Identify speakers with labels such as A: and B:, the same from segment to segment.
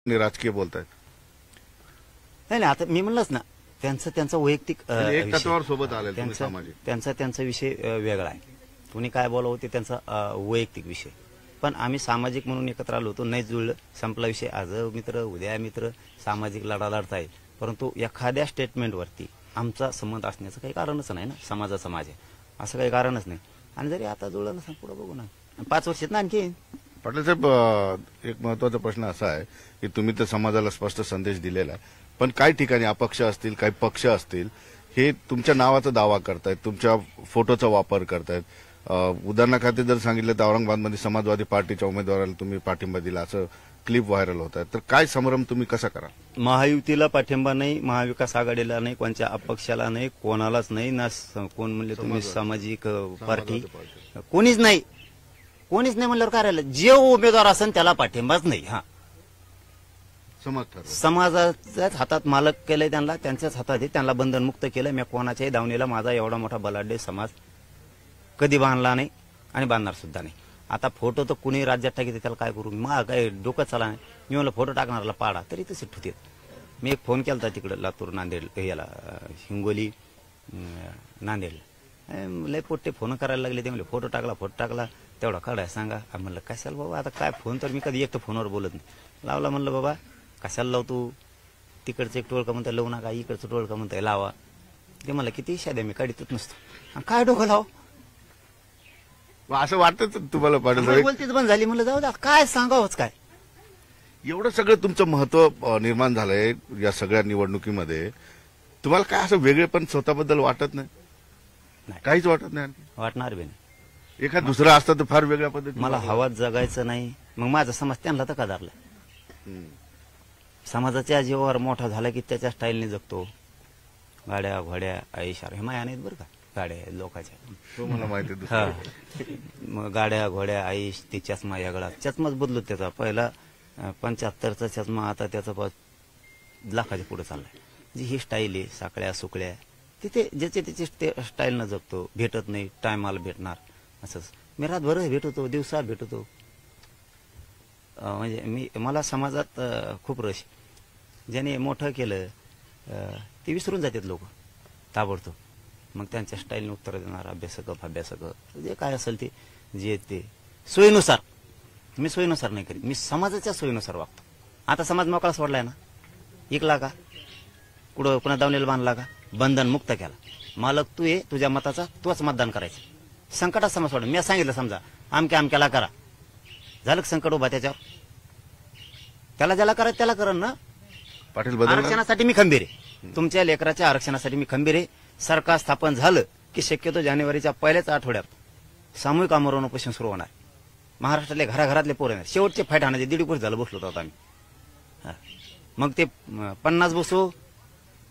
A: राजकीय बोलतायत.
B: नाही आता मी म्हणलंच ना, त्यांचा वैयक्तिक
A: एक तत्वावर सोबत आले तुम्ही सामाजिक.
B: त्यांचा विषय वेगळा आहे. कुणी काय बोलावं ते त्यांचा वैयक्तिक विषय. पण आम्ही सामाजिक म्हणून एकत्र आलो होतो, नाही जुळलं, संपला विषय. आज मित्र उद्या मित्र, सामाजिक लढा लढताय. परंतु एखाद्या स्टेटमेंटवरती आमचा संबंध असण्याचं काही कारणच नाही ना. समाज आहे असं काही कारणच नाही. आणि जरी आता जुळलं नसेल पुढे बघू ना, 5 वर्षात ना आणखी.
A: पाटील साहेब, एक महत्वाचा प्रश्न असा आहे की तुम्ही तर समाजाला स्पष्ट संदेश दिलेला आहे, पण काही ठिकाणी अपक्ष असतील, काही पक्ष असतील, हे तुमच्या नावाचा दावा करतायत, तुमच्या फोटोचा वापर करतायत. उदाहरणाखाती जर सांगितलं तर औरंगाबादमध्ये समाजवादी पार्टीच्या उमेदवाराला तुम्ही पाठिंबा दिला, असं क्लिप व्हायरल होत आहे. तर काय संभ्रम तुम्ही कसा करा?
B: महायुतीला पाठिंबा नाही, महाविकास आघाडीला नाही, कोणत्या अपक्षाला नाही, कोणालाच नाही ना. कोण म्हणले तुम्ही सामाजिक पार्टी? कोणीच नाही म्हणल्यावर काय राहिलं? जे उमेदवार असेल त्याला पाठिंबाच नाही. हा, समाजाच्याच हातात मालक केलंय त्यांना, त्यांच्याच हातात आहे. त्यांना बंधनमुक्त केलं. मी कोणाच्याही दावणीला माझा एवढा मोठा बलाढ्य समाज कधी बांधला नाही आणि बांधणार सुद्धा नाही. आता फोटो तर कुणी राज्यात टाकी, त्याला काय करू? मग काय डोकं चाला नाही. मी म्हणलं फोटो टाकणारला पाडा, तरी तसे ठुतेत. मी एक फोन केला होता तिकडे लातूर, नांदेड, याला हिंगोली, नांदेड. लय पोट्टे फोन करायला लागले. ते म्हणले फोटो टाकला तेवढा काढाय सांगा. म्हणलं कशाला बाबा, आता काय फोन तर मी कधी एकटं फोनवर बोलत नाही. लावला म्हणलं बाबा कशाला लावतो, तिकडचं एक टोळका म्हणताय लावू नका, इकडचं टोळका म्हणताय लावा. ते मला किती इशाद्या मी काढीतच नसतो. काय डोकं लाव
A: असं वाटतं तुम्हाला? पाटील
B: बोलतीच बंद झाली. म्हणलं जाऊ द्या, काय सांगावंच काय.
A: एवढं सगळं तुमचं महत्व निर्माण झालंय या सगळ्या निवडणुकीमध्ये, तुम्हाला काय असं वेगळे पण स्वतःबद्दल वाटत नाही? काहीच वाटत नाही?
B: वाटणार बी नाही.
A: एखाद दुसरा असता तर फार वेगळ्या पद्धतीने.
B: मला हवात जगायचं नाही. मग माझा समाज त्यांना तर कदारला. समाजाच्या जीवावर मोठा झाला की त्याच्या स्टाईलने जगतो. गाड्या घोड्या आईशार हे माया नाहीत बरं का, गाड्या लोकांच्या.
A: मला माहिती.
B: मग गाड्या घोड्या आईश, ती चष्मा यागळा, चष्माच बदलू त्याचा. पहिला 75चा चष्मा, आता त्याचा 5 लाखाच्या पुढे चाललाय. ही स्टाईल आहे, साकळ्या सुकळ्या, तिथे ज्याचे त्याची स्टाईलनं जगतो. भेटत नाही, टायमाला भेटणार असंच. मी रातभर भेटतो, दिवसा भेटतो. म्हणजे मला समाजात खूप रस. ज्याने मोठं केलं ते विसरून जातात लोक ताबडतोब. मग त्यांच्या स्टाईलने उत्तर देणार, अभ्यासक जे काय असेल ते सोयीनुसार. मी सोयीनुसार नाही करीत, मी समाजाच्या सोयीनुसार वागतो. आता समाज मोकळा सोडलाय ना, ऐकला का? कुठं पुन्हा दावणीला बांधला का? बंधन मुक्त केला. मालक तू ये, तुझ्या मताचा तूच मतदान करायचं. संकटात समाज सोडला. मी सांगितलं समजा आमक्याला करा, झालं संकट उभा त्याच्यावर, त्याला ज्याला करायचं त्याला करण ना.
A: पाटील
B: आरक्षणासाठी मी खंबीर आहे. तुमच्या लेकराच्या आरक्षणासाठी मी खंबीर आहे. सरकार स्थापन झालं की शक्यतो जानेवारीच्या पहिल्याच आठवड्यात सामूहिक आमरण उपोषण सुरू होणार. महाराष्ट्रातले घराघरातले पोरं येणार. शेवटचे फाईट आणायचे. 1.5 वर्ष झालं बसलो होतो आम्ही. मग ते 50 बसो,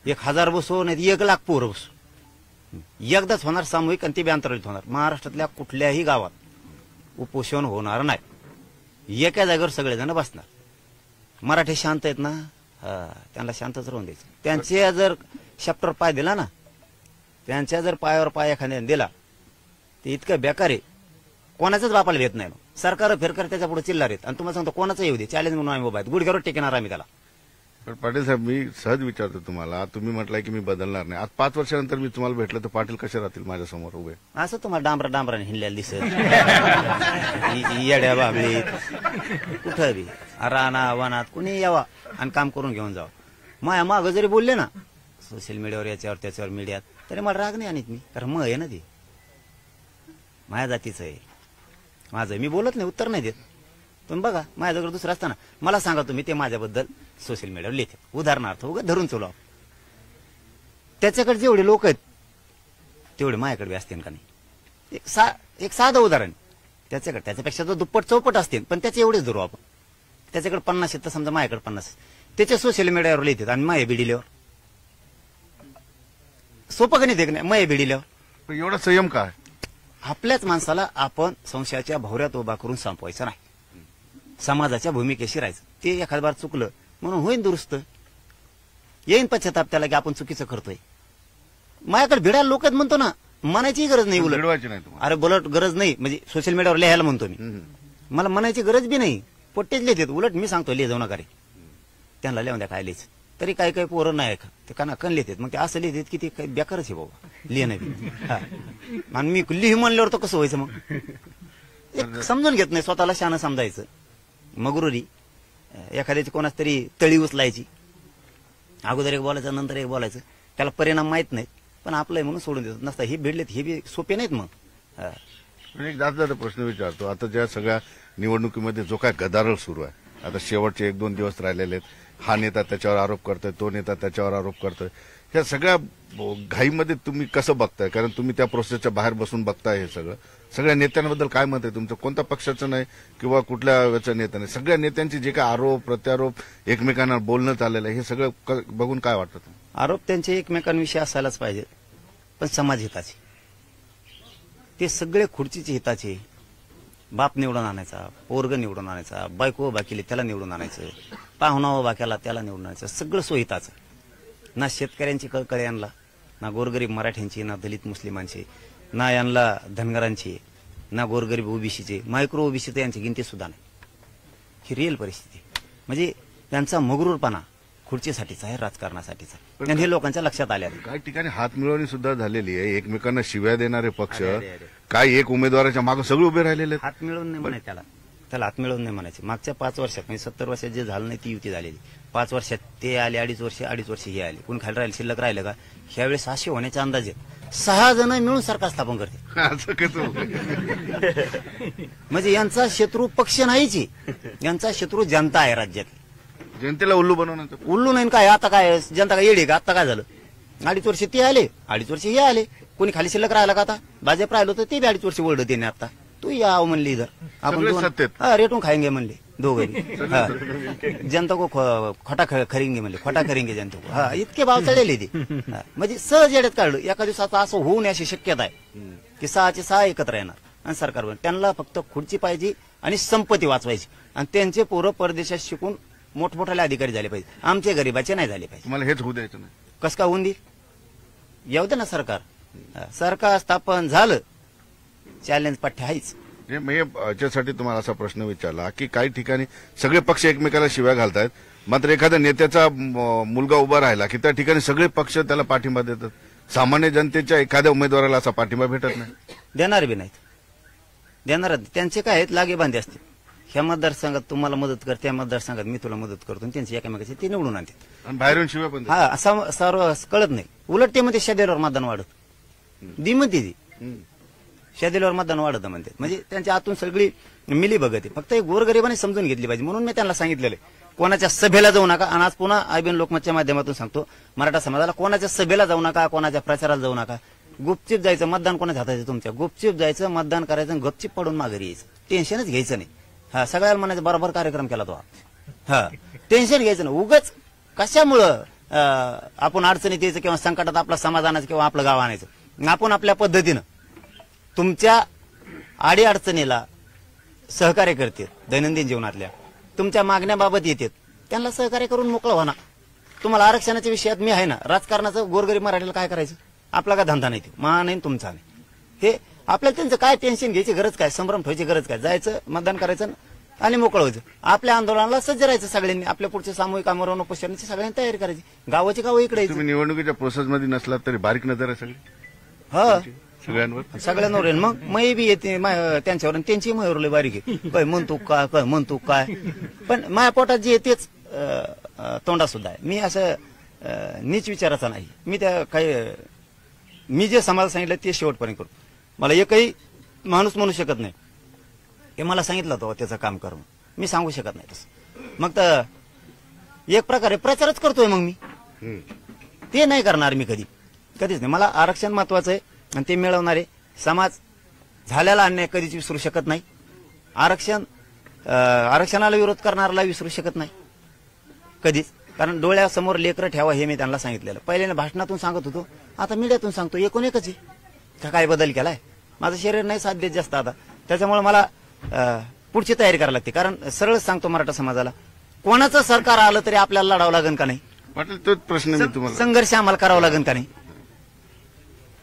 B: 1000 बसो, नाही 1 लाख पोरं बसो, एकदाच होणार सामूहिक. आणि ते बी अंतराळीत होणार. महाराष्ट्रातल्या कुठल्याही गावात उपोषण होणार नाही. एका जागेवर सगळेजण बसणार. मराठी शांत आहेत ना, त्यांना शांतच राहून द्यायचं. त्यांचे जर शॅप्टर पाय दिला ना, त्यांच्या जर पायावर पाय एखाद्याने दिला, ते इतकं बेकार आहे, कोणाचाच बापाला भेट नाही. सरकार फिरकर त्याच्या पुढे चिल्लार आहेत. आणि तुम्हाला सांगतो कोणाचं येऊ दे, चॅलेंज म्हणून आम्ही उभा आहेत, गुडघ्यावर टेकणार आम्ही त्याला.
A: पण पाटील साहेब, मी सहज विचारतो तुम्हाला, तुम्ही म्हटलंय की मी बदलणार नाही. आज 5 वर्षानंतर मी तुम्हाला भेटलं तर पाटील कसे राहतील माझ्यासमोर उभे?
B: असं तुम्हाला डांबराने हिंडल्याला दिसत. येड्या बाबळीत कुठं बी राना वनात कुणी यावा आणि काम करून घेऊन जावं. माया मागं जरी बोलले ना सोशल मीडियावर, याच्यावर त्याच्यावर, मीडियात, तरी मला राग नाही आणत मी. कारण मग आहे ना ती माझ्या जातीचं आहे. माझं मी बोलत नाही, उत्तर नाही देत. तुम्ही बघा माझ्याजवळ दुसरं असताना मला सांगा तुम्ही ते माझ्याबद्दल सोशल मीडियावर लिहिते. उदाहरणार्थ उगा धरून चलाव. त्याच्याकडे जेवढे लोक आहेत तेवढे माझ्याकडे असतील का नाही? एक साधं उदाहरण. त्याच्याकडे त्याच्यापेक्षा तो दुप्पट चौपट असतील, पण त्याचे एवढेच धरू आपण. त्याच्याकडे 50 आहेत तर समजा माझ्याकडे 50. त्याच्या सोशल मीडियावर लिहितात आणि माया बिडिल्यावर सोपं का नाही? देख नाही मय बिडिल्यावर.
A: एवढा संयम काय?
B: आपल्याच माणसाला आपण संशयाच्या भोवऱ्यात उभा करून संपवायचं नाही. समाजाच्या भूमिकेशी राहायचं. ते एखाद बार चुकलं म्हणून होईन दुरुस्त, येईन पश्चाताप त्याला की आपण चुकीचं करतोय. माझ्याकडे भिडायला लोक आहेत म्हणतो ना, म्हणायची गरज नाही. उलट अरे बोलट गरज नाही, म्हणजे सोशल मीडियावर लिहायला म्हणतो मी. मला म्हणायची गरज बी नाही. पोट्टेच लिहितात. उलट मी सांगतो लिहि जाऊ नका रे. त्यांना लिहून द्या काय लिहायचं. तरी काही काही पोरं नाही का ते कण लिहितात. मग ते असं लिहितात की ते काही बेकारच आहे बाबा लिहिणं बी. आणि मी लिहि म्हणल्यावर तर कसं व्हायचं मग. एक समजून घेत नाही स्वतःला शहाणं समजायचं. मगरुरी एखाद्याची कोणाच तरी तळी उचलायची, अगोदर एक बोलायचं नंतर एक बोलायचं, त्याला परिणाम माहित नाहीत पण आपलं म्हणून सोडून देतात. नसता हे भिडलेत हे बी सोपे नाहीत मग.
A: एक जाता प्रश्न विचारतो. आता ज्या सगळ्या निवडणुकीमध्ये जो काय गदारोळ सुरू आहे, आता शेवटचे 1-2 दिवस राहिलेले आहेत. हा नेता त्याच्यावर आरोप करतोय, तो नेता त्याच्यावर आरोप करतोय. ह्या सगळ्या घाईमध्ये तुम्ही कसं बघताय? कारण तुम्ही त्या प्रोसेसच्या बाहेर बसून बघताय हे सगळं. सगळ्या नेत्यांबद्दल काय मत आहे तुमचं? कोणत्या पक्षाचं नाही किंवा कुठल्या याच्या नेत्याने, सगळ्या नेत्यांचे जे काय आरोप प्रत्यारोप एकमेकांना बोलणं चाललेलं आहे, हे सगळं बघून काय वाटतं तुम्हाला?
B: आरोप त्यांचे एकमेकांविषयी असायलाच पाहिजे, पण समाज हिताचे. ते सगळे खुर्चीचे हिताचे. बाप निवडून आणायचा, पोरग निवडून आणायचा, बायको उभा केली त्याला निवडून आणायचं, पाहुणा उभा केला त्याला निवडून आणायचं, सगळं सोयीताचं. ना शेतकऱ्यांची कळकळ यांना, ना गोरगरीब मराठ्यांची, ना दलित मुस्लिमांची, ना यांना धनगरांची, ना गोरगरीब ओबीसीचे, मायक्रो ओबीसी तर यांची गिनती सुद्धा नाही. ही रिअल परिस्थिती. म्हणजे त्यांचा मगरूरपणा खुर्चीसाठीचा आहे, राजकारणासाठीचा. आणि हे लोकांच्या लक्षात आले.
A: काही ठिकाणी हातमिळवणी सुद्धा झालेली आहे. एकमेकांना शिव्या देणारे पक्ष काय एक उमेदवाराच्या मागे सगळे उभे राहिलेले आहेत.
B: हात मिळवून नाही म्हणायचं त्याला हात मिळवून नाही म्हणायचे. मागच्या 5 वर्षात म्हणजे 70 वर्षात जे झालं नाही ती युती झालेली. 5 वर्षात ते आले, 2.5 वर्ष हे आले. कोणी खाली राहिले शिल्लक राहिलं का? ह्यावेळेस 600 होण्याचे अंदाज आहेत. 6 जण मिळून सरकार स्थापन करते.
A: असं कसं?
B: म्हणजे यांचा शत्रू पक्ष नाहीची, यांचा शत्रू जनता आहे राज्यात.
A: जनतेला उल्लू बनवण्याचं.
B: उल्लू नाही काय. आता काय जनता काय येडी का? आता काय झालं? 2.5 वर्ष ते आले, 2.5 वर्ष हे आले. कोणी खाली शिल्लक राहिला का? आता भाजप राहिलो तर ते बी 2.5 वर्ष ओरडत येणे. आता तू याव म्हणली इधर आपण रेटून खाएंगे म्हणले दोघे. जनता को खोटा खरेंगे म्हणले, खोटा करेंगे जनता को. इतके भाव चढलेले ते. म्हणजे सहज येड्यात काढलं. एका दिवसात असं होऊ नये अशी शक्यता आहे की 6चे 6 एकत्र येणार आणि सरकार. त्यांना फक्त खुर्ची पाहिजे आणि संपत्ती वाचवायची. आणि त्यांचे पोरं परदेशात शिकून मोठमोठाले अधिकारी झाले पाहिजे. आमचे गरीबाचे नाही झाले पाहिजे.
A: तुम्हाला हेच होऊ द्यायचं नाही.
B: कस का होऊन देईल? येऊ दे ना सरकार. सरकार स्थापन झालं, चॅलेंज पठ्ठे आहेच.
A: मी याच्यासाठी तुम्हाला असा प्रश्न विचारला की काही ठिकाणी सगळे पक्ष एकमेकाला शिव्या घालतायत, मात्र एखाद्या नेत्याचा मुलगा उभा राहिला की त्या ठिकाणी सगळे पक्ष त्याला पाठिंबा देतात. सामान्य जनतेच्या एखाद्या उमेदवाराला असा पाठिंबा भेटत नाही.
B: देणार बी नाहीत. देणार त्यांचे काय आहेत लागे बांधे असते. ह्या मतदारसंघात तुम्हाला मदत करते, त्या मतदारसंघात मी तुला मदत करतो. त्यांची एकामेकाचे ते निवडून आणतात.
A: आणि बाहेरून शिव्या पण.
B: हा असं सर्व कळत नाही. उलट ते मध्ये शेदेल्यावर मतदान वाढत. दी म्हणते ती शेदेल्यावर मतदान वाढत म्हणते. म्हणजे त्यांच्या आतून सगळी मिली बघते. फक्त एक गोरगरिबाने समजून घेतली पाहिजे. म्हणून मी त्यांना सांगितलेलं कोणाच्या सभेला जाऊ नका. आणि आज पुन्हा आयबीएन लोकमतच्या माध्यमातून सांगतो मराठा समाजाला, कोणाच्या सभेला जाऊ नका, कोणाच्या प्रचाराला जाऊ नका. गुपचूप जायचं. मतदान कोणाच्या हातात आहे तुमच्या? गुपचूप जायचं, मतदान करायचं, गपचूप पडून माघारी यायचं. टेन्शनच घ्यायचं नाही. हा सगळ्याला म्हणायचं बरोबर कार्यक्रम केला तो. हा टेन्शन घ्यायचं ना. उगाच कशामुळं आपण अडचणीत यायचं किंवा संकटात आपला समाज आणायचं किंवा आपलं गाव आणायचं. आपण आपल्या पद्धतीनं तुमच्या आडी अडचणीला सहकार्य करते. दैनंदिन जीवनातल्या तुमच्या मागण्याबाबत येतात, त्यांना सहकार्य करून मोकळं व्हा ना. तुम्हाला आरक्षणाच्या विषयात मी आहे ना. राजकारणाचं गोरगरीब मराठीला काय करायचं? आपला काय धंदा नाही, मा नाही तुमचा नाही. हे आपल्याला त्यांचं काय टेन्शन घ्यायची गरज काय? संभ्रम ठेवायची गरज काय? जायचं, मतदान करायचं आणि मोकळं व्हायचं. आपल्या आंदोलनाला सज्ज राहायचं सगळ्यांनी. आपल्या पुढच्या सामूहिक आमरण उपोषणाची सगळ्यांनी तयारी करायची. गावाची गावं इकडे.
A: तुम्ही निवडणुकीच्या प्रोसेसमध्ये नसलात तरी बारीक नजर आहे सगळी
B: हा
A: सगळ्यांवर
B: येईल. मग मै बी येते त्यांच्यावर. त्यांची मयूरले बारीक आहे. काय म्हणतो काय, काय म्हणतो काय. पण माझ्या पोटात जे येतेच तोंडा सुद्धा आहे. मी असं नीच विचाराचा नाही. मी त्या काही मी जे समाज सांगितलं ते शेवटपर्यंत करतो. मला एकही माणूस म्हणू शकत नाही हे मला सांगितलं होतं त्याचं काम करून. मी सांगू शकत नाही तसं. मग तर एक प्रकारे प्रचारच करतोय. मग मी ते नाही करणार. मी कधीच नाही. मला आरक्षण महत्वाचं आहे आणि ते मिळवणारे समाज झालेला अन्याय कधीच विसरू शकत नाही. आरक्षणाला विरोध करणाऱ्याला विसरू शकत नाही कधीच. कारण डोळ्यासमोर लेकरं ठेवा हे मी त्यांना सांगितलेलं. पहिल्याने भाषणातून सांगत होतो, आता मीडियातून सांगतो. एकूण एकच आहे का? काय बदल केलाय? माझं शरीर नाही साथ देत जास्त आता. त्याच्यामुळे मला पुढची तयारी करावी लागते. कारण सरळच सांगतो मराठा समाजाला, कोणाचं सरकार आलं तरी आपल्याला लढावं लागेल का नाही?
A: पाटील तोच प्रश्न मी तुम्हाला.
B: संघर्ष आम्हाला करावा लागेल का नाही?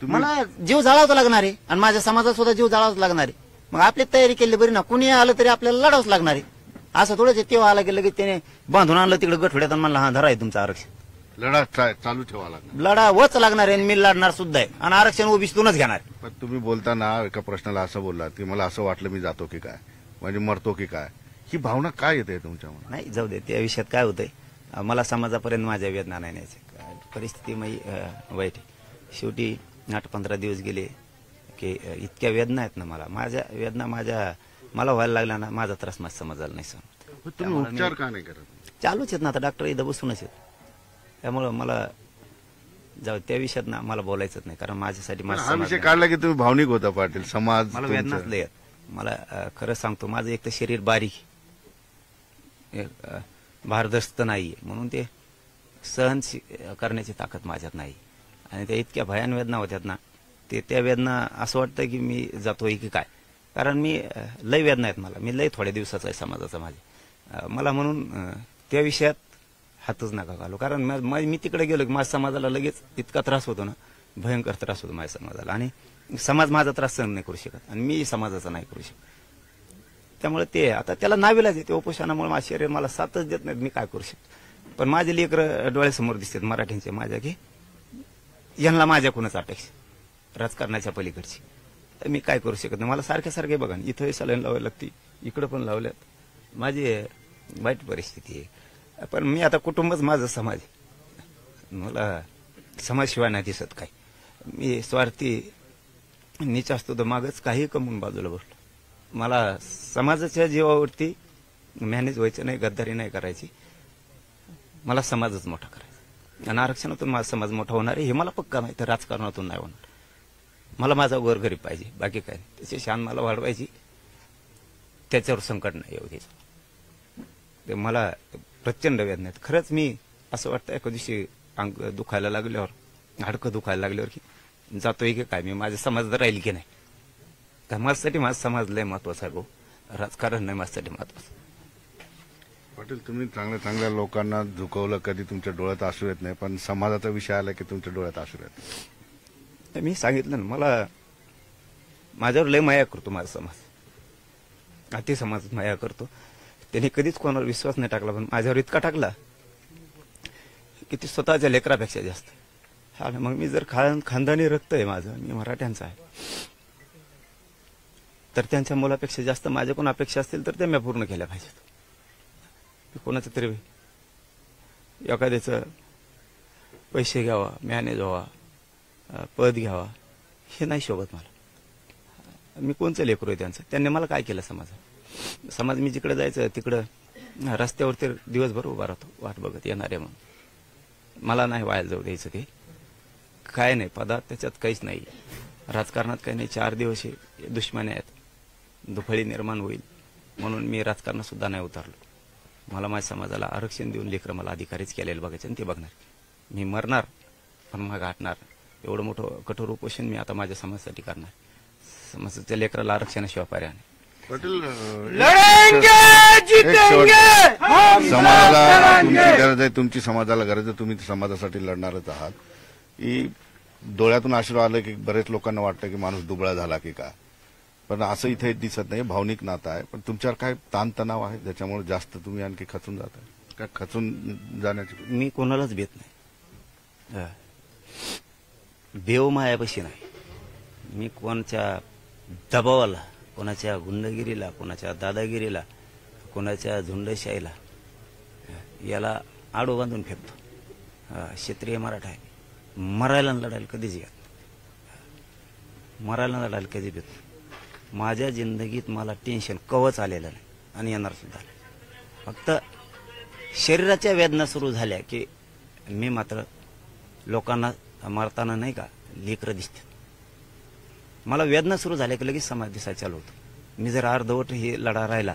B: मला जीव जाळावं लागणार आहे आणि माझ्या समाजात सुद्धा जीव जाळावंच लागणार आहे. मग आपली तयारी केली बरी ना. कुणी आलं तरी आपल्याला लढावंच लागणार आहे. असं थोडंच आहे. तेव्हा आला की लगेच त्याने बांधून आणलं तिकडे गठवड्यात आणि म्हणलं हा धरा आहे तुमचं आरक्षण.
A: लढा चालू ठेवा लागणार.
B: लढा वच लागणार आहे आणि मी लढणार सुद्धा आहे आणि आरक्षण ओबीसीतूनच घेणार.
A: पण तुम्ही बोलताना एका प्रश्नाला असं बोललात की मला असं वाटलं मी जातो की काय, म्हणजे मरतो की काय, ही भावना काय येते तुमच्यामध्ये?
B: नाही जाऊ दे, त्या विषयात काय होतंय, मला समाजापर्यंत माझ्या वेदना नाही न्यायच्या. परिस्थिती वाईट आहे. शेवटी 8-15 दिवस गेले की इतक्या वेदना आहेत ना माझ्या वेदना मला व्हायला लागला ना, माझा त्रास माझ्या समाजाला नाही सहन.
A: तुम्ही उपचार का नाही करत?
B: चालूच आहेत ना आता, डॉक्टर इथं बसूनच आहेत. त्यामुळं मला जाऊ त्या विषयात ना मला बोलायचंच नाही, कारण माझ्यासाठी माझा
A: हा
B: समाज
A: विषय
B: नाही.
A: काढला की तुम्ही भावनिक होता पाटील. समाज
B: मला
A: तुमचं-
B: वेदनाच लय आहेत. मला खरं सांगतो, माझं एक तर शरीर बारीक, भारदस्त नाहीये, म्हणून ते सहन करण्याची ताकद माझ्यात नाही. आणि त्या इतक्या भयान वेदना होत्यात ना, त्या वेदना असं वाटतं की मी जातोय की काय, कारण मी लय वेदना आहेत मला. मी लय थोड्या दिवसाचा आहे समाजाचा माझ्या. मला म्हणून त्या विषयात हातच नका घालू, कारण मी तिकडे गेलो की माझ्या समाजाला लगेच इतका त्रास होतो ना, भयंकर त्रास होतो माझ्या समाजाला. आणि समाज माझा त्रास सहन नाही करू शकत आणि मी समाजाचा नाही करू शकत. त्यामुळे ते आता त्याला नाविलाज आहे. ते उपोषणामुळे माझं शरीर मला साथच देत नाही. मी काय करू शकतो? पण माझे लेकरं डोळ्यासमोर दिसतात मराठ्यांचे माझ्या, की यांना माझ्याकडूनच अपेक्षा राजकारणाच्या पलीकडची. तर मी काय करू शकत नाही. मला सारखे बघा, इथं सलाईन लावायला लागते, इकडं पण लावल्यात. माझी वाईट परिस्थिती आहे. पण मी आता कुटुंबच माझं समाज आहे. मला समाजशिवाय नाही दिसत काय. मी स्वार्थी नीच असतो तर मागच काही कमवून बाजूला बसलो. मला समाजाच्या जीवावरती मॅनेज व्हायचं नाही, गद्दारी नाही करायची. मला समाजच मोठा करायचा आणि आरक्षणातून माझा समाज मोठा होणार आहे हे मला पक्का माहिती. राजकारणातून नाही होणार. मला माझा गोरगरीब पाहिजे, बाकी काय नाही. त्याची शान मला वाढवायची, त्याच्यावर संकट नाही येऊ द्यायचं. ते मला प्रचंड वेदना आहेत. खरंच मी असं वाटतं एका दिवशी अंग दुखायला लागल्यावर, हाडकं दुखायला लागल्यावर की जातोय की काय, मी माझ्या समाजात राहील की नाही. तर माझ्यासाठी माझा समाज लय महत्वाचा आहे भाऊ, राजकारण नाही माझ्यासाठी महत्वाचं.
A: पाटील, तुम्ही चांगल्या लोकांना झुकवलं, कधी तुमच्या डोळ्यात आसू येत नाही, पण समाजाचा विषय आला की तुमच्या डोळ्यात आसू येत.
B: तर मी सांगितलं ना, मला माझ्यावर लय माया करतो माझा समाज, अति समाज माया करतो. त्यांनी कधीच कोणावर विश्वास नाही टाकला, पण माझ्यावर इतका टाकला की ती स्वतःच्या लेकरापेक्षा जास्त. आणि मग मी जर खानदानी रक्त आहे माझं, मी मराठ्यांचा आहे, तर त्यांच्या मुलापेक्षा जास्त माझ्याकडून अपेक्षा असतील तर त्या मी पूर्ण केल्या पाहिजेत. कोणाचं तरी एखाद्याचं पैसे घ्यावा, मॅनेज व्हावा, पद घ्यावा, हे नाही शोभत मला. मी कोणचं लेकरू आहे त्यांचं? त्यांनी मला काय केलं समाज मी जिकडे जायचं तिकडं रस्त्यावर ते दिवसभर उभा राहतो वाट बघत येणारे, म्हणून मला नाही वाया जाऊ द्यायचं. ते काय नाही पदात, त्याच्यात काहीच नाही, राजकारणात काही नाही. 4 दिवस हे दुश्मनी आहेत, दुफळी निर्माण होईल म्हणून मी राजकारणात सुद्धा नाही उतरलो. मला माझ्या समाजाला आरक्षण देऊन लेकरं मला अधिकारीच केलेलं बघायचं आणि ते बघणार. मी मरणार पण मग गाठणार. एवढं मोठं कठोर उपोषण मी आता माझ्या समाजासाठी करणार. समाजाच्या लेकराला आरक्षणाशिवाय पर्याय नाही.
A: पाटील, समाजाला तुमची गरज आहे, तुमची समाजाला गरज आहे, तुम्ही समाजासाठी लढणारच आहात. ही डोळ्यातून अश्रू आलं की बरेच लोकांना वाटतं की माणूस दुबळा झाला की काय, पण असं इथे दिसत नाही. भावनिक नातं आहे. पण तुमच्यावर काय ताणतणाव आहे ज्याच्यामुळे जास्त तुम्ही आणखी खचून जाताय? काय खचून जाण्याची?
B: मी कोणालाच भेट नाही, बेव मायापाशी नाही. मी कोणाच्या दबावाला, कोणाच्या गुंडगिरीला, कोणाच्या दादागिरीला, कोणाच्या झुंडशाहीला याला आडो बांधून फेकतो. क्षेत्रीय मराठा आहे. मरायला लढायला कधीच येत, मरायला लढायला कधी भेट. माझ्या जिंदगीत मला टेन्शन कवच आलेलं नाही आणि येणार सुद्धा नाही. फक्त शरीराच्या वेदना सुरू झाल्या की मी मात्र लोकांना मारताना नाही का लेकरं दिसते. मला वेदना सुरू झाल्या की लगेच समाज दिसायला चालू होतो. मी जर अर्धवट हे लढा राहिला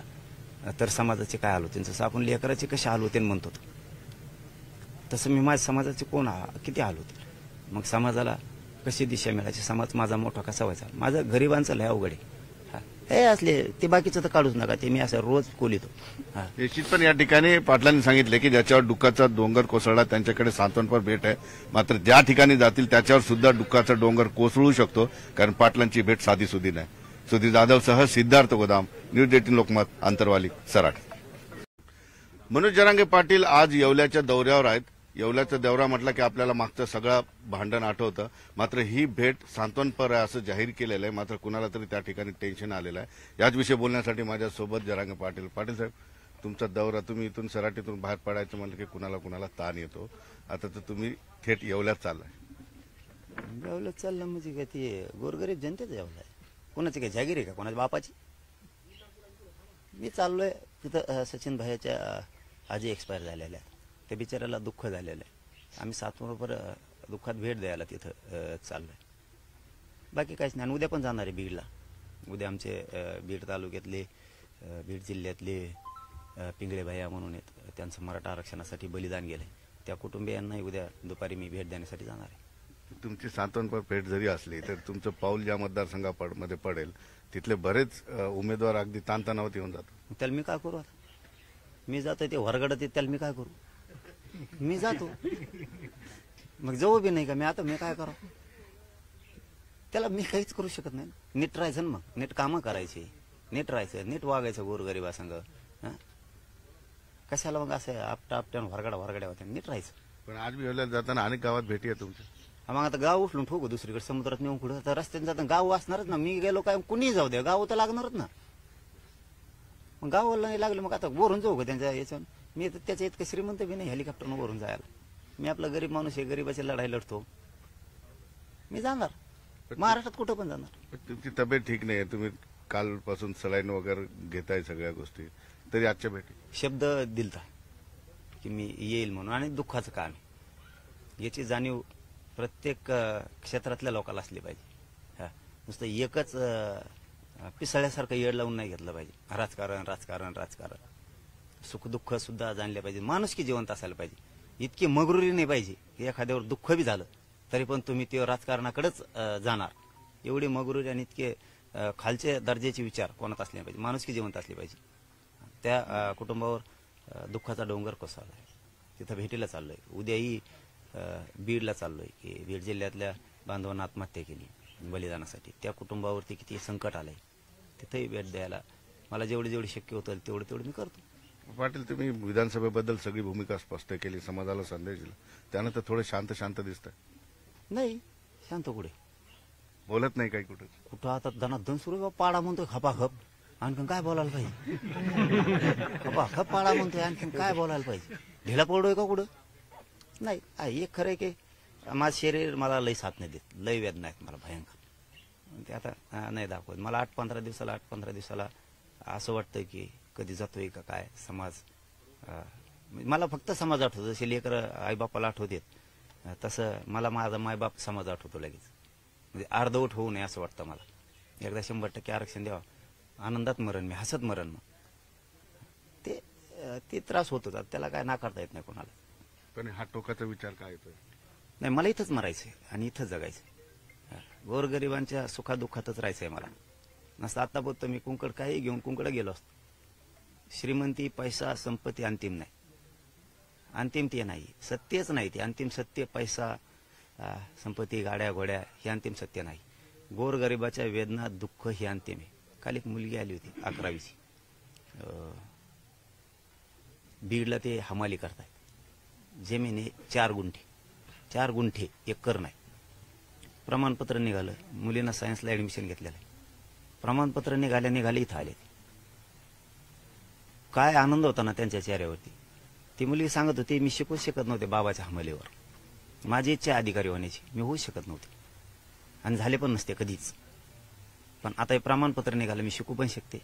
B: तर समाजाचे काय हाल होते, जसं आपण लेकराचे कसे हाल होते म्हणतो तसं मी माझ्या समाजाचे किती हाल होते. मग समाजाला कशी दिशा मिळायची, समाज माझा मोठा कसा व्हायचा. माझं गरिबांचं लय अवघड आहे. हे असले ते बाकीचं तर काढूच नका, ते मी असं रोज कोलितो.
A: निश्चित. पण या ठिकाणी पाटलांनी सांगितले की ज्याच्यावर दुःखाचा डोंगर कोसळला त्यांच्याकडे सांत्वनपर भेट आहे, मात्र ज्या ठिकाणी जातील त्याच्यावर सुद्धा दुःखाचा डोंगर कोसळू शकतो, कारण पाटलांची भेट साधीसुधी नाही. सुधीर जाधव सह सिद्धार्थ गोदाम, न्यूज 18 लोकमत, आंतरवाली, सराट. मनोज जरांगे पाटील आज येवल्याच्या दौऱ्यावर आहेत. येवल्याचा दौरा म्हटलं की आपल्याला मागचं सगळं भांडण आठवतं. मात्र ही भेट सांत्वनपर आहे असं जाहीर केलेलं आहे. मात्र कुणाला तरी त्या ठिकाणी टेन्शन आलेलं आहे. याच विषयी बोलण्यासाठी माझ्यासोबत जरांगे पाटील. पाटील साहेब, तुमचा दौरा, तुम्ही इथून सराटीतून बाहेर पडायचं म्हणलं की कुणाला ताण येतो. आता तर तुम्ही थेट येवल्यात चाललाय.
B: जेवलं चाललं म्हणजे काय, ते गोरगरीब जनतेचं जेवलं आहे. कोणाची काय जागीर आहे का, कोणाच्या बापाची? मी चाललोय तिथं सचिन भाईच्या आजी एक्सपायर झालेल्या आहेत. त्या बिचाऱ्याला दुःख झालेलं आहे. आम्ही सातबरोबर दुःखात भेट द्यायला तिथं चाललोय. बाकी काहीच नाही. आणि उद्या पण जाणार आहे बीडला. उद्या आमचे बीड तालुक्यातले, बीड जिल्ह्यातले पिंगळे भैया म्हणून आहेत, त्यांचं मराठा आरक्षणासाठी बलिदान गेलंय. त्या कुटुंबियांनाही उद्या दुपारी मी भेट देण्यासाठी जाणार आहे.
A: तुमची सांत्वनपर भेट जरी असली तर तुमचं पाऊल ज्या मतदारसंघामध्ये पडेल तिथले बरेच उमेदवार अगदी ताणतणावात येऊन जातात.
B: त्याला मी काय करू आता? मी जातो ते वरगडत त्याला मी काय करू? मी जातो, मग जाऊ बी नाही का मी? आता मी काय करू त्याला? मी काहीच करू शकत नाही. नीट राहायचं ना, मग नीट कामं करायची, नीट राहायचं, नीट वागायचं गोरगरिबासंग. कशाला मग असं आपट्यानं वरगड्या होत्या? नीट राहायचं.
A: पण आज मी येवल्यात जाताना अनेक गावात भेटी आहे तुमच्या.
B: मग आता गाव उचलून ठोकू दुसरीकडे, समुद्रात नेऊन कुठं? तर रस्त्याने जाताना गाव असणारच ना. मी गेलो काय, कुणीही जाऊ द्या, गाव तर लागणारच ना. मग गावाला नाही लागलं मग आता वरून जाऊ का त्यांच्या याच्यावर? मी तर त्याच्या इतकं श्रीमंत बी नाही हेलिकॉप्टरनं वरून जायला. मी आपला गरीब माणूस आहे, गरीबाची लढाई लढतो. मी जाणार महाराष्ट्रात कुठं पण जाणार.
A: तुमची तब्येत ठीक नाही आहे, तुम्ही कालपासून सलाईन वगैरे घेताय सगळ्या गोष्टी, तरी आजच्या भेटी
B: शब्द दिलता की मी येईल म्हणून. आणि दुःखाचं काम आहे याची जाणीव प्रत्येक क्षेत्रातल्या लोकांना असली पाहिजे. नुसतं एकच पिसाळ्यासारखं येड लावून नाही घेतलं पाहिजे. राजकारण राजकारण राजकारण. सुखदुःख सुद्धा जाणले पाहिजे. माणुसकी जिवंत असायला पाहिजे. इतकी मगरुरी नाही पाहिजे की एखाद्यावर दुःख बी झालं तरी पण तुम्ही ते राजकारणाकडेच जाणार. एवढी मगरुरी आणि इतके खालच्या दर्जाचे विचार कोणात असले पाहिजे. माणुसकी जिवंत असली पाहिजे. त्या कुटुंबावर दुःखाचा डोंगर कोसळलाय. तिथं भेटीला चाललोय. उद्याही बीडला चाललोय की बीड जिल्ह्यातल्या बांधवांना आत्महत्या केली बलिदानासाठी. त्या कुटुंबावरती किती संकट आलंय तिथेही भेट द्यायला मला जेवढी शक्य होतं तेवढं मी करतो.
A: पाटील, तुम्ही विधानसभेबद्दल सगळी भूमिका स्पष्ट केली, समाजाला संदेश दिला, त्यानंतर थोडे शांत दिसत आहे.
B: नाही शांत कुठे?
A: बोलत नाही काही
B: कुठं आता धनाधन सुरू पाडा म्हणतोय खपाखप. आणखीन काय बोलायला पाहिजे? खपाखप पाडा म्हणतोय, आणखीन काय बोलायला पाहिजे? ढिला पडतोय का कुठं? नाही. एक खरं आहे की माझं शरीर मला लय साथ नाही देत. लय वेदना आहेत मला भयंकर. ते आता नाही दाखवत. मला 8-15 दिवसाला असं वाटतं की कधी जातोय का काय समाज. मला फक्त समाज आठवतो. जसे लेकर आईबापाला आठवतात तसं मला माझा मायबाप समाज आठवतो लगेच. म्हणजे अर्धवट होऊ नये असं वाटतं मला. एकदा 100% आरक्षण द्यावं. आनंदात मरण मी, हसत मरण. मग ते त्रास होत होता, त्याला काय नाकारता येत नाही कोणाला.
A: पण हा टोकाचा विचार काय येतोय?
B: नाही, मला इथंच मरायचंय आणि इथंच जगायचंय. गोरगरिबांच्या सुखादुःखातच राहायचंय मला. नसतं आता बोलतो मी कुंकड काही घेऊन कुंकड गेलो असतो. श्रीमंती, पैसा, संपत्ती अंतिम नाही. अंतिम ते नाही, सत्यच नाही. ते अंतिम सत्य पैसा, संपत्ती, गाड्या घोड्या हे अंतिम सत्य नाही. गोरगरिबाच्या वेदना, दुःख हे अंतिम आहे. काल एक मुलगी आली होती 11वीची. बीडला ते हमाली करतायत. जमीन आहे 4 गुंठे, एकर नाही. प्रमाणपत्र निघालं. मुलींना सायन्सला ऍडमिशन घेतलेलं आहे. प्रमाणपत्र निघाले इथं आले. काय आनंद होता ना त्यांच्या चेहऱ्यावरती. ती मुलगी सांगत होती मी शिकूच शकत नव्हते बाबाच्या हमालीवर. माझी इच्छा अधिकारी होण्याची, मी होऊ शकत नव्हते आणि झाले पण नसते कधीच. पण आता हे प्रमाणपत्र निघालं, मी शिकू पण शकते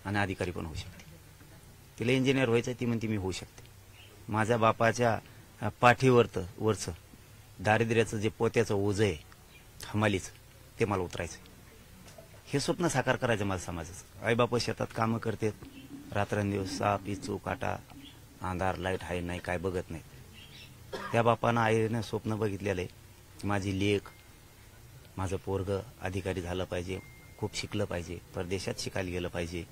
B: आणि अधिकारी पण होऊ शकते. तिला इंजिनियर व्हायचं, ती म्हणते मी होऊ शकते. माझ्या बापाच्या पाठीवरचं दारिद्र्याचं जे पोत्याचं ओझं आहे हमालीचं, ते मला उतरायचं. हे स्वप्न साकार करायचं माझं समाजाचं. आईबाप शेतात कामं करतात, रात्रंदिवस साप, इचू, काटा, अंधार, लाईट आहे नाही काय बघत नाही. त्या बापानं आईनं स्वप्न बघितलेलं आहे माझी लेक, माझं पोरग अधिकारी झालं पाहिजे, खूप शिकलं पाहिजे, परदेशात शिकायला गेलं पाहिजे,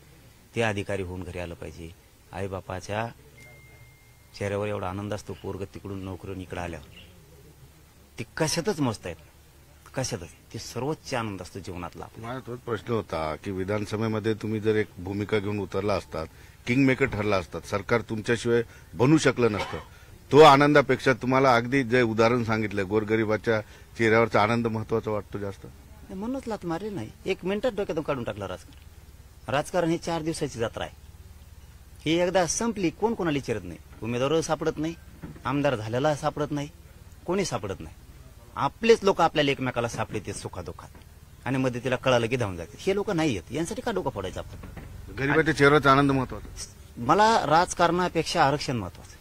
B: ते अधिकारी होऊन घरी आलं पाहिजे. आईबापाच्या चेहऱ्यावर एवढा आनंद असतो पोरग तिकडून नोकरीवर इकडे आल्यावर. ते कशातच मोजता येत, कशातच. ते सर्वोच्च आनंद असतो जीवनातला.
A: माझा तोच प्रश्न होता की विधानसभेमध्ये तुम्ही जर एक भूमिका घेऊन उतरला असतात किंग मेकर ठरला असतात, सरकार तुमच्याशिवाय बनू शकलं नसतं, तो आनंदापेक्षा तुम्हाला अगदी जे उदाहरण सांगितलं गोरगरिबाच्या चेहऱ्यावरचा आनंद महत्वाचा वाटतो जास्त?
B: म्हणूनच लात मारली नाही, 1 मिनिटात डोक्यातून काढून टाकलं राजकारण ही 4 दिवसाची जत्रा आहे. ही एकदा संपली कोण कोणाला विचारत नाही, उमेदवार सापडत नाही, आमदार झालेला सापडत नाही, कोणी सापडत नाही. आपलेच लोक आपल्याला एकमेकाला सापडते सुखादुखात आणि मदतीला कळालं की धावून जाते. हे लोक नाही येत, यांसाठी का डोकं फोडायचं आपण?
A: गरीबाच्या चेहऱ्याचा आनंद महत्वाचा.
B: मला राजकारणापेक्षा आरक्षण महत्वाचं.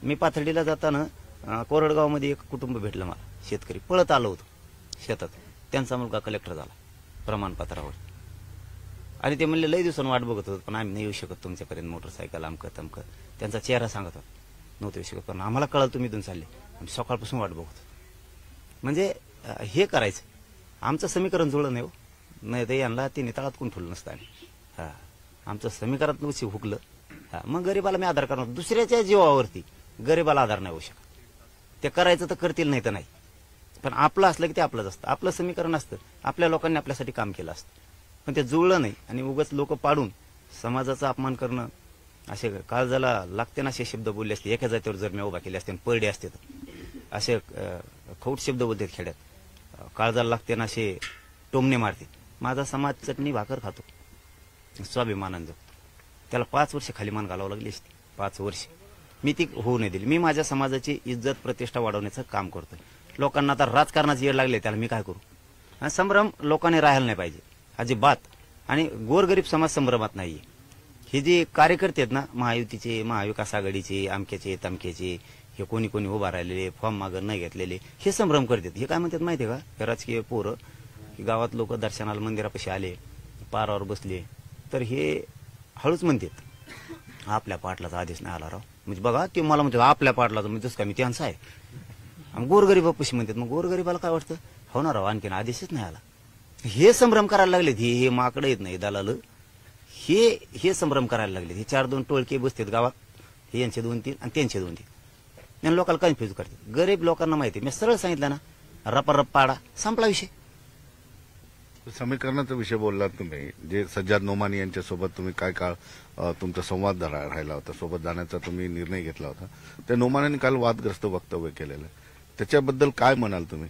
B: मी पाथर्डीला जाताना कोरडगावमध्ये एक कुटुंब भेटलं मला, शेतकरी पळत आलं होतं शेतात. त्यांचा मुलगा कलेक्टर झाला प्रमाणपत्रावर, आणि ते म्हणले लई दिवसांनी वाट बघत होत, पण आम्ही नाही येऊ शकत तुमच्यापर्यंत, मोटरसायकल अमकं तमकं. त्यांचा चेहरा सांगत होता, नव्हतं येऊ शकत, पण आम्हाला कळलं तुम्ही इथून चालले, आम्ही सकाळपासून वाट बघत होतो. म्हणजे हे करायचं, आमचं समीकरण जुळलं नाही हो, नाही तर यांना ते निताळात कोण ठेवलं नसतं. आणि आमचं समीकरण नुसती हुकलं. मग गरीबाला मी आधार करणार, दुसऱ्याच्या जीवावरती गरीबाला आधार नाही होऊ शकत. ते करायचं तर करतील, नाही तर नाही. पण आपलं असलं की ते आपलंच असतं, आपलं समीकरण असतं, आपल्या लोकांनी आपल्यासाठी काम केलं असतं, पण ते जुळलं नाही. आणि उगाच लोक पाडून समाजाचा अपमान करणं, असे काळजाला लागते ना असे शब्द बोलले असते, एका जातीवर जर मी उभा केले असते, परडे असते तर असे खौट शब्द बोलतात खेड्यात, काळजाला लागते ना असे टोमणे मारते. माझा समाज चटणी भाकर खातो, स्वाभिमानानं जगतो. त्याला 5 वर्ष खाली मान घालावं लागली असती, 5 वर्ष. मी ती होऊ नाही दिली. मी माझ्या समाजाची इज्जत प्रतिष्ठा वाढवण्याचं काम करतोय. लोकांना आता राजकारणाची येड लागले, त्याला मी काय करू? हा संभ्रम लोकांनी राहायला नाही पाहिजे अजिबात. आणि गोरगरीब समाज संभ्रमात नाहीये. हे जे कार्यकर्ते आहेत ना, महायुतीचे, महाविकास आघाडीचे, अमक्याचे तमक्याचे, हे कोणी कोणी उभा राहिलेले, फॉर्म मागं नाही घेतलेले, हे संभ्रम करतात. हे काय म्हणतात माहितीये का? हे राजकीय पोरं की गावात लोक दर्शनाला मंदिरापाशी आले, पारावर बसले, तर हे हळूच म्हणतात आपल्या पाटलाचा आदेश नाही आला राव. म्हणजे बघा, ते मला म्हणतात आपल्या पाटलाचा, म्हणजे जसं काय मी त्यांचा आहे. आणि गोरगरीबापाशी म्हणतात, मग गोरगरीबाला काय वाटतं? हो ना राव, आणखीन आदेशच नाही आला. हे संभ्रम करायला लागलेत. हे माकडं येत नाही दलाल, हे संभ्रम करायला लागले. हे 4-2 टोळके बसतात गावात, हे यांचे 2-3 आणि त्यांचे 2-3, आणि लोकांना कन्फ्युज करतात. गरीब लोकांना माहिती, मी सरळ सांगितलं ना, रपारप पाडा, संपला विषय.
A: समीकरणाचा विषय बोललात तुम्ही, जे सज्जाद नोमानी यांच्यासोबत तुम्ही काय काळ तुमचा संवाद राहिला होता, सोबत जाण्याचा तुम्ही निर्णय घेतला होता. त्या नोमानींनी काल वादग्रस्त वक्तव्य केलेलं, त्याच्याबद्दल काय म्हणाल तुम्ही?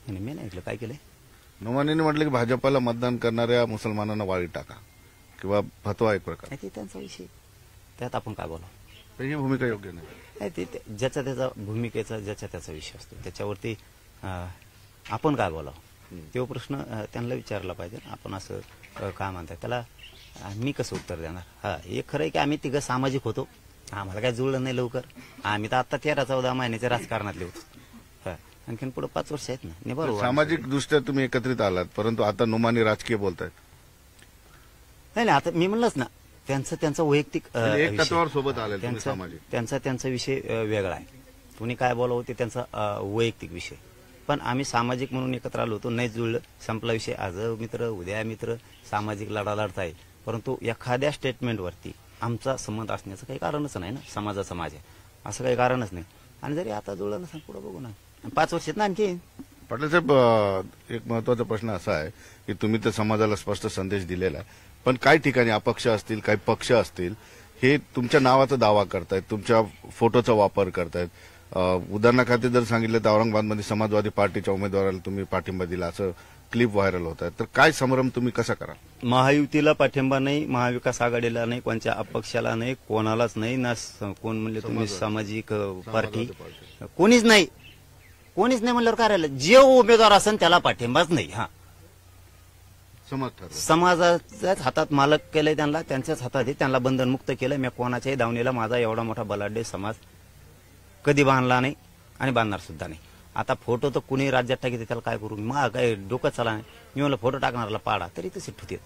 B: मी नाही ऐकलं काय केलंय.
A: नोमानींनी म्हटलं की भाजपाला मतदान करणाऱ्या मुसलमानांना वाळीत टाका, किंवा फतवा एक प्रकार.
B: ते त्यांचा विषय, त्यात आपण काय बोलावं?
A: ही भूमिका योग्य नाही.
B: ते ज्याचा त्याचा भूमिकेचा ज्याचा त्याचा विषय असतो, त्याच्यावरती आपण काय बोलावं तो प्रश्न त्यांना विचारला पाहिजे. आपण असं काय म्हणताय त्याला मी कसं उत्तर देणार? हे खरं आहे की आम्ही तिघं सामाजिक होतो, आम्हाला काय जुळलं नाही लवकर. आम्ही तर आता 13-14 महिन्याच्या राजकारणातले होतो, आणखीन पुढे 5 वर्ष आहेत ना. बरोबर,
A: सामाजिक दृष्ट्या तुम्ही एकत्रित आलात, परंतु आता नोमानी राजकीय बोलतायत.
B: नाही, आता मी म्हणलंच ना, त्यांचा वैयक्तिक
A: एक तत्वावर सोबत आले,
B: त्यांचा विषय वेगळा आहे. कुणी काय बोलावं ते त्यांचा वैयक्तिक विषय. पण आम्ही सामाजिक म्हणून एकत्र आलो होतो, नाही जुळलं, संपला विषय. आज मित्र उद्या मित्र, सामाजिक लढा लढताय. परंतु एखाद्या स्टेटमेंटवरती आमचा संबंध असण्याचं काही कारणच नाही ना. समाज आहे असं काही कारणच नाही. आणि जरी आता जुळलं नसेल, पुढे बघू ना, 5 वर्षात ना आणखी.
A: पाटील साहेब, एक महत्वाचा प्रश्न असा आहे की तुम्ही तर समाजाला स्पष्ट संदेश दिलेला आहे, पण काही ठिकाणी अपक्ष असतील, काही पक्ष असतील, हे तुमच्या नावाचा दावा करतायत, तुमच्या फोटोचा वापर करतायत. उदाहरणाखाती जर सांगितलं तर औरंगाबादमध्ये समाजवादी पार्टीच्या उमेदवाराला तुम्ही पाठिंबा दिला, असं क्लिप व्हायरल होत आहे. तर काय संभ्रम तुम्ही कसा करा?
B: महायुतीला पाठिंबा नाही, महाविकास आघाडीला नाही, कोणत्या अपक्षाला नाही, कोणालाच नाही ना. कोण म्हणले तुम्ही सामाजिक पार्टी? कोणीच नाही, कोणीच नाही म्हणल्यावर काय राहिलं? जे उमेदवार असेल त्याला पाठिंबाच नाही. समाजाच्याच हातात मालक केलंय त्यांना, त्यांच्याच हातात आहे, त्यांना बंधनमुक्त केलंय. मी कोणाच्याही दावणीला माझा एवढा मोठा बलाढ्य समाज कधी बांधला नाही आणि बांधणार सुद्धा नाही. आता फोटो तर कुणी राज्यात टाकीते, त्याला काय करू? मग काय डोकं चला नाही. मी म्हणलं फोटो टाकणाराला पाडा, तरी तसे ठुते.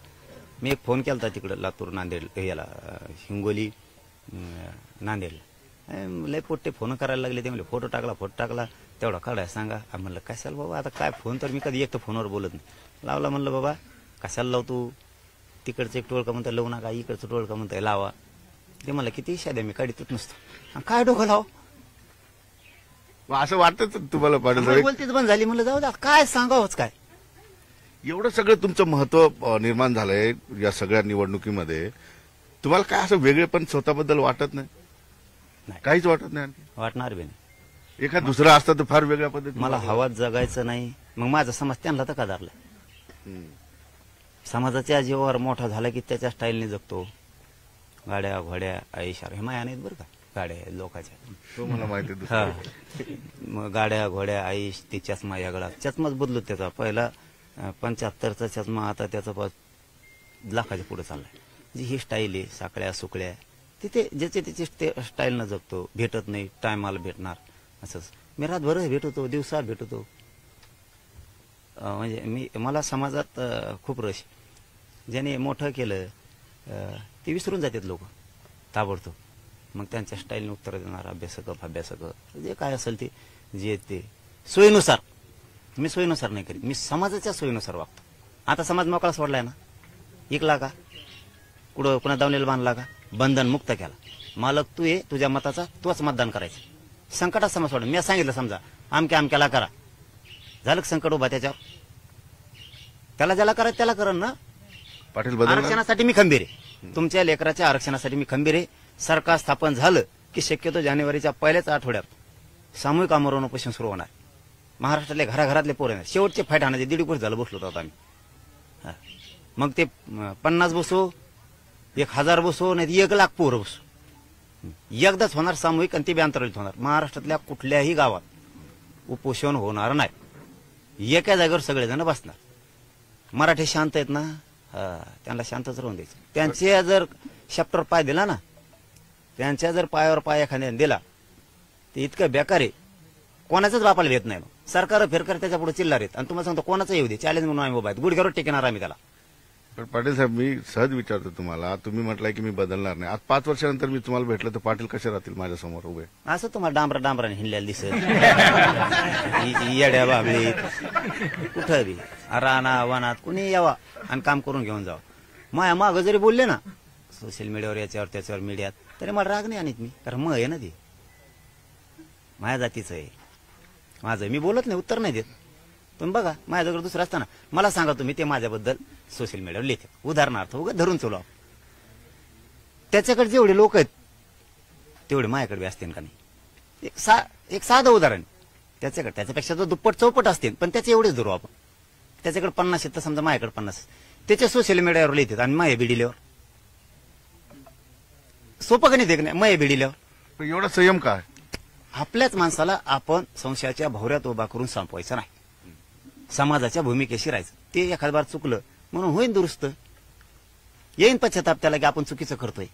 B: मी एक फोन केला तिकडे लातूर, नांदेड, याला हिंगोली, नांदेडला. लय पोट्टे फोन करायला लागले. ते म्हणले फोटो टाकला तेवढा काढाय सांगा. म्हणलं कशाला बाबा, आता काय फोन तर मी कधी एक तर फोनवर बोलत नाही. लावला म्हणलं बाबा कशाला लावतो, तिकडचं एक टोळका म्हणताय लावू नका, इकडचं टोळका म्हणताय लावा. ते मला किती शाद्या मी काढीतच नसतो, काय डोकं लाव.
A: असं वाटतं तुम्हाला पाटील?
B: बोलतेच बंद झाली. म्हणलं जाऊ द्या, काय सांगावंच काय.
A: एवढं सगळं तुमचं महत्व निर्माण झालंय या सगळ्या निवडणुकीमध्ये, तुम्हाला काय असं वेगळेपण स्वतःबद्दल वाटत नाही?
B: नाही.
A: काहीच वाटत नाही आणखी?
B: वाटणार बी नाही.
A: एखाद दुसरा असता तर फार वेगळ्या पद्धतीने
B: मला
A: वाटलं.
B: हवात जगायचं नाही, मग माझा समाज त्यांना तर का धरला?
A: हम्म.
B: समाजाच्या जीवावर मोठा झाला की त्याच्या स्टाईलने जगतो. गाड्या घोड्या आयुष्यावर हे माया नाहीत बरं का, गाड्या आहेत लोकांच्या.
A: तो मला माहिती आहे
B: हा
A: दुसरं.
B: मग गाड्या घोड्या आईश ते चष्मा या गळा चष्माच बदलू त्याचा. पहिला 75चा चष्मा, आता त्याचा 1,00,000च्या पुढे चाललाय. जी ही स्टाईल आहे, साकळ्या सुकळ्या, तिथे ज्याचे त्याची स्टाईलनं जगतो. भेटत नाही, टायमाला भेटणार असंच. मी रातभर भेटतो, दिवसा भेटतो. म्हणजे मला समाजात खूप रस आहे. ज्याने मोठं केलं ते विसरून जातात लोक ताबडतोब. मग त्यांच्या स्टाईलने उत्तर देणार अभ्यासक जे काय असेल ते जे ते सोयीनुसार. मी सोयीनुसार नाही करीत, मी समाजाच्या सोयीनुसार वागतो. आता समाज मोकळा सोडलाय ना, ऐकला का? कुठं कुणा दावणीला बांधला का? बंधन मुक्त केला. मालक तू ये, तुझ्या मताचा तूच मतदान करायचं. संकटात समाज सोडला. मी सांगितलं समजा आमक्याला करा, झालं का संकट उभा त्याच्यावर? त्याला ज्याला करायचं त्याला करण ना.
A: पाटील बदल
B: आरक्षणासाठी मी खंबीर आहे. तुमच्या लेकराच्या आरक्षणासाठी मी खंबीर आहे. सरकार स्थापन झालं की शक्यतो जानेवारीच्या पहिल्याच आठवड्यात सामूहिक आमरण उपोषण सुरू होणार. महाराष्ट्रातले घराघरातले पोरं येणार. शेवटचे फाईट आणायचे 1.5 वर्ष झालं बसलो होतो आम्ही. मग ते 50 बसो, 1000 बसो, नाही 1,00,000 पोरं बसो, एकदाच होणार सामूहिक आणि ते बी अंतराळित होणार. महाराष्ट्रातल्या कुठल्याही गावात उपोषण होणार नाही. एका जागेवर सगळेजण बसणार. मराठी शांत आहेत ना, त्यांना शांतच राहून द्यायचं. त्यांच्या जर शॅप्टर पाय दिला ना, त्यांच्या जर पायावर पाय एखाद्याने दिला ते इतकं बेकार आहे, कोणाचाच बापाला भेट नाही. सरकार फेरकर त्याच्या पुढे चिल्लार आहेत. आणि तुम्हाला सांगतो कोणाचं येऊ दे, चॅलेंज म्हणून आम्ही उभा आहेत, गुडघ्यावर टेकणार आम्ही त्याला.
A: पण पाटील साहेब, मी सहज विचारतो तुम्हाला, तुम्ही म्हटलंय की मी बदलणार नाही. आज 5 वर्षानंतर मी तुम्हाला भेटलं तर पाटील कसे राहतील माझ्या समोर उभे?
B: असं तुम्हाला डांबराने हिंडल्याला दिसत येड्या बाबळीत कुठं बी राना वनात कुणी यावा आणि काम करून घेऊन जावं. माया मागं जरी बोलले ना सोशल मीडियावर, याच्यावर त्याच्यावर, मीडियात, तरी मला राग नाही आणत मी. कारण मग आहे ना ती माझ्या जातीचं आहे. माझं मी बोलत नाही, उत्तर नाही देत. पण बघा माझ्याजवळ दुसरं असताना मला सांगा तुम्ही ते माझ्याबद्दल सोशल मीडियावर लिहिते. उदाहरणार्थ उगा धरून चलो, त्याच्याकडे जेवढे लोक आहेत तेवढे माझ्याकडे बी असतील का नाही? एक साधं उदाहरण. त्याच्याकडे त्याच्यापेक्षा तो दुप्पट चौपट असतील, पण त्याचे एवढेच धरू आपण. त्याच्याकडे 50 आहेत तर समजा माझ्याकडे 50, त्याच्या सोशल मीडियावर लिहितात आणि माया बिडिल्यावर सोपं का नाही देख नाही माया बिडिल्यावर.
A: एवढा संयम काय?
B: आपल्याच माणसाला आपण संशयाच्या भोवऱ्यात उभा करून संपवायचं नाही. समाजाच्या भूमिकेशी राहायचं. ते एखाद बार चुकलं म्हणून होईन दुरुस्त, येईन पश्चाताप त्याला की आपण चुकीचं करतोय.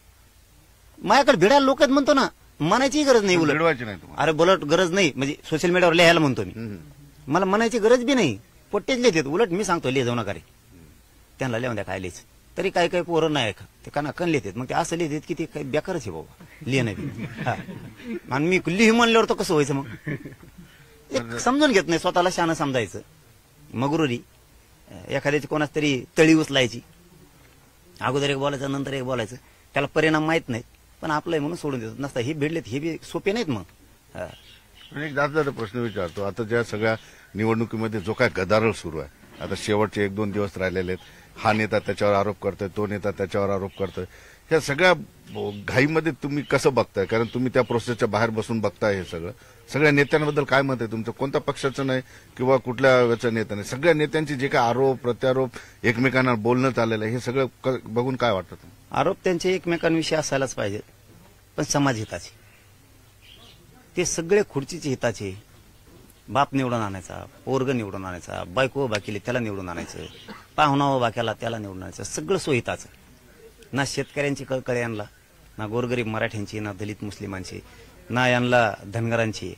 B: माझ्याकडे भिडायला लोक आहेत म्हणतो ना, म्हणायची गरज नाही. उलट
A: भिडवायची नाही तुम्हाला.
B: अरे बोलट गरज नाही, म्हणजे सोशल मीडियावर लिहायला म्हणतो मी. मला म्हणायची गरज बी नाही. पोट्टेच लिहितात. उलट मी सांगतो लिहि जाऊ नका रे, त्यांना लिहून द्या काय लिहायचं. तरी काही काही पोरं नाही का ते कण लिहितात. मग ते असं लिहितात की ते काही बेकारच आहे बाबा लिहिणं बी. आणि मी लिहि म्हणल्यावर तर कसं व्हायचं? मग एक समजून घेत नाही, स्वतःला शहाणं समजायचं. मगरुरी एखाद्याची कोणाच तरी तळी उचलायची, अगोदर एक बोलायचं नंतर एक बोलायचं, त्याला परिणाम माहित नाही, पण आपलंय म्हणून सोडून देतात. नसता हे भिडलेत, हे बी सोपे नाहीत. मग
A: एक जाता प्रश्न विचारतो. आता ज्या सगळ्या निवडणुकीमध्ये जो काय गदारोळ सुरू आहे, आता शेवटचे 1-2 दिवस राहिलेले आहेत. हा नेता त्याच्यावर आरोप करतोय, तो नेता त्याच्यावर आरोप करतोय. ह्या सगळ्या घाईमध्ये तुम्ही कसं बघताय? कारण तुम्ही त्या प्रोसेसच्या बाहेर बसून बघताय हे सगळं. सगळ्या नेत्यांबद्दल काय मत आहे तुमचं? कोणत्या पक्षाचं नाही किंवा कुठल्या याचं नेता नाही, सगळ्या नेत्यांचे जे काय आरोप प्रत्यारोप एकमेकांना बोलणं चाललेलं आहे, हे सगळं बघून काय वाटतं तुम्हाला?
B: आरोप त्यांचे एकमेकांविषयी असायलाच पाहिजेत, पण समाज हिताचे. ते सगळे खुर्चीचे हिताचे. बाप निवडून आणायचा, पोरग निवडून आणायचा, बायको उभा केली त्याला निवडून आणायचं, पाहुणा उभा केला त्याला निवडून आणायचं, सगळं सोयीताचं. ना शेतकऱ्यांची कळकळ यांना, ना गोरगरीब मराठ्यांची, ना दलित मुस्लिमांची, ना यांना धनगरांची,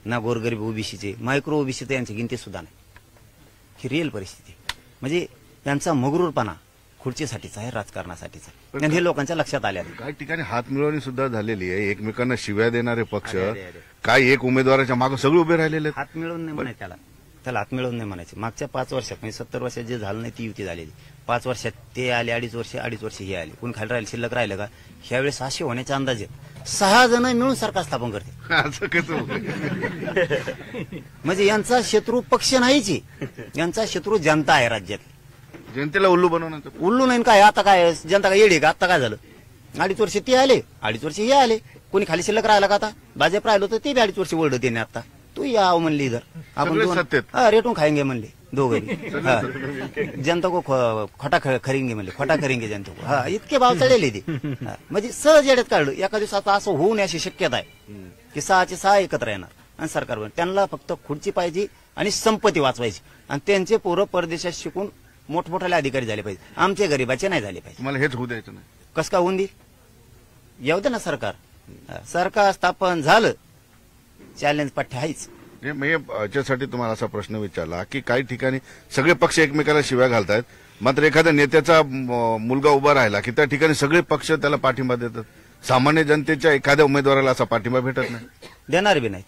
B: ना गोरगरीब ओबीसीचे, मायक्रो ओबीसी तर यांची गिनती सुद्धा नाही. ही रिअल परिस्थिती. म्हणजे त्यांचा मगरूरपणा खुर्चीसाठीचा आहे, राजकारणासाठीचा. आणि हे लोकांच्या लक्षात आले.
A: काही ठिकाणी हात मिळवणी सुद्धा झालेली आहे. एकमेकांना शिव्या देणारे पक्ष, काय एक उमेदवाराच्या मागे सगळे उभे राहिलेले आहेत.
B: हात मिळवून नाही म्हणायचं त्याला हात मिळवून नाही म्हणायचे. मागच्या 5 वर्षात म्हणजे 70 वर्षात जे झालं नाही ती युती झालेली. 5 वर्षात ते आले, 2.5 वर्ष हे आले. कोण खाली राहिले, शिल्लक राहिलं का? ह्यावेळेस 600 होण्याचे अंदाज आहेत. 6 जण मिळून सरकार स्थापन करते.
A: असं कसं?
B: म्हणजे यांचा शत्रू पक्ष नाहीच, यांचा शत्रू जनता आहे राज्यात.
A: जनतेला उल्लू बनवण्याचं.
B: उल्लू नाही काय? आता काय जनता काय येडी का? आता काय झालं? 2.5 वर्ष ते आले, 2.5 वर्ष हे आले. कोणी खाली शिल्लक राहिला का आता? भाजप राहिलो तर ते बी 2.5 वर्ष ओरडत येणे. आता तू याव म्हणली इधर आपण
A: सगळे
B: दोन-
A: सत्तेत.
B: हा, रेटून खाएंगे म्हणले दोघे जनता को खोटा खरेंगे म्हणले, खोटा करेंगे जनता को. हा, इतके भाव चढलेले ते. हा, म्हणजे सहज येड्यात काढलं. एका दिवसात असं होऊ नये अशी शक्यता आहे की 6चे 6 एकत्र येणार आणि सरकार बनेल. त्यांना फक्त खुर्ची पाहिजे आणि संपत्ती वाचवायची आणि त्यांचे पोरं परदेशात शिकून मोठमोठाले अधिकारी झाले पाहिजे. आमचे गरीबाचे नाही झाले पाहिजे.
A: तुम्हाला हेच होऊ द्यायचं नाही.
B: कस का होऊन देईल? येऊ दे ना सरकार. सरकार स्थापन झालं, चॅलेंज पठ्ठ्या आहेच.
A: मी याच्यासाठी तुम्हाला असा प्रश्न विचारला की काही ठिकाणी सगळे पक्ष एकमेकाला शिव्या घालतायत, मात्र एखाद्या नेत्याचा मुलगा उभा राहिला की त्या ठिकाणी सगळे पक्ष त्याला पाठिंबा देतात. सामान्य जनतेच्या एखाद्या उमेदवाराला असा पाठिंबा भेटत नाही.
B: देणार बी नाहीत.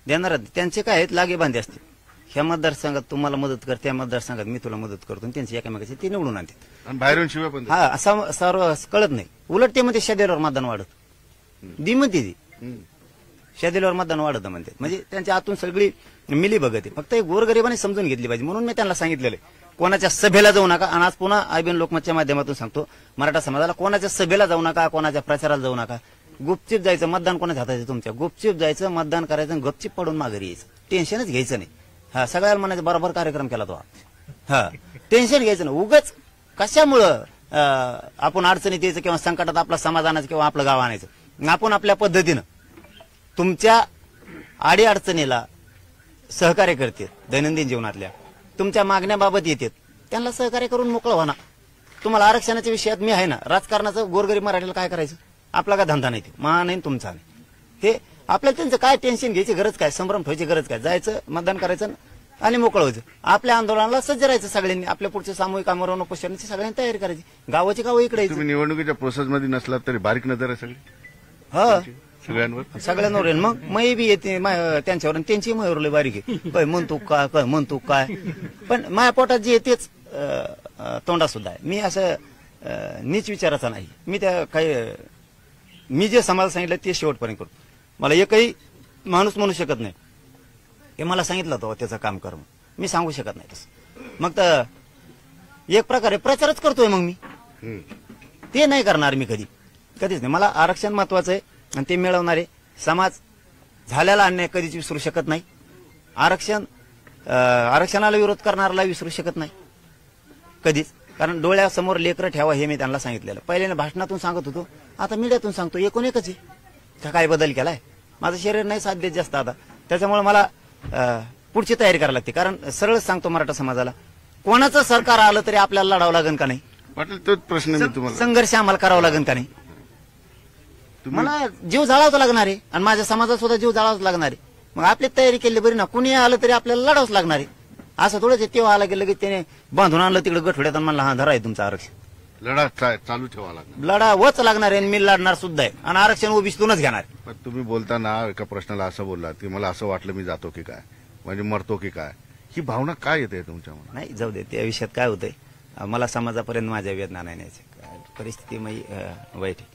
B: देणार त्यांचे काय आहेत, लागे बांधे असते. ह्या मतदारसंघात तुम्हाला मदत करते, त्या मतदारसंघात मी तुला मदत करतो, आणि त्यांचे एकामेकाचे ते निवडून आणतात.
A: आणि बाहेरून शिव्या पण देतात.
B: हा, असं सर्व कळत नाही. उलट ते म्हणते शेड्यूलवर मतदान वाढत दी म्हणते ती. शेड्यूलवर मतदान वाढत म्हणते. म्हणजे त्यांच्या आतून सगळी मिली बघते. फक्त एक गोरगरिबाने समजून घेतली पाहिजे. म्हणून मी त्यांना सांगितलेलं आहे, कोणाच्या सभेला जाऊ नका. आणि आज पुन्हा आयबीएन लोकमतच्या माध्यमातून सांगतो मराठा समाजाला, कोणाच्या सभेला जाऊ नका, कोणाच्या प्रचाराला जाऊ नका. गुपचीप जायचं, मतदान कोणाच्या हातात आहे तुमच्या, गुपचीप जायचं, मतदान करायचं, गपचीप पडून माघारी यायचं. टेन्शनच घ्यायचं नाही. हा, सगळ्याला म्हणायचं बरोबर कार्यक्रम केला तो. हा, टेन्शन घ्यायचं नाही. उगाच कशामुळं आपण अडचणीत यायचं किंवा संकटात आपला समाज आणायचं किंवा आपलं गाव आणायचं. आपण आपल्या पद्धतीनं तुमच्या आडी अडचणीला सहकार्य करते. दैनंदिन जीवनातल्या तुमच्या मागण्याबाबत येतात, त्यांना सहकार्य करून मोकळं व्हा ना. तुम्हाला आरक्षणाच्या विषयात मी आहे ना. राजकारणाचं गोरगरीब मराठीला काय करायचं? आपला काय धंदा नाही, ते मा नाही तुमचा नाही. हे आपल्याला त्यांचं काय टेन्शन घ्यायची गरज काय, संभ्रम ठेवायची गरज काय? जायचं, मतदान करायचं आणि मोकळं व्हायचं. आपल्या आंदोलनाला सज्ज राहायचं सगळ्यांनी. आपल्या पुढच्या सामूहिक आमरण उपोषणाची सगळ्यांनी तयारी करायची. गावाची गावं इकडे यायचं.
A: तुम्ही निवडणुकीच्या प्रोसेसमध्ये नसलात तरी बारीक नजर आहे सगळी
B: हा,
A: सगळ्यांवर.
B: सगळ्यांवर येईल. मग मै बी येते त्यांच्यावर, आणि त्यांची मयूरले बारीक आहे. काय म्हणतो काय, काय म्हणतो काय. पण माझ्या पोटात जे येतेच तोंडा सुद्धा आहे. मी असं नीच विचाराचा नाही. मी त्या काही मी जे समाज सांगितलं ते शेवटपर्यंत करतो. मला एकही माणूस म्हणू शकत नाही हे मला सांगितलं होतं त्याचं काम कर, मी सांगू शकत नाही तसं. मग तर एक प्रकारे प्रचारच करतोय. मग मी ते नाही करणार. मी कधीच नाही. मला आरक्षण महत्वाचं आहे आणि ते मिळवणारे समाज झालेला अन्याय कधीच विसरू शकत नाही. आरक्षणाला विरोध करणाऱ्याला विसरू शकत नाही कधीच. कारण डोळ्यासमोर लेकरं ठेवा हे मी त्यांना सांगितलेलं. पहिल्याने भाषणातून सांगत होतो, आता मीडियातून सांगतो. एकूण एकच आहे का, काय बदल केलाय? माझं शरीर नाही साथ देत जास्त आता. त्याच्यामुळे मला पुढची तयारी करावी लागते. कारण सरळच सांगतो मराठा समाजाला, कोणाचं सरकार आलं तरी आपल्याला लढावं लागेल का नाही?
A: पाटील तोच प्रश्न मी तुम्हाला.
B: संघर्ष आम्हाला करावा लागेल का नाही? मला जीव जाळावं लागणार आहे आणि माझ्या समाजात सुद्धा जीव जाळावंच लागणार आहे. मग आपली तयारी केली बरी ना. कुणी आलं तरी आपल्याला लढावंच लागणार आहे. असं थोडंच तेव्हा आला गेलं की त्याने बांधून आणलं तिकडे गठोड्यात आणि म्हणला हा धरा आहे तुमचं आरक्षण.
A: लढा चालू ठेवा लागणार.
B: लढावंच लागणार आहे. मी लढणार सुद्धा आहे आणि आरक्षण ओबीसीतूनच घेणार.
A: पण तुम्ही बोलताना एका प्रश्नाला असं बोललात की मला असं वाटलं मी जातो की काय, म्हणजे मरतो की काय, ही भावना काय येते तुमच्या मनात?
B: नाही, जाऊ दे. त्या विषयात काय होतंय, मला समाजापर्यंत माझ्या वेदना नाही न्यायच्या. परिस्थिती वाईट आहे.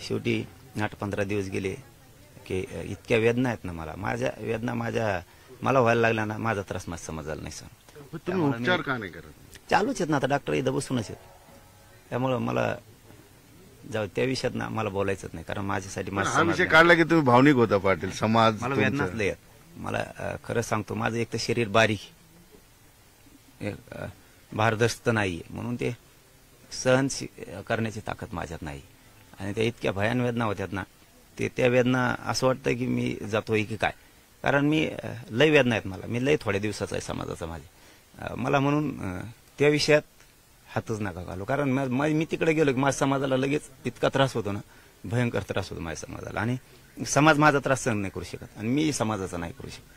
B: शेवटी 8-15 दिवस गेले की इतक्या वेदना आहेत ना मला. माझ्या वेदना मला व्हायला लागला ना, माझा त्रास माझ्या समाजाला नाही सांग.
A: तुम्ही उपचार का नाही करत?
B: चालूच आहेत ना आता. डॉक्टर इथं बसूनच आहेत. त्यामुळं मला जाऊ त्या विषयात ना मला बोलायचंच नाही. कारण माझ्यासाठी माझा
A: हा विषय
B: समाज
A: काढला की तुम्ही भावनिक होता पाटील. समाज
B: मला
A: तुमचं-
B: वेदनाच लय आहेत. मला खरंच सांगतो, माझं एक तर शरीर बारीक आहे, भारदस्त नाहीये, म्हणून ते सहन करण्याची ताकद माझ्यात नाही. आणि त्या इतक्या भयान वेदना होत्यात ना, त्या वेदना असं वाटतं की मी जातोय की काय. कारण मी लय वेदना आहेत मला. मी लय थोड्या दिवसाचा आहे समाजाचा माझ्या. मला म्हणून त्या विषयात हातच नका घालू. कारण मी तिकडे गेलो की माझ्या समाजाला लगेच इतका त्रास होतो ना, भयंकर त्रास होतो माझ्या समाजाला. आणि समाज माझा त्रास सहन नाही करू शकत आणि मी समाजाचा नाही करू शकत.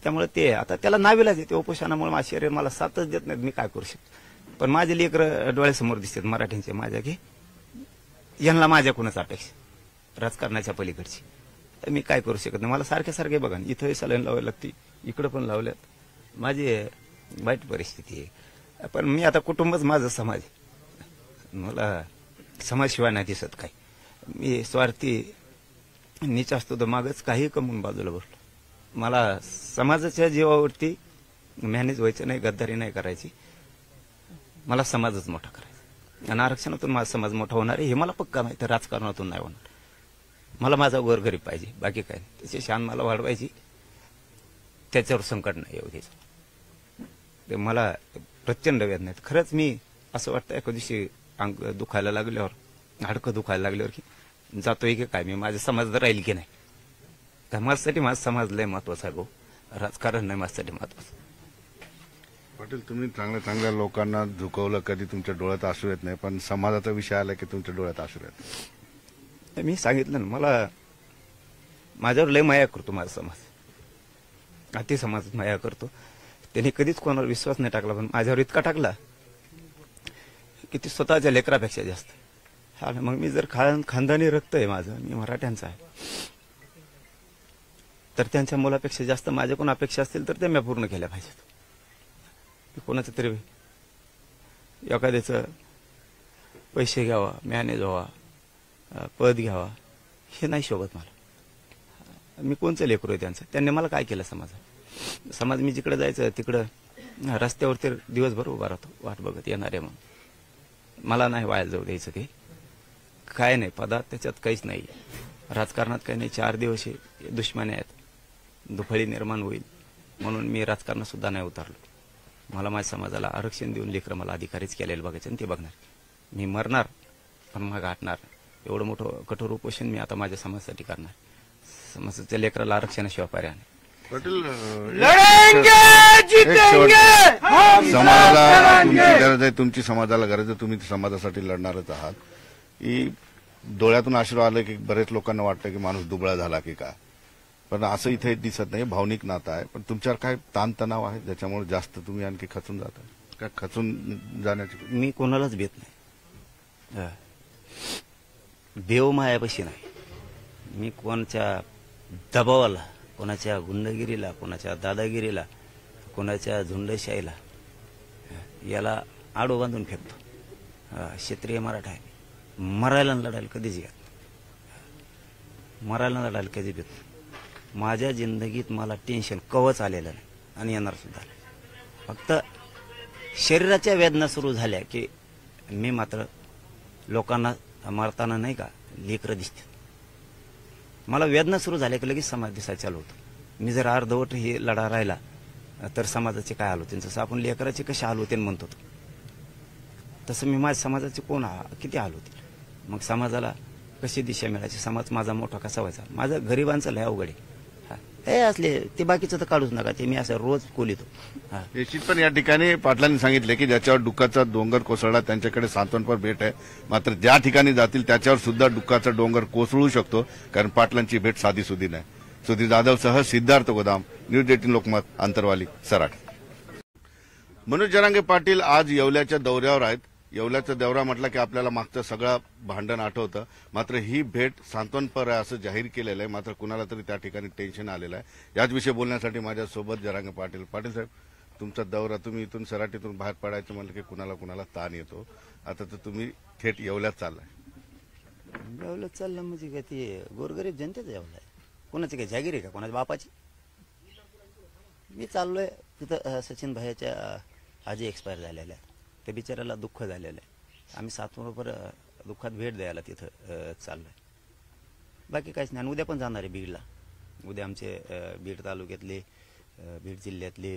B: त्यामुळे ते आता त्याला नाविलाज आहे. ते उपोषणामुळे माझं शरीर मला साथच देत नाहीत. मी काय करू शकतो. पण माझे लेकरं डोळ्यासमोर दिसतात मराठ्यांचे माझ्या, की यांना माझ्याकडूनच अपेक्षा राजकारणाच्या पलीकडची. मी काय करू शकत नाही. मला सारखे बघा, इथंही सलाईन लावायला लागते, इकडं पण लावल्यात. माझी वाईट परिस्थिती आहे. पण मी आता कुटुंबच माझं समाज आहे. मला समाजशिवाय नाही दिसत काय. मी स्वार्थी नीच असतो तर मागच काही कमवून बाजूला बसलो. मला समाजाच्या जीवावरती मॅनेज व्हायचं नाही, गद्दारी नाही करायची. मला समाजच मोठा करायचा. आणि आरक्षणातून माझा समाज मोठा होणार आहे हे मला पक्का माहिती आहे. राजकारणातून नाही होणार. मला माझा गोरगरीब पाहिजे, बाकी काय नाही. त्याची शान मला वाढवायची, त्याच्यावर संकट नाही येऊ द्यायचं. ते मला प्रचंड वेदना आहेत खरंच. मी असं वाटतं एका दिवशी अंग दुखायला लागल्यावर, हाडकं दुखायला लागल्यावर की जातोय की काय मी, माझ्या समाजात राहील की नाही. तर माझ्यासाठी माझा समाज लय महत्वाचा आहे भाऊ, राजकारण नाही माझ्यासाठी महत्वाचं.
A: पाटील, तुम्ही चांगल्या चांगल्या लोकांना झुकवलं, कधी तुमच्या डोळ्यात अश्रू येत नाही, पण समाजाचा विषय आला की तुमच्या डोळ्यात अश्रू येत.
B: तर मी सांगितलं ना, मला माझ्यावर लय माया करतो माझा समाज, अति समाज माया करतो. त्यांनी कधीच कोणावर विश्वास नाही टाकला, पण माझ्यावर इतका टाकला की ती स्वतःच्या लेकरापेक्षा जास्त. हा, मग मी जर खानदानी रक्त आहे माझं, मी मराठ्यांचा आहे, तर त्यांच्या मुलापेक्षा जास्त माझ्याकडून अपेक्षा असतील तर त्या मी पूर्ण केल्या पाहिजेत. कोणाचं तरी एखाद्याचं पैसे घ्यावा, मॅनेज व्हावा, पद घ्यावा, हे नाही शोभत मला. मी कोणचं लेकरू आहे त्यांचं? त्यांनी मला काय केलं समाजात? समाज मी जिकडे जायचं तिकडं रस्त्यावरती दिवसभर उभा राहतो वाट बघत येणारे. मग मला नाही वाया जाऊ द्यायचं. ते काय नाही पदार्थ, त्याच्यात काहीच नाही. राजकारणात काही नाही. 4 दिवस हे दुश्मनी आहेत, दुफळी निर्माण होईल म्हणून मी राजकारणात सुद्धा नाही उतरलो. मला माझ्या समाजाला आरक्षण देऊन लेकरं मला अधिकारीच केलेलं बघायचं आणि ते बघणार. मी मरणार पण मग गाठणार. एवढं मोठं कठोर उपोषण मी आता माझ्या समाजासाठी करणार. समाजाच्या लेकराला आरक्षणाशिवाय पर्याय नाही.
A: पाटील, समाजाला तुमची गरज आहे, तुमची समाजाला गरज आहे, तुम्ही समाजासाठी लढणारच आहात. ही डोळ्यातून अश्रू आलं की बरेच लोकांना वाटतं की माणूस दुबळा झाला की काय, पण असं इथे दिसत नाही. भावनिक नातं आहे, पण तुमच्यावर काय ताणतणाव आहे ज्याच्यामुळे जास्त तुम्ही आणखी खचून जाता? काय खचून जाण्याची?
B: मी कोणालाच भेट नाही, देव मायापाशी नाही. मी कोणाच्या दबावाला, कोणाच्या गुंडगिरीला, कोणाच्या दादागिरीला, कोणाच्या झुंडशाहीला याला आडो बांधून फेकतो. क्षेत्रीय मराठा आहे. मरायला लढायला कधीच येत, मरायला लढायला कधी भेट. माझ्या जिंदगीत मला टेन्शन कवच आलेलं नाही आणि येणार सुद्धा नाही. फक्त शरीराच्या वेदना सुरू झाल्या की मी मात्र लोकांना मारताना नाही का लेकरं दिसते. मला वेदना सुरू झाल्या की लगेच समाज दिसायला चालू होतो. मी जर अर्धवट हे लढा राहिला तर समाजाचे काय हाल होते, जसं आपण लेकराचे कसे हाल होते म्हणतो तसं मी माझ्या समाजाचे किती हाल होते. मग समाजाला कशी दिशा मिळायची, समाज माझा मोठा कसा व्हायचा. माझं गरिबांचं लय अवघड आहे. हे असले ते बाकीचं तर काढूच नका, ते मी असं रोज कोलितो.
A: निश्चित. पण या ठिकाणी पाटलांनी सांगितले की ज्याच्यावर दुःखाचा डोंगर कोसळला त्यांच्याकडे सांत्वनपर भेट आहे, मात्र ज्या ठिकाणी जातील त्याच्यावर सुद्धा दुःखाचा डोंगर कोसळू शकतो, कारण पाटलांची भेट साधी सुधी नाही. सुधीर जाधवसह सिद्धार्थ गोदाम, न्यूज 18 लोकमत, आंतरवाली, सराट. मनोज जरांगे पाटील आज येवल्याच्या दौऱ्यावर आहेत. येवल्याचा दौरा म्हटलं की आपल्याला मागचं सगळं भांडण आठवतं, मात्र ही भेट सांत्वनपर आहे असं जाहीर केलेलं आहे. मात्र कुणाला तरी त्या ठिकाणी टेन्शन आलेलं आहे. याच विषयी बोलण्यासाठी माझ्यासोबत जरांगे पाटील. पाटील साहेब, तुमचा दौरा, तुम्ही इथून सराटीतून बाहेर पडायचं म्हणलं की कुणाला ताण येतो. आता तर तुम्ही थेट येवल्यात चाललाय.
B: येवल्यात चाललं म्हणजे काय, ते गोरगरीब जनतेचं येवलं आहे. कोणाची काय जागीर आहे का, कोणाच्या बापाची? मी चाललोय तिथं सचिन भाईच्या आजी एक्सपायर झालेल्या आहेत. त्या बिचाऱ्याला दुःख झालेलं आहे. आम्ही 7 बरोबर दुःखात भेट द्यायला तिथं चाललोय. बाकी काहीच नाही. उद्या पण जाणार आहे बीडला. उद्या आमचे बीड तालुक्यातले, बीड जिल्ह्यातले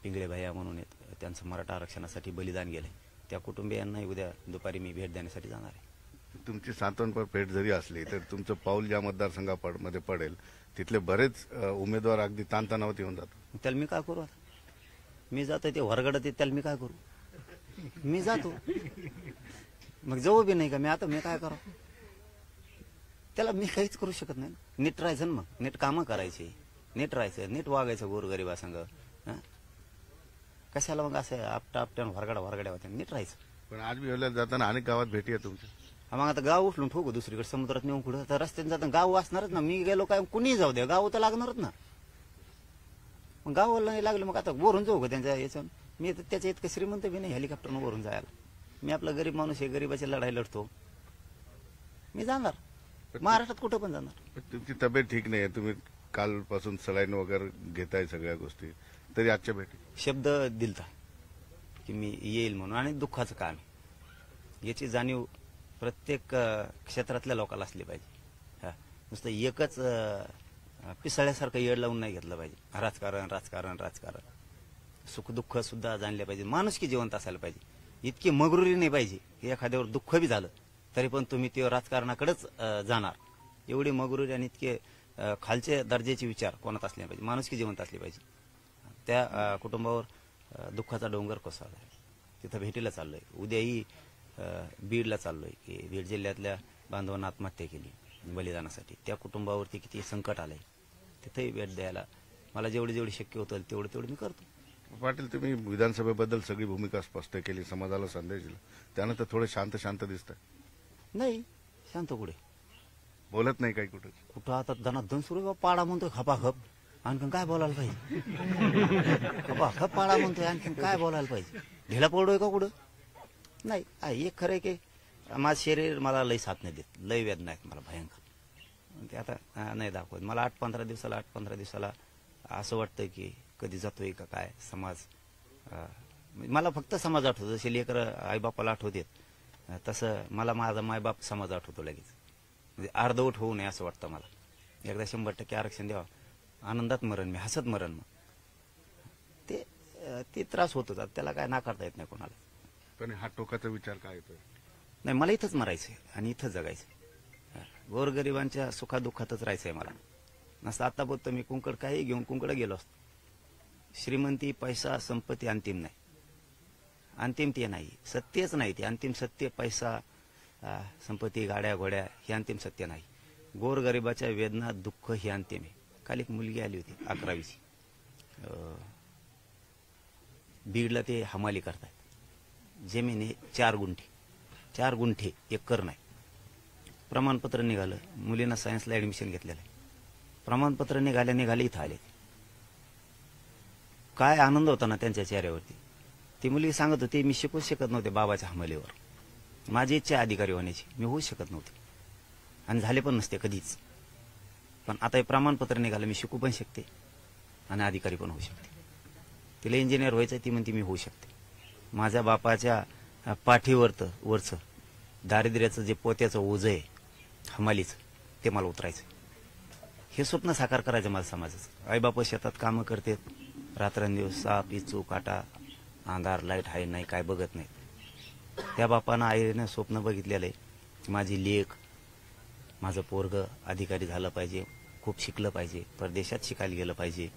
B: पिंगळे भैया म्हणून आहेत, त्यांचं मराठा आरक्षणासाठी बलिदान गेलंय. त्या कुटुंबियांनाही उद्या दुपारी मी भेट देण्यासाठी जाणार आहे.
A: तुमची सांत्वनपर भेट जरी असली तर तुमचं पाऊल ज्या मतदारसंघामध्ये पडेल तिथले बरेच उमेदवार अगदी ताणतणावात येऊन जातात.
B: त्याला मी काय करू? आता मी जातो ते वरगडत येत, त्याला मी काय करू? मी जातो, मग जाऊ बी नाही का मी. आता मी काय करू? त्याला मी काहीच करू शकत नाही. नीट राहायचं ना, मग नीट कामं करायची, नीट राहायचं, नीट वागायचं गोरगरिबासंग. कशाला मग असं आपट्यान वरगड्या होत्या? नीट राहायचं.
A: पण आज मी येवल्यात जाताना अनेक गावात भेटी आहे तुमच्या.
B: मग आता गाव उचलून ठोकू दुसरीकडे समुद्रात नेऊन कुठं? तर रस्त्याने जाताना गाव वाचणारच ना. मी गेलो काय, कुणीही जाऊ द्या, गाव तर लागणारच ना. मग गावाला नाही लागलं मग आता वरून जाऊ का त्यांच्या याच्या? मी तर त्याच्या इतकं श्रीमंत बी नाही हेलिकॉप्टरनं वरून जायला. मी आपला गरीब माणूस आहे, गरीबाची लढाई लढतो. मी जाणार महाराष्ट्रात कुठं पण जाणार.
A: तुमची तब्येत ठीक नाही आहे, तुम्ही कालपासून सलाईन वगैरे घेताय सगळ्या गोष्टी, तरी आजच्या भेटी
B: शब्द दिलता की मी येईल म्हणून. आणि दुःखाचं काम आहे. याची जाणीव प्रत्येक क्षेत्रातल्या लोकांना असली पाहिजे. नुसतं एकच पिसाळ्यासारखं येड लावून नाही घेतलं पाहिजे. राजकारण राजकारण राजकारण. सुखदुःख सुद्धा जाणले पाहिजे. माणुसकी जिवंत असायला पाहिजे. इतकी मगरुरी नाही पाहिजे की एखाद्यावर दुःख बी झालं तरी पण तुम्ही ते राजकारणाकडेच जाणार. एवढी मगरुरी आणि इतके खालचे दर्जाचे विचार कोणात असले पाहिजे. माणुसकी जिवंत असली पाहिजे. त्या कुटुंबावर दुःखाचा डोंगर कोसळलाय. तिथं भेटीला चाललोय. उद्याही बीडला चाललोय की बीड जिल्ह्यातल्या बांधवांना आत्महत्या केली बलिदानासाठी. त्या कुटुंबावरती किती संकट आलंय तिथेही भेट द्यायला मला जेवढी शक्य होतं तेवढं मी करतो.
A: पाटील, तुम्ही विधानसभेबद्दल सगळी भूमिका स्पष्ट केली, समाजाला संदेश दिला, त्यानंतर थोडे शांत दिसत आहे.
B: नाही शांत कुठे
A: बोलत नाही काही कुठं
B: आता दनादन सुरू पाडा म्हणतोय खपाखप. आणखीन काय बोलायला पाहिजे? खपाखप पाडा म्हणतोय. आणखीन काय बोलायला पाहिजे? ढिला पडतोय का कुठं? नाही. एक खरं आहे की माझं शरीर मला लय साथ नाही देत. लय वेदना आहेत मला भयंकर. ते आता नाही दाखवत. मला 8-15 दिवसाला असं वाटतं की कधी जातोय का काय समाज. मला फक्त समाज आठवतो. जसे लेकर आईबापाला आठवतात तसं मला माझा मायबाप समाज आठवतो लगेच. म्हणजे अर्धवट होऊ नये असं वाटतं मला. एकदा 100% आरक्षण द्यावं. आनंदात मरण मी, हसत मरण. मग ते त्रास होत होता. त्याला काय नाकारता येत नाही कोणाला.
A: पण हा टोकाचा विचार काय येतोय?
B: नाही, मला इथंच मरायचंय आणि इथंच जगायचंय. गोरगरिबांच्या सुखादुःखातच राहायचंय मला. नसतं आता बोलतो मी कुंकड काही घेऊन कुंकड गेलो असतो. श्रीमंती, पैसा, संपत्ती अंतिम नाही. अंतिम ते नाही. सत्यच नाही ते. अंतिम सत्य पैसा, संपत्ती, गाड्या घोड्या हे अंतिम सत्य नाही. गोरगरिबाच्या वेदना, दुःख हे अंतिम आहे. काल एक मुलगी आली होती 11वीची. बीडला ते हमाली करतात. जमीन आहे 4 गुंठे एकर नाही. प्रमाणपत्र निघालं. मुलींना सायन्सला ऍडमिशन घेतलेलं आहे. प्रमाणपत्र निघाले इथं आले. काय आनंद होता ना त्यांच्या चेहऱ्यावरती. ती मुलगी सांगत होती मी शिकूच शकत नव्हते बाबाच्या हमालीवर. माझी इच्छा अधिकारी होण्याची. मी होऊ शकत नव्हते आणि झाले पण नसते कधीच. पण आता हे प्रमाणपत्र निघालं. मी शिकू पण शकते आणि अधिकारी पण होऊ शकते. तिला इंजिनियर व्हायचं. ती म्हणते मी होऊ शकते. माझ्या बापाच्या पाठीवरचं दारिद्र्याचं जे पोत्याचं ओझं आहे हमालीचं ते मला उतरायचं. हे स्वप्न साकार करायचं माझ्या समाजाचं. आईबाप शेतात कामं करतात. रात्रंदिवस साप, इचू, काटा, अंधार, लाईट आहे नाही काय बघत नाही. त्या बापानं आईने स्वप्न बघितलेलं आहे माझी लेक, माझं पोरग अधिकारी झालं पाहिजे, खूप शिकलं पाहिजे, परदेशात शिकायला गेलं पाहिजे,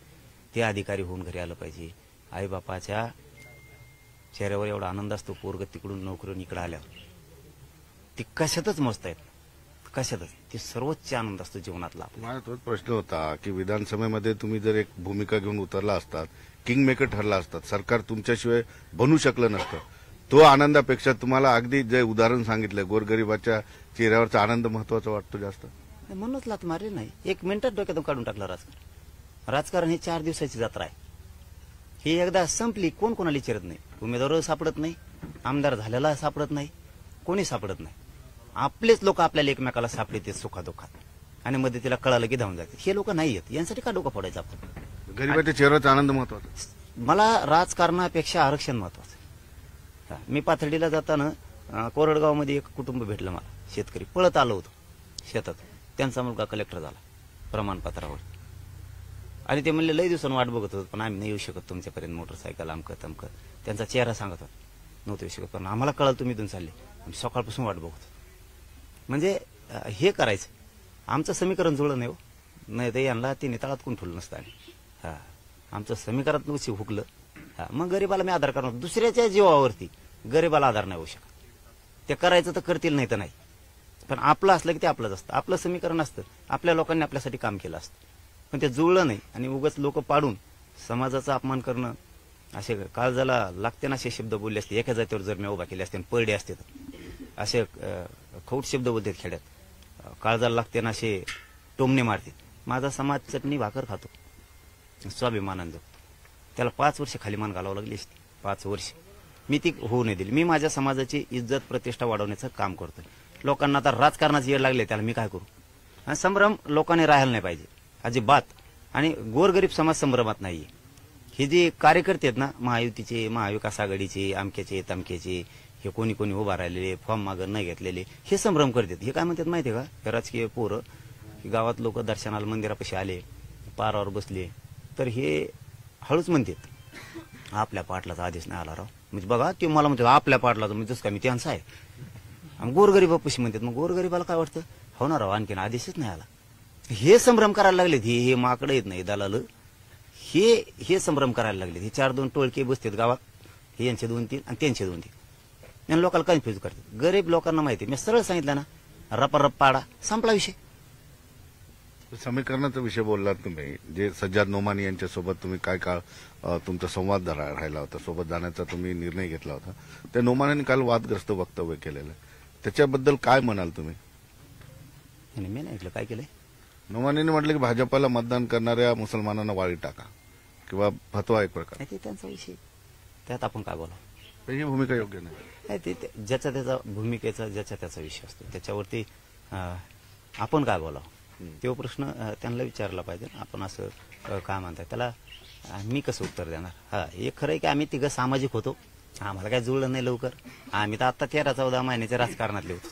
B: ते अधिकारी होऊन घरी आलं पाहिजे. आईबापाच्या चेहऱ्यावर एवढा आनंद असतो. पोरग तिकडून नोकरीवरून इकडे आल्यावर ती कशातच मोजता येत. कशातच. ते सर्वोच्च आनंद असतो जीवनातला.
A: माझा तोच प्रश्न होता की विधानसभेमध्ये तुम्ही जर एक भूमिका घेऊन उतरला असतात, किंग मेकर ठरला असतात, सरकार तुमच्याशिवाय बनू शकलं नसतं. तो आनंदापेक्षा तुम्हाला अगदी जे उदाहरण सांगितलं गोरगरिबाच्या चेहऱ्यावरचा आनंद महत्वाचा वाटतो जास्त.
B: म्हणूनच लात मारली नाही. 1 मिनिटात डोक्यातून काढून टाकलं राजकारण. राजकारण ही 4 दिवसाची जत्रा आहे. ही एकदा संपली कोण कोणाला विचारत नाही. उमेदवार सापडत नाही, आमदार झालेला सापडत नाही, कोणी सापडत नाही. आपलेच लोक आपल्याला एकमेकाला सापडते सुखादुःखात आणि मदतीला कळालं की धावून जाते. हे लोक नाही येत. यांसाठी का डोकं फोडायचं आपण?
A: गरिबाच्या चेहऱ्याचा आनंद महत्वाचा.
B: मला राजकारणापेक्षा आरक्षण महत्वाचं. मी पाथर्डीला जाताना कोरडगावमध्ये एक कुटुंब भेटलं मला. शेतकरी पळत आलं होतं शेतात. त्यांचा मुलगा कलेक्टर झाला प्रमाणपत्रावर. आणि ते म्हणले लई दिवसांनी वाट बघत होत पण आम्ही नाही येऊ शकत तुमच्यापर्यंत. मोटरसायकल अमकं तमकं त्यांचा चेहरा सांगत होता. नव्हतं येऊ शकत पण आम्हाला कळालं तुम्ही इथून चालले. आम्ही सकाळपासून वाट बघत. म्हणजे हे करायचं. आमचं समीकरण जुळलं नाही हो. नाही तर यांना ते निताळात कोण ठेवलं नसतं. आणि आमचं समीकरण नव्हती हुकलं. मग गरीबाला मी आधार करणार. दुसऱ्याच्या जीवावरती गरीबाला आधार नाही होऊ शकत. ते करायचं तर करतील नाही तर नाही. पण आपलं असलं की ते आपलंच असतं. आपलं समीकरण असतं. आपल्या लोकांनी आपल्यासाठी काम केलं असतं. पण ते जुळलं नाही आणि उगाच लोक पाडून समाजाचा अपमान करणं. असे काळजाला लागते ना असे शब्द बोलले असते. एका जातीवर जर मी उभा केले असते पळडे असते तर असे खौट शब्द बोलतात खेड्यात. काळजाला लागते ना असे टोमणे मारते. माझा समाज चटणी भाकर खातो स्वाभिमानानं. त्याला 5 वर्ष खाली मान घालावं लागली असते. 5 वर्ष मी ती होऊ नाही दिली. मी माझ्या समाजाची इज्जत प्रतिष्ठा वाढवण्याचं काम करतोय. लोकांना आता राजकारणाचे येड लागले त्याला मी काय करू. आणि संभ्रम लोकांनी राहायला नाही पाहिजे अजिबात. आणि गोरगरीब समाज संभ्रमात नाहीये. हे जे कार्यकर्ते आहेत ना महायुतीचे, महाविकास आघाडीचे, अमक्याचे तमक्याचे, हे कोणी कोणी उभा राहिलेले, फॉर्म मागं न घेतलेले, हे संभ्रम करतात. हे काय म्हणतात माहितीये का, हे राजकीय पोरं की गावात लोक दर्शनाला मंदिरापाशी आले, पारावर बसले, तर हे हळूच म्हणतात आपल्या पाटलाचा आदेश नाही आला राव. म्हणजे बघा ते मला म्हणतात आपल्या पाटलाचा, म्हणजे जसं काय मी त्यांचा आहे. आणि गोरगरीबापाशी म्हणतात, मग गोरगरीबाला काय वाटतं, हो ना राव आणखीन आदेशच नाही आला. हे संभ्रम करायला लागलेत. हे माकडं येत नाही दलाल, हे संभ्रम करायला लागले. हे 4-2 टोळके बसतात गावात, हे यांचे 2-3 आणि त्यांचे 2-3, आणि लोकांना कन्फ्युज करतात. गरीब लोकांना माहिती, मी सरळ सांगितलं ना, रप पाडा, संपला विषय.
A: समीकरणाचा विषय बोललात तुम्ही, जे सज्जाद नोमानी यांच्यासोबत तुम्ही काय काळ तुमचा संवाद राहिला होता, सोबत जाण्याचा तुम्ही निर्णय घेतला होता. त्या नोमानींनी काल वादग्रस्त वक्तव्य केलेलं आहे, त्याच्याबद्दल काय म्हणाल तुम्ही?
B: मी नाही ऐकलं काय केलंय.
A: नोमानींनी म्हटलं की भाजपाला मतदान करणाऱ्या मुसलमानांना वाळी टाका, किंवा फतवा एक प्रकार.
B: ते त्यांचा विषय, त्यात आपण काय बोलावं.
A: ही भूमिका योग्य नाही.
B: ते ज्याचा त्याचा भूमिकेचा ज्याचा त्याचा विषय असतो, त्याच्यावरती आपण काय बोलावं तो प्रश्न त्यांना विचारला पाहिजे. आपण असं काय म्हणताय त्याला मी कसं उत्तर देणार. हा हे खरं आहे की आम्ही तिघं सामाजिक होतो, आम्हाला काय जुळलं नाही लवकर. आम्ही तर आता 13-14 महिन्याच्या राजकारणातले होतो.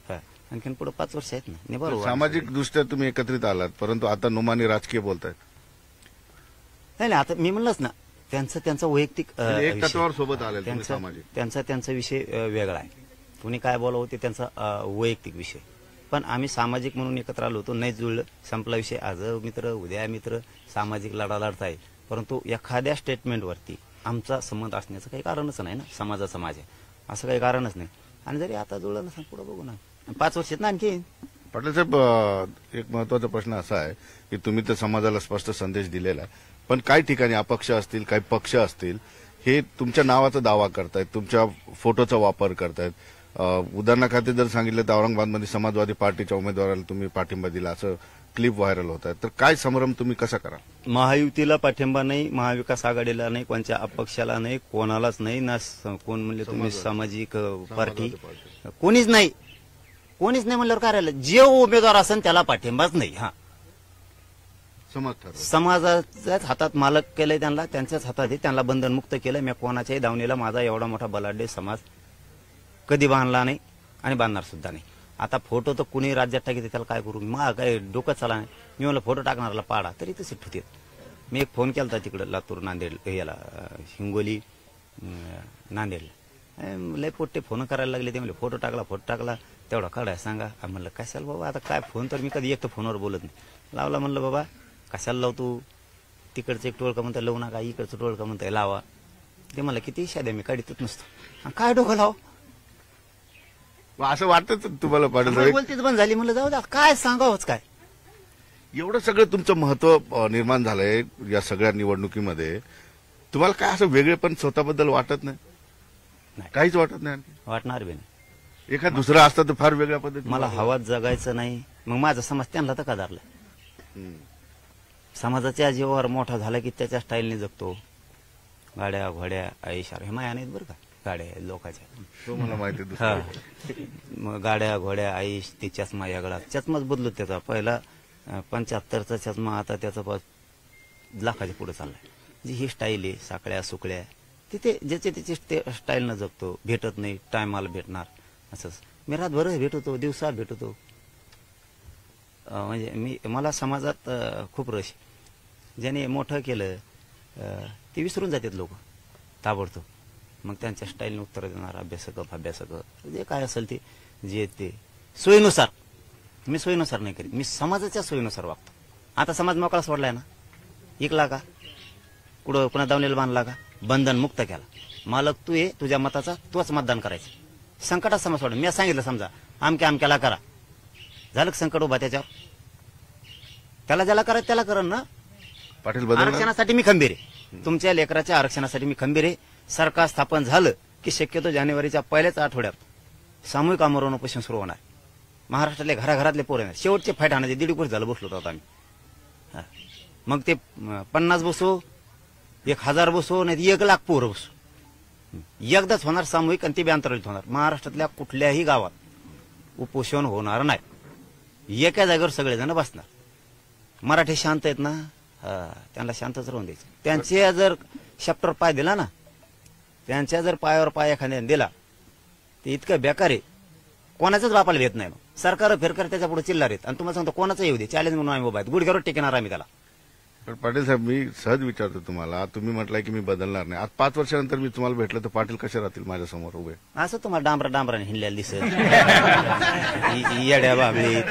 B: हा आणखीन पुढे 5 वर्ष आहेत ना. बरोबर
A: सामाजिक दृष्ट्या तुम्ही एकत्रित आलात, परंतु आता नोमानी राजकीय बोलतायत.
B: नाही आता मी म्हणलंच ना, त्यांचा वैयक्तिक
A: एक तत्वावर सोबत आले सामाजिक,
B: त्यांचा विषय वेगळा आहे. कुणी काय बोलावं ते त्यांचा वैयक्तिक विषय. पण आम्ही सामाजिक म्हणून एकत्र आलो होतो, नाही जुळलं, संपला विषय. आज मित्र उद्या मित्र, सामाजिक लढा लढताय. परंतु एखाद्या स्टेटमेंटवरती आमचा संबंध असण्याचं काही कारणच नाही ना. समाजाचा समाज आहे असं काही कारणच नाही. आणि जरी आता जुळलं नसेल पुढे बघू ना, 5 वर्षात ना आणखी.
A: पाटील साहेब, एक महत्वाचा प्रश्न असा आहे की तुम्ही तर समाजाला स्पष्ट संदेश दिलेला आहे, पण काही ठिकाणी अपक्ष असतील, काही पक्ष असतील, हे तुमच्या नावाचा दावा करतायत, तुमच्या फोटोचा वापर करतायत. उदाहरणाखाती जर सांगितलं तर औरंगाबादमध्ये समाजवादी पार्टीच्या उमेदवाराला तुम्ही पाठिंबा दिला, असं क्लिप व्हायरल होत आहे. तर काय संभ्रम तुम्ही कसा करा?
B: महायुतीला पाठिंबा नाही, महाविकास आघाडीला नाही, कोणत्या अपक्षाला नाही, कोणालाच नाही ना. कोण म्हणले तुम्ही सामाजिक पार्टी, कोणीच नाही. कोणीच नाही म्हणल्यावर काय राहिलं, जे उमेदवार असेल त्याला पाठिंबाच नाही. हा समाजाच्याच हातात मालक केलंय, त्यांच्याच हातात आहे, त्यांना बंधनमुक्त केलं. मी कोणाच्याही दावणीला माझा एवढा मोठा बलाढ्य समाज कधी बांधला नाही आणि बांधणार सुद्धा नाही. आता फोटो तर कुणी राज्यात टाकीते, त्याला काय करू, मग काय डोकं चाला नाही. मी म्हणलं फोटो टाकणाराला पाडा, तरी तसे ठेवते. मी एक फोन केला तिकडे लातूर, नांदेड, याला हिंगोली, नांदेडला लय पोट्टे फोन करायला लागले. ते म्हणले फोटो टाकला तेवढा काढाय सांगा. म्हणलं कशाला बाबा, आता काय फोन तर मी कधी एक तर फोनवर बोलत नाही. लावला म्हणलं बाबा कशाला लावतो, तिकडचं एक टोळका म्हणता लावू नका, इकडचं टोळका म्हणताय लावा. ते मला किती शाद्या मी काढतच नसतो, काय डोकं लाव.
A: असं वाटत तुम्हाला पाटील?
B: बोलतीच बंद झाली. म्हणलं जाऊ द्या, काय सांगावंच काय.
A: एवढं सगळं तुमचं महत्व निर्माण झालंय या सगळ्या निवडणुकीमध्ये, तुम्हाला काय असं वेगळे पण स्वतःबद्दल वाटत नाही? काहीच वाटत नाही?
B: वाटणार बी नाही.
A: एखाद दुसरा असता तर फार वेगळ्या पद्धतीने.
B: मला हवात जगायचं नाही, मग माझा समाज त्यांना तर का धरला. समाजाच्या जीवावर मोठा झाला की त्याच्या स्टाईलने जगतो. गाड्या घोड्या आईशार हे माया नाहीत बरं का, गाड्या लोकांच्या,
A: तो मला माहिती.
B: मग गाड्या घोड्या आईश, ते चष्मा यागळा, चष्माच बदलत त्याचा. पहिला 75चा चष्मा, आता त्याचा 5 लाखाच्या पुढे चाललाय. जी ही स्टाईल आहे, साकळ्या सुकळ्या, तिथे ज्याचे त्याचे स्टाईलनं जगतो. भेटत नाही, टायमाला भेटणार असंच. मी रातभर भेटतो, दिवसा भेटतो. म्हणजे मला समाजात खूप रस. ज्याने मोठं केलं ते विसरून जातात लोक ताबडतोब. मग त्यांच्या स्टाईलने उत्तर देणार अभ्यासक जे काय असेल ते, जे ते सोयीनुसार. मी सोयीनुसार नाही करीत, मी समाजाच्या सोयीनुसार वागतो. आता समाज मोकळा सोडलाय ना, ऐकला का, कुठं पुन्हा दावणीला बांधला का, बंधन मुक्त केला. मालक तू आहे, तुझ्या मताचा तूच मतदान करायचं. संकटात समाज सोडला. मी सांगितलं समजा आमक्याला करा, झालं संकट उभा त्याच्यावर, त्याला ज्याला करायचं त्याला करण ना.
A: पाटील
B: आरक्षणासाठी मी खंबीर आहे, तुमच्या लेकराच्या आरक्षणासाठी मी खंबीर आहे. सरकार स्थापन झालं की शक्यतो जानेवारीच्या पहिल्याच आठवड्यात सामूहिक आमरण उपोषण सुरू होणार. महाराष्ट्रातले घराघरातले पोरं येणार. शेवटचे फाईट आणायचे 1.5 वर्ष झालं बसलो होतो आम्ही. मग ते 50 बसो, 1000 बसो, नाही 1 लाख पोरं बसो, एकदाच होणार सामूहिक, आणि ते बी अंतराळित होणार. महाराष्ट्रातल्या कुठल्याही गावात उपोषण होणार नाही, एका जागेवर सगळेजण बसणार. मराठी शांत आहेत ना, त्यांना शांतच राहून द्यायचं. त्यांचे जर शॅप्टर पाय दिला ना, त्यांच्या जर पायावर पाय एखाद्याने दिला ते इतकं बेकार आहे, कोणाचाच बापाला येत नाही. मग सरकार फिरकर त्याच्या पुढे चिल्लार आहेत आणि तुम्हाला सांगतो कोणाचं येऊ दे, चॅलेंज म्हणून आम्ही उभा आहेत, गुडघ्यावर टेकणार आम्ही त्याला.
A: पण पाटील साहेब, मी सहज विचारतो तुम्हाला, तुम्ही म्हटलंय की मी बदलणार नाही. आज 5 वर्षानंतर मी तुम्हाला भेटलं तर पाटील कसे राहतील माझ्या समोर उभे?
B: असं तुम्हाला डांबराने हिंडल्याला दिसत येड्या बाबळीत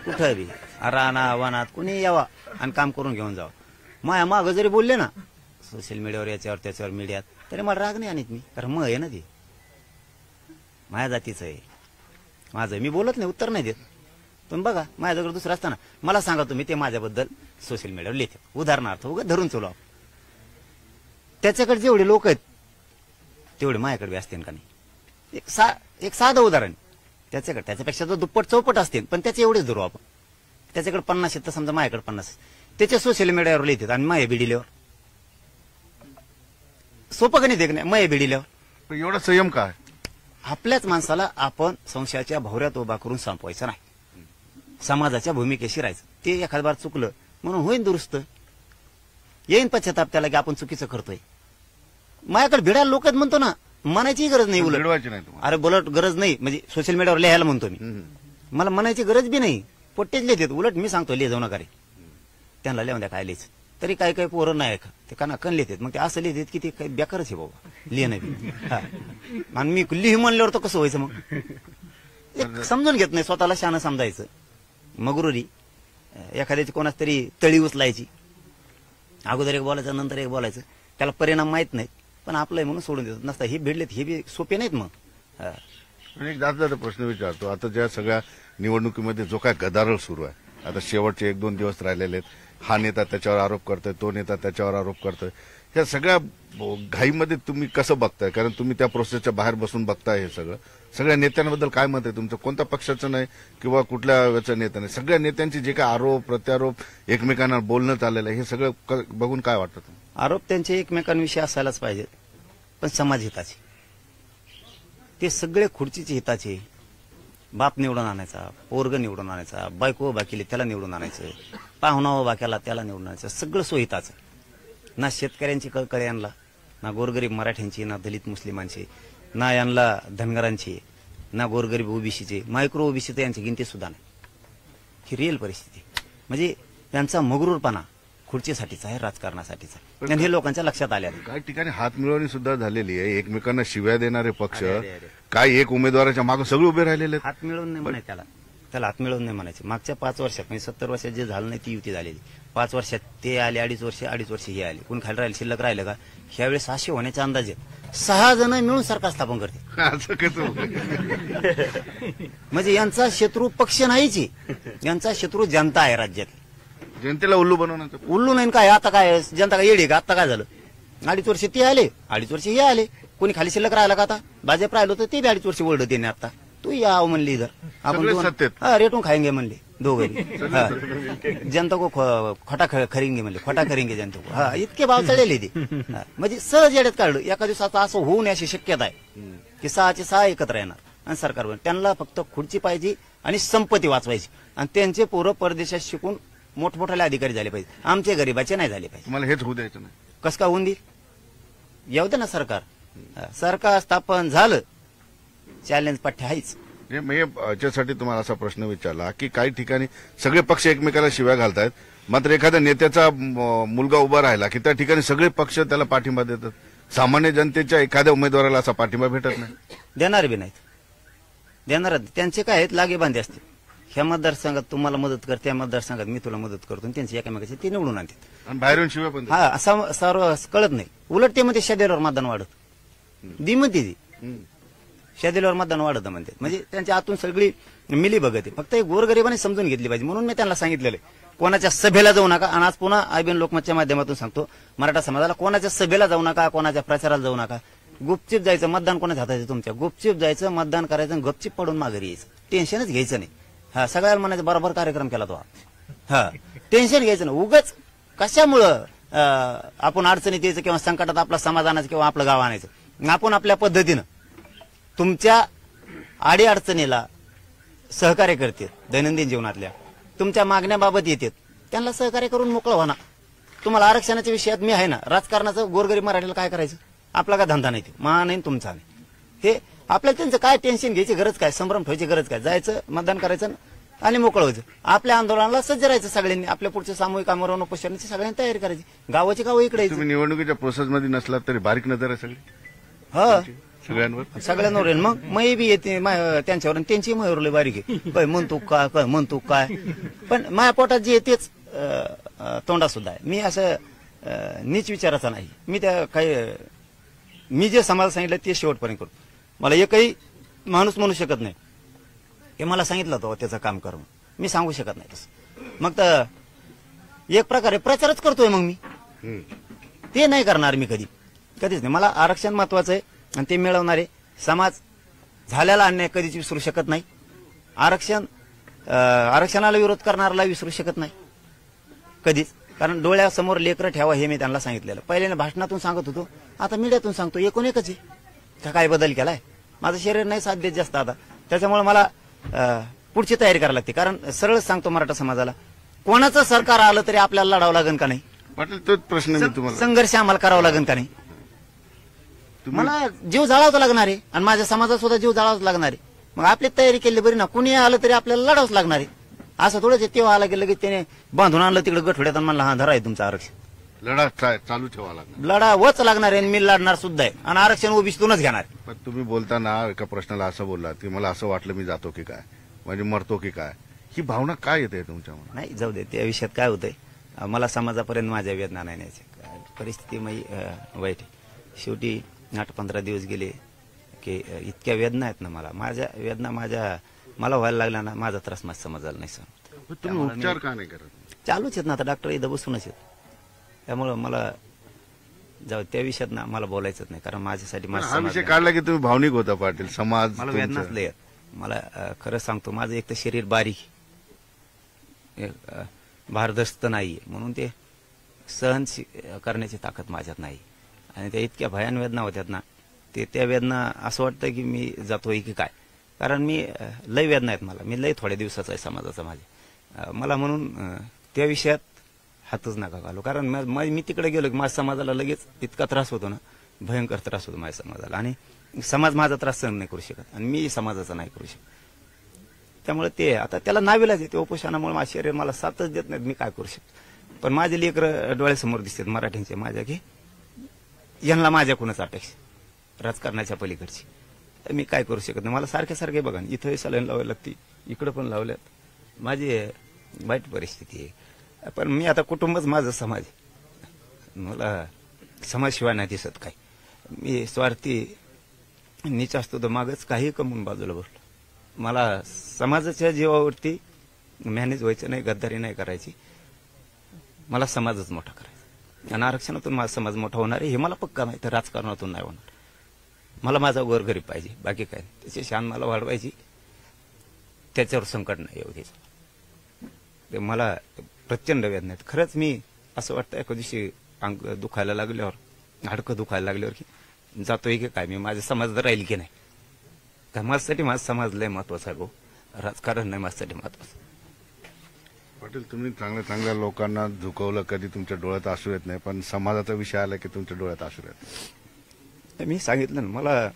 B: कुठं बी राना वनात कुणी यावा आणि काम करून घेऊन जावं. माया मागं जरी बोलले ना सोशल मीडियावर याच्यावर त्याच्यावर मीडियात, तरी मला राग नाही आणत मी, कारण मग आहे ना ती माझ्या जातीचं आहे. माझं मी बोलत नाही, उत्तर नाही देत. तुम्ही बघा माझ्याजवळ दुसरं असताना मला सांगा तुम्ही ते माझ्याबद्दल सोशल मीडियावर लिहिते, उदाहरणार्थ उगा धरून चलो, त्याच्याकडे जेवढे लोक आहेत तेवढे माझ्याकडे असतील का नाही? एक साधं उदाहरण, त्याच्याकडे त्याच्यापेक्षा तो दुप्पट चौपट असतील, पण त्याचे एवढेच धरू आपण. त्याच्याकडे 50 आहेत तर समजा माझ्याकडे 50, त्याच्या सोशल मीडियावर लिहितात आणि माया बिडिल्यावर सोपं का नाही देख नाही माया बिडिल्यावर.
A: एवढा संयम काय?
B: आपल्याच माणसाला आपण संशयाच्या भोवऱ्यात उभा करून संपवायचं नाही, समाजाच्या भूमिकेशी राहायचं. ते एखाद बार चुकलं म्हणून होईन दुरुस्त, येईन पश्चाताप त्याला की आपण चुकीचं करतोय. माझ्याकडे भिडायला लोक म्हणतो ना, म्हणायची गरज नाही. उलट
A: भिडवायची नाही तुम्हाला.
B: अरे बोलट गरज नाही, म्हणजे सोशल मीडियावर लिहायला म्हणतो मी, मला म्हणायची गरज बी नाही. पोट्टेच लिहितात, उलट मी सांगतो लिहि जाऊ नका रे, त्यांना लिहून द्या काय लिहायचं. तरी काही काही पोरं नाही का ते कण लिहितात, मग ते असं लिहितात की ते काही बेकारच आहे बाबा लिहिणं बी. आणि मी लिहि म्हणल्यावर तर कसं व्हायचं? मग समजून घेत नाही, स्वतःला शहाणं समजायचं. मगरुरी एखाद्याची कोणाच तरी तळी उचलायची, अगोदर एक बोलायचं नंतर एक बोलायचं, त्याला परिणाम माहित नाहीत, पण आपलं म्हणून सोडून देतात. नसता हे भिडलेत हे बी सोपे नाहीत. मग
A: एक जाता प्रश्न विचारतो, आता ज्या सगळ्या निवडणुकीमध्ये जो काय गदारोळ सुरू आहे, आता शेवटचे 1-2 दिवस राहिलेले आहेत, हा नेता त्याच्यावर आरोप करतोय, तो नेता त्याच्यावर आरोप करतोय, या सगळ्या घाईमध्ये तुम्ही कसं बघताय? कारण तुम्ही त्या प्रोसेसच्या बाहेर बसून बघताय हे सगळं. सगळ्या नेत्यांबद्दल काय मत आहे तुमचं? कोणत्या पक्षाचं नाही किंवा कुठल्या याचं नेता नाही, सगळ्या नेत्यांची जे काय आरोप प्रत्यारोप एकमेकांना बोलणं चाललेलं आहे, हे सगळं बघून काय वाटतं तुम्हाला?
B: आरोप त्यांचे एकमेकांविषयी असायलाच पाहिजेत, पण समाज हिताचे. ते सगळे खुर्चीचे हिताचे. बाप निवडून आणायचा, पोरग निवडून आणायचा, बायको उभा केली त्याला निवडून आणायचं, पाहुणा उभा केला त्याला निवडून आणायचं, सगळं सोयीताचं. ना शेतकऱ्यांची कळकळ यांना, ना गोरगरीब मराठ्यांची, ना दलित मुस्लिमांची, ना यांना धनगरांची, ना गोरगरीब ओबीसीचे, मायक्रो ओबीसी तर यांची गिनती सुद्धा नाही. ही रिअल परिस्थिती. म्हणजे यांचा मगरूरपणा खुर्चीसाठीचा आहे, राजकारणासाठीचा, आणि हे लोकांच्या लक्षात आले.
A: काही ठिकाणी हातमिळवणी सुद्धा झालेली आहे, एकमेकांना शिव्या देणारे पक्ष, काय एक उमेदवाराच्या मागे सगळे उभे राहिलेले आहेत.
B: हात मिळवून नाही म्हणायचं त्याला हात मिळवून नाही म्हणायचे. मागच्या 5 वर्षात म्हणजे 70 वर्षात जे झालं नाही ती युती झालेली. 5 वर्षात ते आले, 2.5 वर्ष हे आले, कोण खाली राहिले शिल्लक राहिलं का? ह्यावेळेस 600 होण्याचा अंदाज आहे. 6 जण मिळून सरकार स्थापन करते.
A: असं कसं?
B: म्हणजे यांचा शत्रू पक्ष नाहीच, यांचा शत्रू जनता आहे राज्यात.
A: जनतेला उल्लू बनवण्याचं
B: उल्लू नाही काय? आता काय जनता काय येडी का? आता काय झालं? 2.5 वर्ष ते आले, 2.5 वर्ष हे आले, कोणी खाली शिल्लक राहिला का? आता भाजप राहिलो तर ते 2.5 वर्ष ओरडत येणे. आता तू या म्हणली इधर आपण रेटून खाएंगे म्हणले दोघे. जनता को खोटा खरेंगे म्हणले, खोटा खरेंगे जनता को. हा इतके भाव चढलेले ते. म्हणजे सहज येड्यात काढलं. एका दिवसात असं होऊ नये अशी शक्यता आहे की 6चे 6 एकत्र येणार आणि सरकारवर. त्यांना फक्त खुर्ची पाहिजे आणि संपत्ती वाचवायची, आणि त्यांचे पोरं परदेशात शिकून मोठमोठाले अधिकारी झाले पाहिजे, आमचे गरीबाचे नाही झाले पाहिजे.
A: तुम्हाला हेच होऊ द्यायचं नाही.
B: कसं का होऊन देईल? येऊ दे ना सरकार. सरकार स्थापन झालं, चॅलेंज पठ्ठ्या आहेच.
A: मी याच्यासाठी तुम्हाला असा प्रश्न विचारला की काही ठिकाणी सगळे पक्ष एकमेकाला शिव्या घालतायत, मात्र एखाद्या नेत्याचा मुलगा उभा राहिला की त्या ठिकाणी सगळे पक्ष त्याला पाठिंबा देतात. सामान्य जनतेच्या एखाद्या उमेदवाराला असा पाठिंबा भेटत नाही.
B: देणार बी नाहीत, देणार. त्यांचे काय आहेत लागे बांधे असते. ह्या मतदारसंघात तुम्हाला मदत करते, त्या मतदारसंघात मी तुला मदत करतो, त्यांचे एकामेकाचे ते निवडून आणतात.
A: आणि बाहेरून शिव्या पण
B: हा असं सर्व कळत नाही. उलट ते म्हणते शेड्यूलवर मतदान वाढत दी म्हणते ती शेड्यूलवर मतदान वाढत म्हणते. म्हणजे त्यांच्या आतून सगळी मिली बघत आहे. फक्त गोरगरिबाने समजून घेतली पाहिजे. म्हणून मी त्यांना सांगितलेलं कोणाच्या सभेला जाऊ नका. आणि आज पुन्हा आयबीएन लोकमतच्या माध्यमातून सांगतो मराठा समाजाला, कोणाच्या सभेला जाऊ नका, कोणाच्या प्रचाराला जाऊ नका. गुपचूप जायचं, मतदान कोणाच्या हातात आहे तुमच्या, गुपचूप जायचं, मतदान करायचं, गपचूप पडून माघारी यायचं. टेन्शनच घ्यायचं नाही. हा सगळ्याला म्हणायचं बरोबर कार्यक्रम केला तो. हा टेन्शन घ्यायचं नाही. उगाच कशामुळं आपण अडचणीत यायचं किंवा संकटात आपला समाज आणायचं किंवा आपलं गाव आणायचं. आपण आपल्या पद्धतीनं तुमच्या आडी अडचणीला सहकार्य करते. दैनंदिन जीवनातल्या तुमच्या मागण्याबाबत येतात, त्यांना सहकार्य करून मोकळं व्हा ना. तुम्हाला आरक्षणाच्या विषयात मी आहे ना. राजकारणाचं गोरगरीब मराठीला काय करायचं? आपला का धंदा नाही, ते मा नाही तुमचा नाही. हे आपल्याला त्यांचं काय टेन्शन घ्यायची गरज काय, संभ्रम ठेवायची गरज काय, जायचं मतदान करायचं आणि मोकळं व्हायचं. आपल्या आंदोलनाला सज्ज राहायचं सगळ्यांनी, आपल्या पुढच्या सामूहिक आमरण उपोषणाची सगळ्यांनी तयारी करायची, गावाची गावं इकडे यायची.
A: तुम्ही निवडणुकीच्या प्रोसेसमध्ये नसलात तरी बारीक नजर आहे सगळी
B: हा
A: सगळ्यांवर.
B: सगळ्यांवर येईल. मग मै बी येते त्यांच्यावर आणि त्यांची मयूरले बारीक आहे, काय म्हणतो काय म्हणतो काय, पण माझ्या पोटात जे येतेच तोंडा सुद्धा आहे. मी असं नीच विचाराचा नाही. मी त्या काही मी जे समाज सांगितलं ते शेवटपर्यंत करतो. मला एकही माणूस म्हणू शकत नाही की मला सांगितलं होतं त्याचं काम कर, मी सांगू शकत नाही तसं. मग तर एक प्रकारे प्रचारच करतोय. मग मी ते नाही करणार, मी कधीच नाही. मला आरक्षण महत्वाचं आहे आणि ते मिळवणारे समाज झालेला अन्याय कधीच विसरू शकत नाही. आरक्षणाला विरोध करणाऱ्याला विसरू शकत नाही कधीच. कारण डोळ्यासमोर लेकरं ठेवा हे मी त्यांना सांगितलेलं. पहिल्याने भाषणातून सांगत होतो, आता मीडियातून सांगतो. एकूण एकच आहे का, काय बदल केलाय? माझं शरीर नाही साथ देत जास्त आता, त्याच्यामुळे मला पुढची तयारी करावी लागते. कारण सरळ सांगतो मराठा समाजाला, कोणाचं सरकार आलं तरी आपल्याला लढावं लागेल का नाही?
A: पाटील तोच प्रश्न मी तुम्हाला,
B: संघर्ष आम्हाला करावा लागेल का नाही? मला जीव जाळावंच लागणार आहे आणि माझ्या समाजात सुद्धा जीव जाळावंच लागणार आहे. मग आपली तयारी केली बरी ना. कुणी आलं तरी आपल्याला लढावंच लागणार आहे. असं थोडंच तेव्हा आला की लगेच त्याने बांधून आणलं तिकडे गठोड्यात आणि म्हणलं हा धरा आहे तुमचं आरक्षण.
A: लढा चालू ठेवा लागणार,
B: लढावंच लागणार आहे. मी लढणार सुद्धा आहे आणि आरक्षण ओबीसीतूनच घेणार.
A: पण तुम्ही बोलताना एका प्रश्नाला असं बोललात की मला असं वाटलं मी जातो की काय, म्हणजे मरतो की काय, ही भावना काय येते तुमच्या मनात?
B: नाही, जाऊ दे. त्या विषयात काय होतंय, मला समाजापर्यंत माझ्या वेदना नाही न्यायच्या. परिस्थिती वाईट आहे. शेवटी 8-15 दिवस गेले की इतक्या वेदना आहेत ना मला. माझ्या वेदना मला व्हायला लागला ना, माझा त्रास माझ्या समाजाला नाही सहन.
A: तुम्ही उपचार का नाही करत?
B: चालूच आहेत ना आता, डॉक्टर इथं बसूनच आहेत. त्यामुळं मला जाऊ त्या विषयात ना मला बोलायचंच नाही. कारण माझ्यासाठी
A: हा विषय काढला की तुम्ही भावनिक होता पाटील. समाज
B: मला वेदनाच लय आहेत. मला खरं सांगतो, माझं एक तर शरीर बारीक, भारदस्त नाहीये, म्हणून ते सहन करण्याची ताकद माझ्यात नाही. आणि त्या इतक्या भयान वेदना होत्यात ना, त्या वेदना असं वाटतं की मी जातोय की काय. कारण मी लय वेदना आहेत मला. मी लय थोड्या दिवसाचा आहे समाजाचा माझ्या. मला म्हणून त्या विषयात हातच नका घालू. कारण मी तिकडे गेलो की माझ्या समाजाला लगेच इतका त्रास होतो ना, भयंकर त्रास होतो माझ्या समाजाला. आणि समाज माझा त्रास सहन नाही करू शकत आणि मी समाजाचा नाही करू शकत. त्यामुळे ते आता त्याला नाविलाज आहे. ते उपोषणामुळे माझं शरीर मला साथच देत नाहीत. मी काय करू शकतो? पण माझे लेकरं डोळ्यासमोर दिसतात मराठ्यांचे माझ्या, की यांना माझ्याकडूनच अपेक्षा राजकारणाच्या पलीकडची. तर मी काय करू शकत नाही. मला सारखे बघा, इथं सलाईन लावायला लागते, इकडं पण लावल्यात. माझी वाईट परिस्थिती आहे. पण मी आता कुटुंबच माझं समाज आहे. मला समाजशिवाय नाही दिसत काय. मी स्वार्थी नीच असतो तर मागच काही कमवून बाजूला बसलो. मला समाजाच्या जीवावरती मॅनेज व्हायचं नाही, गद्दारी नाही करायची. मला समाजच मोठा करायचा आणि आरक्षणातून माझा समाज मोठा होणार आहे हे मला पक्का नाही. तर राजकारणातून नाही होणार. मला माझा गोरगरीब पाहिजे, बाकी काय. त्याची शान मला वाढवायची, त्याच्यावर संकट नाही येऊ द्यायचं. ते मला प्रचंड वेदना आहेत. खरंच मी असं वाटतं एका दिवशी अंग दुखायला लागल्यावर, हाडकं दुखायला लागल्यावर की जातोय की काय मी, माझा समाज राहील की नाही. काय माझ्यासाठी माझा समाज लय महत्वाचा आहे भाऊ, राजकारण नाही माझ्यासाठी महत्वाचं.
A: पाटील तुम्ही चांगल्या लोकांना झुकवलं, कधी तुमच्या डोळ्यात आसू येत नाही, पण समाजाचा विषय आला की तुमच्या डोळ्यात आसू येत.
B: मी सांगितलं ना, मला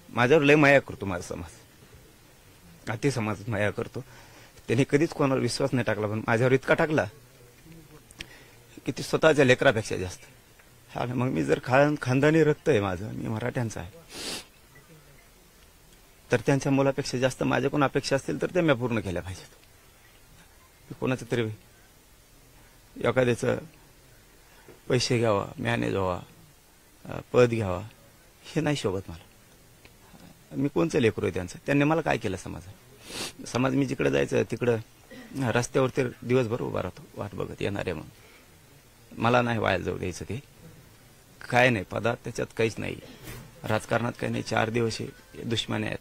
B: माझ्यावर लय माया करतो माझा समाज. अति समाज माया करतो. त्याने कधीच कोणावर विश्वास नाही टाकला, पण माझ्यावर इतका टाकला की ती स्वतःच्या लेकरापेक्षा जास्त. हा, मग मी जर खानदानी रक्त आहे माझं, मी मराठ्यांचा आहे, तर त्यांच्या मुलापेक्षा जास्त माझ्याकडून अपेक्षा असतील तर त्या मी पूर्ण केल्या पाहिजेत. कोणाचं तरी एखाद्याचं पैसे घ्यावा, मॅनेज व्हावा, पद घ्यावा, हे नाही शोभत मला. मी कोणचं लेकरू आहे त्यांचं? त्यांनी मला काय केलं समाज मी जिकडे जायचं तिकडं रस्त्यावरती दिवसभर उभा राहतो वाट बघत येणारे. मग मला नाही वाया जाऊ द्यायचं. ते काय नाही पदात, त्याच्यात काहीच नाही. राजकारणात काही नाही. 4 दिवस दुश्मनी आहेत,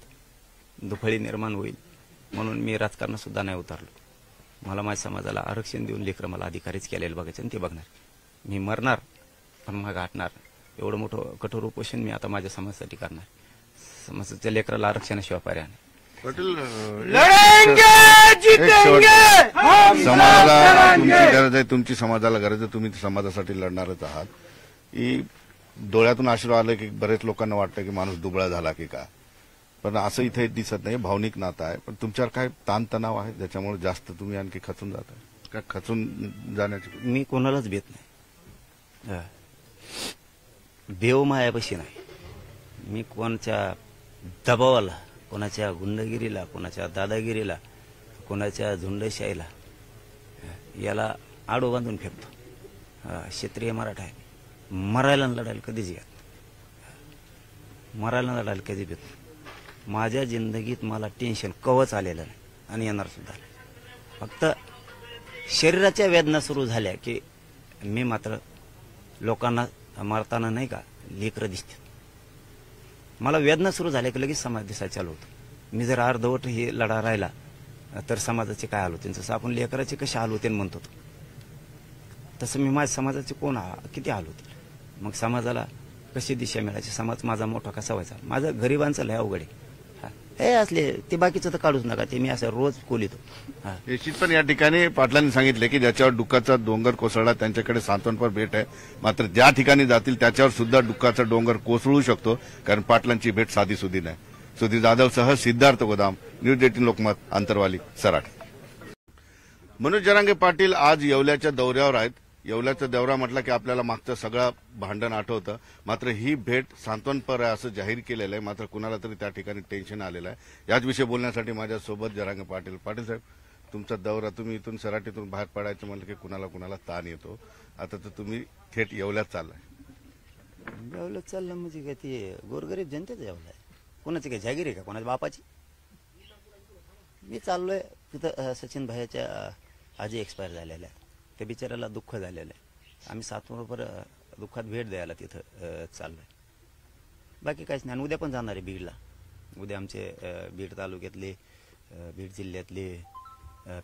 B: दुफळी निर्माण होईल म्हणून मी राजकारणात सुद्धा नाही उतरलो. मला माझ्या समाजाला आरक्षण देऊन लेकरं मला अधिकारीच केलेलं बघायचं आणि ते बघणार. मी मरणार पण मग गाठणार. एवढं मोठं कठोर उपोषण मी आता माझ्या समाजासाठी करणार. समाजाच्या लेकराला आरक्षणाशिवाय पर्याय नाही.
A: पाटील समाजाला तुमची गरज आहे, तुमची समाजाला गरज आहे, तुम्ही समाजासाठी लढणारच आहात. ही डोळ्यातून अश्रू आले की बरेच लोकांना वाटतं की माणूस दुबळा झाला की काय, पण असं इथे दिसत नाही. भावनिक नातं आहे. पण तुमच्यावर काय ताणतणाव आहे ज्याच्यामुळे जास्त तुम्ही आणखी खचून जाताय? काय खचून जाण्याची
B: मी कोणालाच भेट नाही. हा. देव मायापाशी नाही. मी कोणाच्या दबावाला, कोणाच्या गुंडगिरीला, कोणाच्या दादागिरीला, कोणाच्या झुंडशाहीला याला आडो बांधून फेकतो. क्षेत्रीय मराठा आहे. मरायला आणि लढायला कधीच येत, मरायला आणि लढायला कधी भेट. माझ्या जिंदगीत मला टेन्शन कवच आलेलं नाही आणि येणार सुद्धा नाही. फक्त शरीराच्या वेदना सुरू झाल्या की मी मात्र लोकांना मारताना नाही का लेकरं दिसते. मला वेदना सुरू झाल्या की लगेच समाज दिसायला चालू होतो. मी जर अर्धवट हे लढा राहिला तर समाजाचे काय हाल होते, जसं आपण लेकराचे कसे हाल होते म्हणतो तसं मी माझ्या समाजाचे किती हाल होते. मग समाजाला कशी दिशा मिळायची, समाज माझा मोठा कसा व्हायचा. माझं गरिबांचं लय अवघड आहे. हे असले ते बाकीचं तर काढूच नका, ते मी असं रोज कोलितो.
A: निश्चित. पण या ठिकाणी पाटलांनी सांगितले की ज्याच्यावर दुःखाचा डोंगर कोसळला त्यांच्याकडे सांत्वनपर भेट आहे, मात्र ज्या ठिकाणी जातील त्याच्यावर सुद्धा दुःखाचा डोंगर कोसळू शकतो, कारण पाटलांची भेट साधी सुधी नाही. सुधीर जाधवसह सिद्धार्थ गोदाम, न्यूज 18 लोकमत, आंतरवाली, सराट. मनोज जरांगे पाटील आज येवल्याच्या दौऱ्यावर आहेत. येवल्याचा दौरा म्हटला की आपल्याला मागचं सगळं भांडण आठवतं, मात्र ही भेट सांत्वनपर आहे असं जाहीर केलेलं आहे. मात्र कुणाला तरी त्या ठिकाणी टेन्शन आलेलं आहे. याच विषयी बोलण्यासाठी माझ्यासोबत जरांगे पाटील. पाटील साहेब, तुमचा दौरा, तुम्ही इथून सराटीतून बाहेर पडायचं म्हणलं की कुणाला ताण येतो. आता तर तुम्ही थेट येवल्यात चाललाय.
B: येवल्यात चाललं म्हणजे काय, ते गोरगरीब जनतेच येवला आहे. कोणाची काय जागीर आहे का, कोणाच्या बापाची? मी चाललोय तिथं सचिन भाईच्या आजी एक्सपायर झालेल्या आहे. त्या बिचाऱ्याला दुःख झालेलं आहे. आम्ही सातबरोबर दुःखात भेट द्यायला तिथं चाललोय. बाकी काहीच नाही. उद्या पण जाणार आहे बीडला. उद्या आमचे बीड तालुक्यातले, बीड जिल्ह्यातले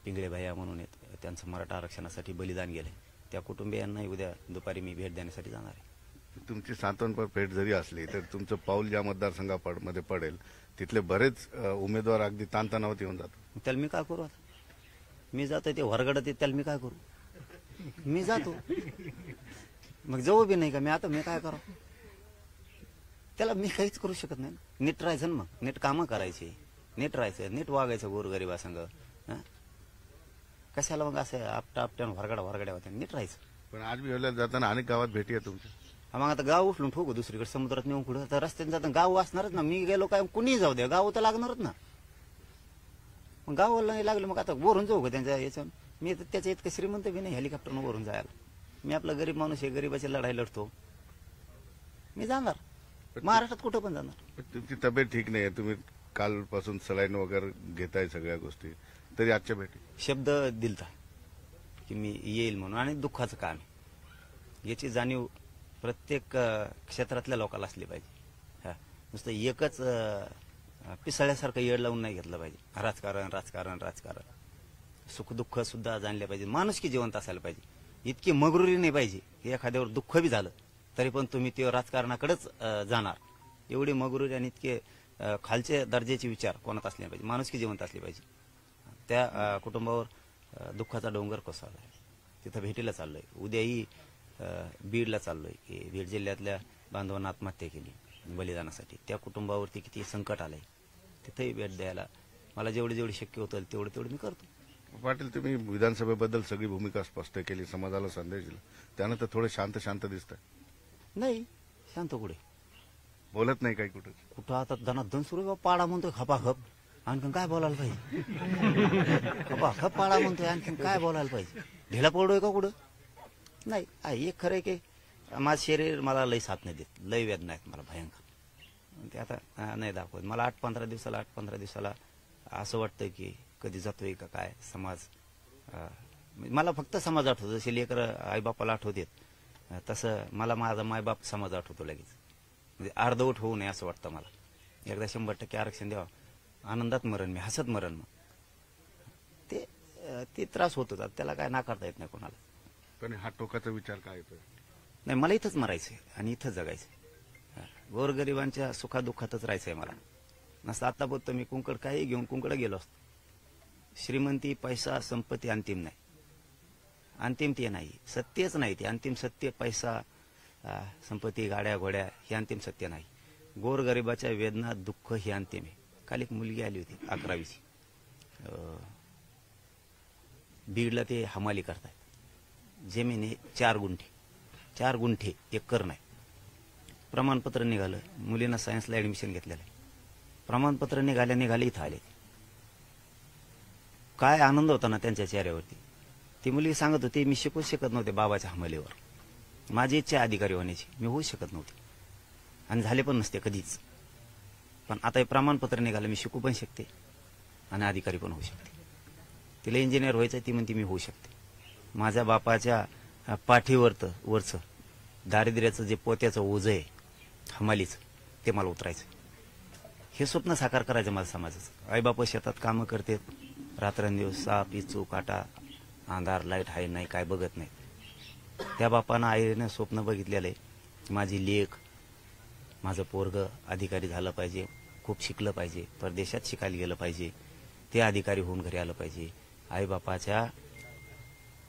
B: पिंगळे भैया म्हणून आहेत, त्यांचं मराठा आरक्षणासाठी बलिदान गेलंय. त्या कुटुंबियांनाही उद्या दुपारी मी भेट देण्यासाठी जाणार आहे.
A: तुमची सांत्वनपर भेट जरी असली तर तुमचं पाऊल ज्या मतदारसंघामध्ये पडेल तिथले बरेच उमेदवार अगदी ताणतणावात येऊन जातात.
B: त्याला मी काय करू आता? मी जातोय ते वरगडत येत, त्याला मी काय करू? मी जातो, मग जाऊ बी नाही का मी आता, मी काय करू त्याला? मी काहीच करू शकत नाही. नीट राहायचं ना, मग नीट कामं करायची, नीट राहायचं, नीट वागायचं गोरगरिबासंग. कशाला मग असं आपट्यान वरगड्या होत्या? नीट राहायचं.
A: पण आज मी येवल्यात जाताना अनेक गावात भेटी आहे तुमच्या.
B: मग आता गाव उचलून ठोकू दुसरीकडे, समुद्रात नेऊन कुठं? तर रस्त्याने जाताना गाव असणारच ना. मी गेलो काय, कुणीही जाऊ द्या, गाव तर लागणारच ना. मग गावाला नाही लागलं, मग आता वरून जाऊ का त्यांच्या याच्या? मी तर त्याच्या इतकं श्रीमंत बी नाही हेलिकॉप्टरनं वरून जायला. मी आपला गरीब माणूस आहे, गरीबाची लढाई लढतो. मी जाणार महाराष्ट्रात कुठं पण जाणार.
A: तुमची तब्येत ठीक नाही आहे, तुम्ही कालपासून सलाईन वगैरे घेताय सगळ्या गोष्टी, तरी आजच्या भेटी
B: शब्द दिलता की मी येईल म्हणून. आणि दुःखाचं काम आहे याची जाणीव प्रत्येक क्षेत्रातल्या लोकांना असली पाहिजे. नुसतं एकच पिसाळ्यासारखं येड लावून नाही घेतलं पाहिजे. राजकारण राजकारण राजकारण. सुखदुःख सुद्धा जाणले पाहिजे. माणुसकी जिवंत असायला पाहिजे. इतकी मगरुरी नाही पाहिजे की एखाद्यावर दुःख बी झालं तरी पण तुम्ही ते राजकारणाकडेच जाणार. एवढी मगरुरी आणि इतके खालचे दर्जाचे विचार कोणात असले पाहिजे. माणुसकी जिवंत असली पाहिजे. त्या कुटुंबावर दुःखाचा डोंगर कोसळलाय. तिथं भेटीला चाललोय. उद्याही बीडला चाललोय की बीड जिल्ह्यातल्या बांधवांना आत्महत्या केली बलिदानासाठी. त्या कुटुंबावरती किती संकट आलंय, तिथेही भेट द्यायला मला जेवढी शक्य होतं तेवढं मी करतो.
A: पाटील, तुम्ही विधानसभेबद्दल सगळी भूमिका स्पष्ट केली, समाजाला संदेश दिला, त्यानंतर थोडे शांत दिसत आहे. नाही
B: शांत कुठे,
A: बोलत नाही काही कुठं
B: आता धनाधन सुरू पाडा म्हणतोय खपाखप. आणखीन काय बोलायला पाहिजे? खपाखप पाडा म्हणतोय, आणखीन काय बोलायला पाहिजे? ढिला पडतोय का कुठं? नाही. एक खरं आहे की माझं शरीर मला लय साथ नाही देत. लय वेदना आहेत मला भयंकर. ते आता नाही दाखवत. मला 8-15 दिवसाला असं वाटतं की कधी जातोय का काय समाज. मला फक्त समाज आठवतो. जसे लेकर आईबापाला आठवतात तसं मला माझा मायबाप समाज आठवतो लगेच. म्हणजे अर्धवट होऊ नये असं वाटतं मला. एकदा 100% आरक्षण द्यावं, आनंदात मरण, मी हसत मरण. मग ते त्रास होत होता, त्याला काय नाकारता येत नाही कोणाला.
A: पण हा टोकाचा विचार काय येतोय?
B: नाही, मला इथंच मरायचंय आणि इथंच जगायचंय. गोरगरिबांच्या सुखादुःखातच राहायचंय मला. नसतं आता बोलतो मी कुंकड काही घेऊन कुंकड गेलो असतो. श्रीमंती, पैसा, संपत्ती अंतिम नाही. अंतिम ते नाही, सत्यच नाही. ते अंतिम सत्य पैसा, संपत्ती, गाड्या घोड्या हे अंतिम सत्य नाही. गोरगरिबाच्या वेदना, दुःख हे अंतिम आहे. काल एक मुलगी आली होती 11वीची, बीडला ते हमाली करतायत. जमीन आहे 4 गुंठे, एकर नाही. प्रमाणपत्र निघालं, मुलींना सायन्सला ऍडमिशन घेतलेलं आहे. प्रमाणपत्र निघाले इथं आले. काय आनंद होता ना त्यांच्या चेहऱ्यावरती. ती मुलगी सांगत होती, मी शिकूच शकत नव्हते बाबाच्या हमालीवर. माझी इच्छा आहे अधिकारी होण्याची, मी होऊ शकत नव्हते आणि झाले पण नसते कधीच. पण आता हे प्रमाणपत्र निघालं, मी शिकू पण शकते आणि अधिकारी पण होऊ शकते. तिला इंजिनियर व्हायचं, ती म्हणते मी होऊ शकते. माझ्या बापाच्या पाठीवरचं दारिद्र्याचं जे पोत्याचं ओझं आहे हमालीचं, ते मला उतरायचं. हे स्वप्न साकार करायचं माझ्या समाजाचं. आईबाप शेतात कामं करतात, रात्रंदिवस साप, इचू, काटा, अंधार, लाईट आहे नाही, काय बघत नाही. त्या बापानं आईने स्वप्न बघितलेलं आहे, माझी लेक, माझं पोरगं अधिकारी झालं पाहिजे, खूप शिकलं पाहिजे, परदेशात शिकायला गेलं पाहिजे, ते अधिकारी होऊन घरी आलं पाहिजे. आईबापाच्या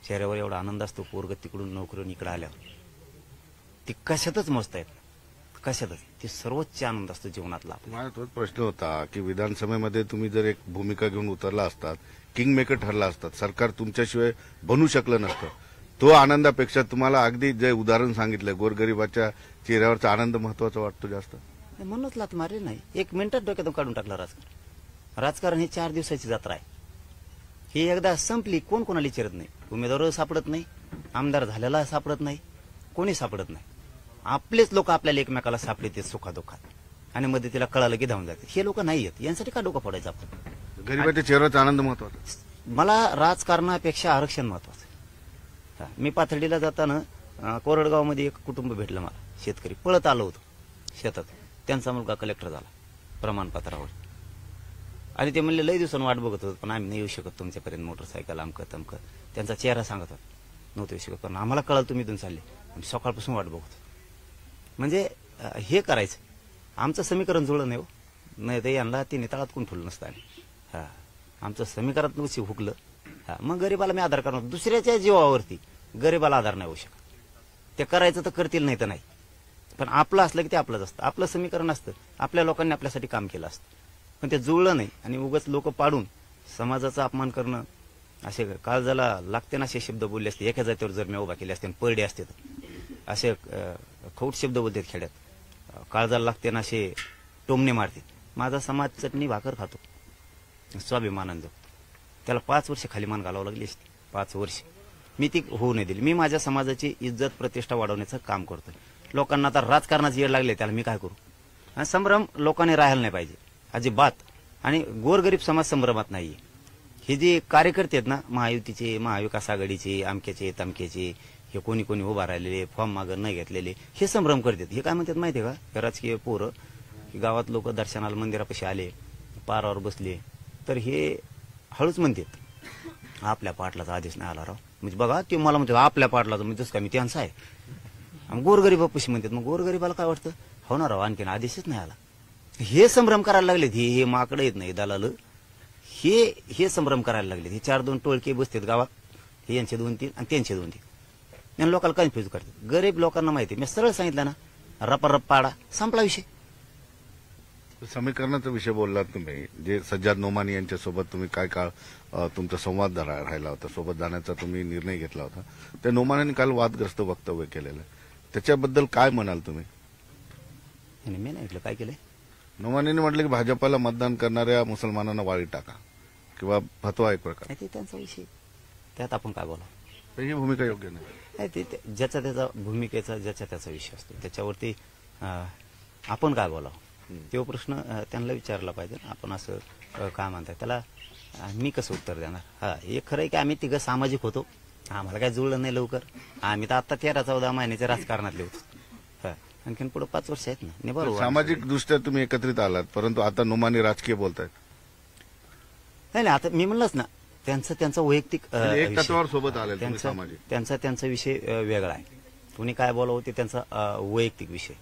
B: चेहऱ्यावर एवढा आनंद असतो, पोरगं तिकडून नोकरीवरून इकडे आल्यावर. ती कशातच मोजता येत नाही, कशातच. ती सर्वोच्च आनंद असतो जीवनातला.
A: माझा तोच प्रश्न होता की विधानसभेमध्ये तुम्ही जर एक भूमिका घेऊन उतरला असतात, किंग मेकर ठरला असतात, सरकार तुमच्याशिवाय बनू शकलं नसतं, तो आनंदापेक्षा तुम्हाला अगदी जे उदाहरण सांगितलं गोरगरिबाच्या चेहऱ्यावरचा आनंद महत्वाचा वाटतो जास्त.
B: म्हणूनच लात मारली नाही. 1 मिनिटात डोक्यातून काढून टाकलं राजकारण ही 4 दिवसाची जत्रा आहे. ही एकदा संपली, कोण कोणाला विचारत नाही. उमेदवार सापडत नाही, आमदार झालेला सापडत नाही, कोणी सापडत नाही. आपलेच लोक आपल्याला एकमेकाला सापडते सुखादुःखात आणि मध्ये तिला कळालं की धावून जाते. हे लोक नाही येत, यांसाठी का डोकं फोडायचं आपण.
A: गरिबाच्या चेहऱ्याचा आनंद महत्वाचा.
B: मला राजकारणापेक्षा आरक्षण महत्वाचं. मी पाथर्डीला जाताना कोरडगावमध्ये एक कुटुंब भेटलं मला, शेतकरी. पळत आलं होतं शेतात. त्यांचा मुलगा कलेक्टर झाला प्रमाणपत्रावर. आणि ते म्हणले लई दिवसांनी वाट बघत होतं, पण आम्ही नाही येऊ शकत तुमच्यापर्यंत, मोटरसायकल अमकं तमकं. त्यांचा चेहरा सांगत होता, नव्हतं येऊ शकत, पण आम्हाला कळलं तुम्ही इथून चालले, आम्ही सकाळपासून वाट बघतो. म्हणजे हे करायचं. आमचं समीकरण जुळलं नाही हो, नाही तर यांना तिने तळात कोण ठेवलं नसतं. हा, आमचं समीकरण नुसती हुकलं. हा, मग गरीबाला मी आधार करणार. दुसऱ्याच्या जीवावरती गरीबाला आधार नाही होऊ शकत. ते करायचं तर करतील, नाही तर नाही. पण आपलं असलं की ते आपलंच असतं, आपलं समीकरण असतं. आपल्या लोकांनी आपल्यासाठी काम केलं असतं, पण ते जुळलं नाही. आणि उगाच लोक पाडून समाजाचा अपमान करणं, असे काळजाला लागते ना असे शब्द बोलले असते. एका जातीवर जर मी उभा केले असते आणि पडले असते तर असे खौट शब्द बोलतात खेड्यात. काळजाला लागते ना असे टोमणे मारते. माझा समाज चटणी भाकर खातो स्वाभिमानानं जगतो. त्याला 5 वर्ष खाली मान घालावं लागली असते. 5 वर्ष मी ती होऊ नाही दिली. मी माझ्या समाजाची इज्जत प्रतिष्ठा वाढवण्याचं काम करतोय. लोकांना आता राजकारणाची येड लागले, त्याला मी काय करू. आणि संभ्रम लोकांनी राहायला नाही पाहिजे अजिबात. आणि गोरगरीब समाज संभ्रमात नाहीये. हे जे कार्यकर्ते आहेत ना, महायुतीचे, महाविकास आघाडीचे, आमक्याचे तमक्याचे, हे कोणी कोणी उभा राहिलेले, फॉर्म मागं नाही घेतलेले, हे संभ्रम करतात. हे काय म्हणतात माहितीये का, हे राजकीय पोरं गावात लोक दर्शनाला मंदिरापाशी आले, पारावर बसले, तर हे हळूच म्हणतात आपल्या पाटलाचा आदेश नाही आला राव. म्हणजे बघा ते मला म्हणतात आपल्या पाटलाचा, म्हणजे जसं का मी त्यांचा आहे. आणि गोरगरीबापाशी म्हणतात. मग गोरगरीबाला काय वाटतं, हो ना राव आणखीन आदेशच नाही आला. हे संभ्रम करायला लागलेत. हे माकडं येत नाही दलाल, हे संभ्रम करायला लागले. हे 4-2 टोळके बसतात गावात, हे यांचे 2-3 आणि त्यांचे 2-3, आणि लोकांना कन्फ्युज करतात. गरीब लोकांना माहिती, मी सरळ सांगितलं ना, रप पाडा, संपला विषय.
A: समीकरणाचा विषय बोललात तुम्ही, जे सज्जाद नोमानी यांच्यासोबत तुम्ही काय काळ तुमचा संवाद राहिला होता, सोबत जाण्याचा तुम्ही निर्णय घेतला होता. त्या नोमानींनी काल वादग्रस्त वक्तव्य केलेलं आहे, त्याच्याबद्दल काय म्हणाल तुम्ही.
B: मी नाही ऐकलं काय केलंय.
A: नोमानींनी म्हटलं की भाजपाला मतदान करणाऱ्या मुसलमानांना वाळी टाका, किंवा फतवा एक प्रकार.
B: ते त्यांचा विषय, त्यात आपण काय बोला.
A: ही भूमिका योग्य नाही.
B: ते ज्याचा त्याचा भूमिकेचा ज्याचा त्याचा विषय असतो, त्याच्यावरती आपण काय बोलावं तो प्रश्न त्यांना विचारला पाहिजे. आपण असं काय म्हणताय त्याला मी कसं उत्तर देणार. हा, हे खरं आहे की आम्ही तिघं सामाजिक होतो, आम्हाला काय जुळलं नाही लवकर. आम्ही तर आता 13-14 महिन्याच्या राजकारणातले होतो. आणखीन पुढे 5 वर्ष आहेत ना. बरोबर,
A: सामाजिक दृष्ट्या तुम्ही एकत्रित आलात, परंतु आता नोमानी राजकीय बोलतायत.
B: नाही, आता मी म्हणलंच ना, त्यांचा वैयक्तिक
A: एक तत्वावर सोबत आले
B: त्यांचा विषय वेगळा आहे. कुणी काय बोलावं ते त्यांचा वैयक्तिक विषय.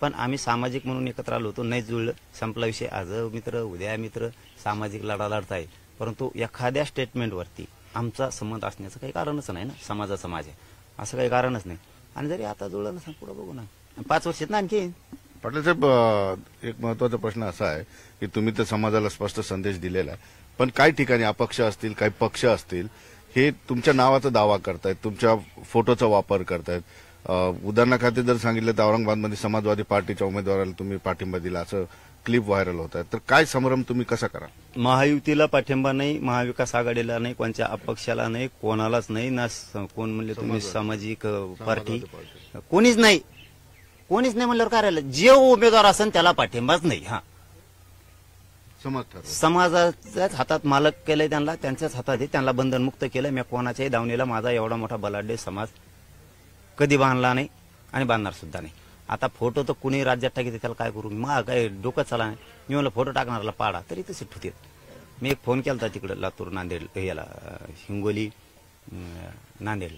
B: पण आम्ही सामाजिक म्हणून एकत्र आलो होतो, नाही जुळलं, संपला विषय. आज मित्र, उद्या मित्र, सामाजिक लढा लढताय. परंतु एखाद्या स्टेटमेंटवरती आमचा संबंध असण्याचं काही कारणच नाही ना. समाजाचा समाज आहे असं काही कारणच नाही. आणि जरी आता जुळलं नसेल पुढे बघू ना 5 वर्षात ना आणखी.
A: पाटील साहेब, एक महत्वाचा प्रश्न असा आहे की तुम्ही तर समाजाला स्पष्ट संदेश दिलेला आहे, पण काही ठिकाणी अपक्ष असतील, काही पक्ष असतील, हे तुमच्या नावाचा दावा करतायत, तुमच्या फोटोचा वापर करतायत. उदाहरणाखाती जर सांगितलं तर औरंगाबादमध्ये समाजवादी पार्टीच्या उमेदवाराला तुम्ही पाठिंबा दिला असं क्लिप व्हायरल होत आहे. तर काय संभ्रम तुम्ही कसा करा?
B: महायुतीला पाठिंबा नाही, महाविकास आघाडीला नाही, कोणत्या अपक्षाला नाही, कोणालाच नाही ना. कोण म्हणले तुम्ही सामाजिक पार्टी, कोणीच नाही. कोणीच नाही म्हणल्यावर काय राहिलं? जे उमेदवार असेल त्याला पाठिंबाच नाही. हा,
A: समाज ठरवतो.
B: समाजाच्याच हातात मालक केलंय त्यांना, त्यांच्याच हातात आहे, त्यांना बंधनमुक्त केलं. मी कोणाच्याही दावणीला माझा एवढा मोठा बलाढ्य समाज कधी बांधला नाही आणि बांधणार सुद्धा नाही. आता फोटो तर कुणी राज्यात टाकी त्याला काय करू? मग काय डोकं चाला नाही. मी म्हणलं फोटो टाकणारला पाडा, तरी तसे ठुते. मी एक फोन केला तिकडे लातूर, नांदेड, याला हिंगोली, नांदेड,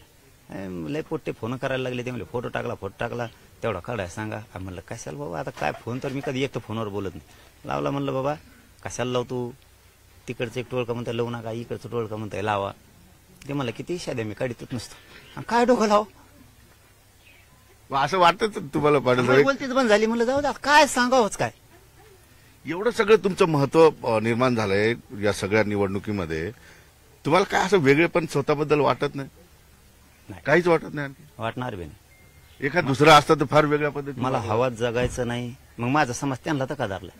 B: लय पोट्टे फोन करायला लागले. ते म्हणले फोटो टाकला तेवढा काढाय सांगा. म्हणलं कशाला बाबा, आता काय फोन तर मी कधी एक तर फोनवर बोलत नाही. लावला म्हणलं बाबा कशाला लावतो, तिकडचं एक टोळका म्हणताय लावू नका, इकडचं टोळका म्हणताय लावा. ते म्हणलं किती इशाद्या मी काढीतच नसतो, काय डोकं लाव.
A: असं वाटतं तुम्हाला पाटील साहेब?
B: बोलतीच बंद झाली. म्हणलं जाऊ द्या, काय सांगावंच काय.
A: एवढं सगळं तुमचं महत्व निर्माण झालंय या सगळ्या निवडणुकीमध्ये, तुम्हाला काय असं वेगळेपण स्वतःबद्दल वाटत नाही?
B: नाही.
A: काहीच वाटत नाही आणखी?
B: वाटणार बी नाही.
A: एखाद दुसरा असता तर फार वेगळ्या पद्धतीने
B: मला हवात जगायचं नाही. मग माझा समाज त्यांना तर कदारला.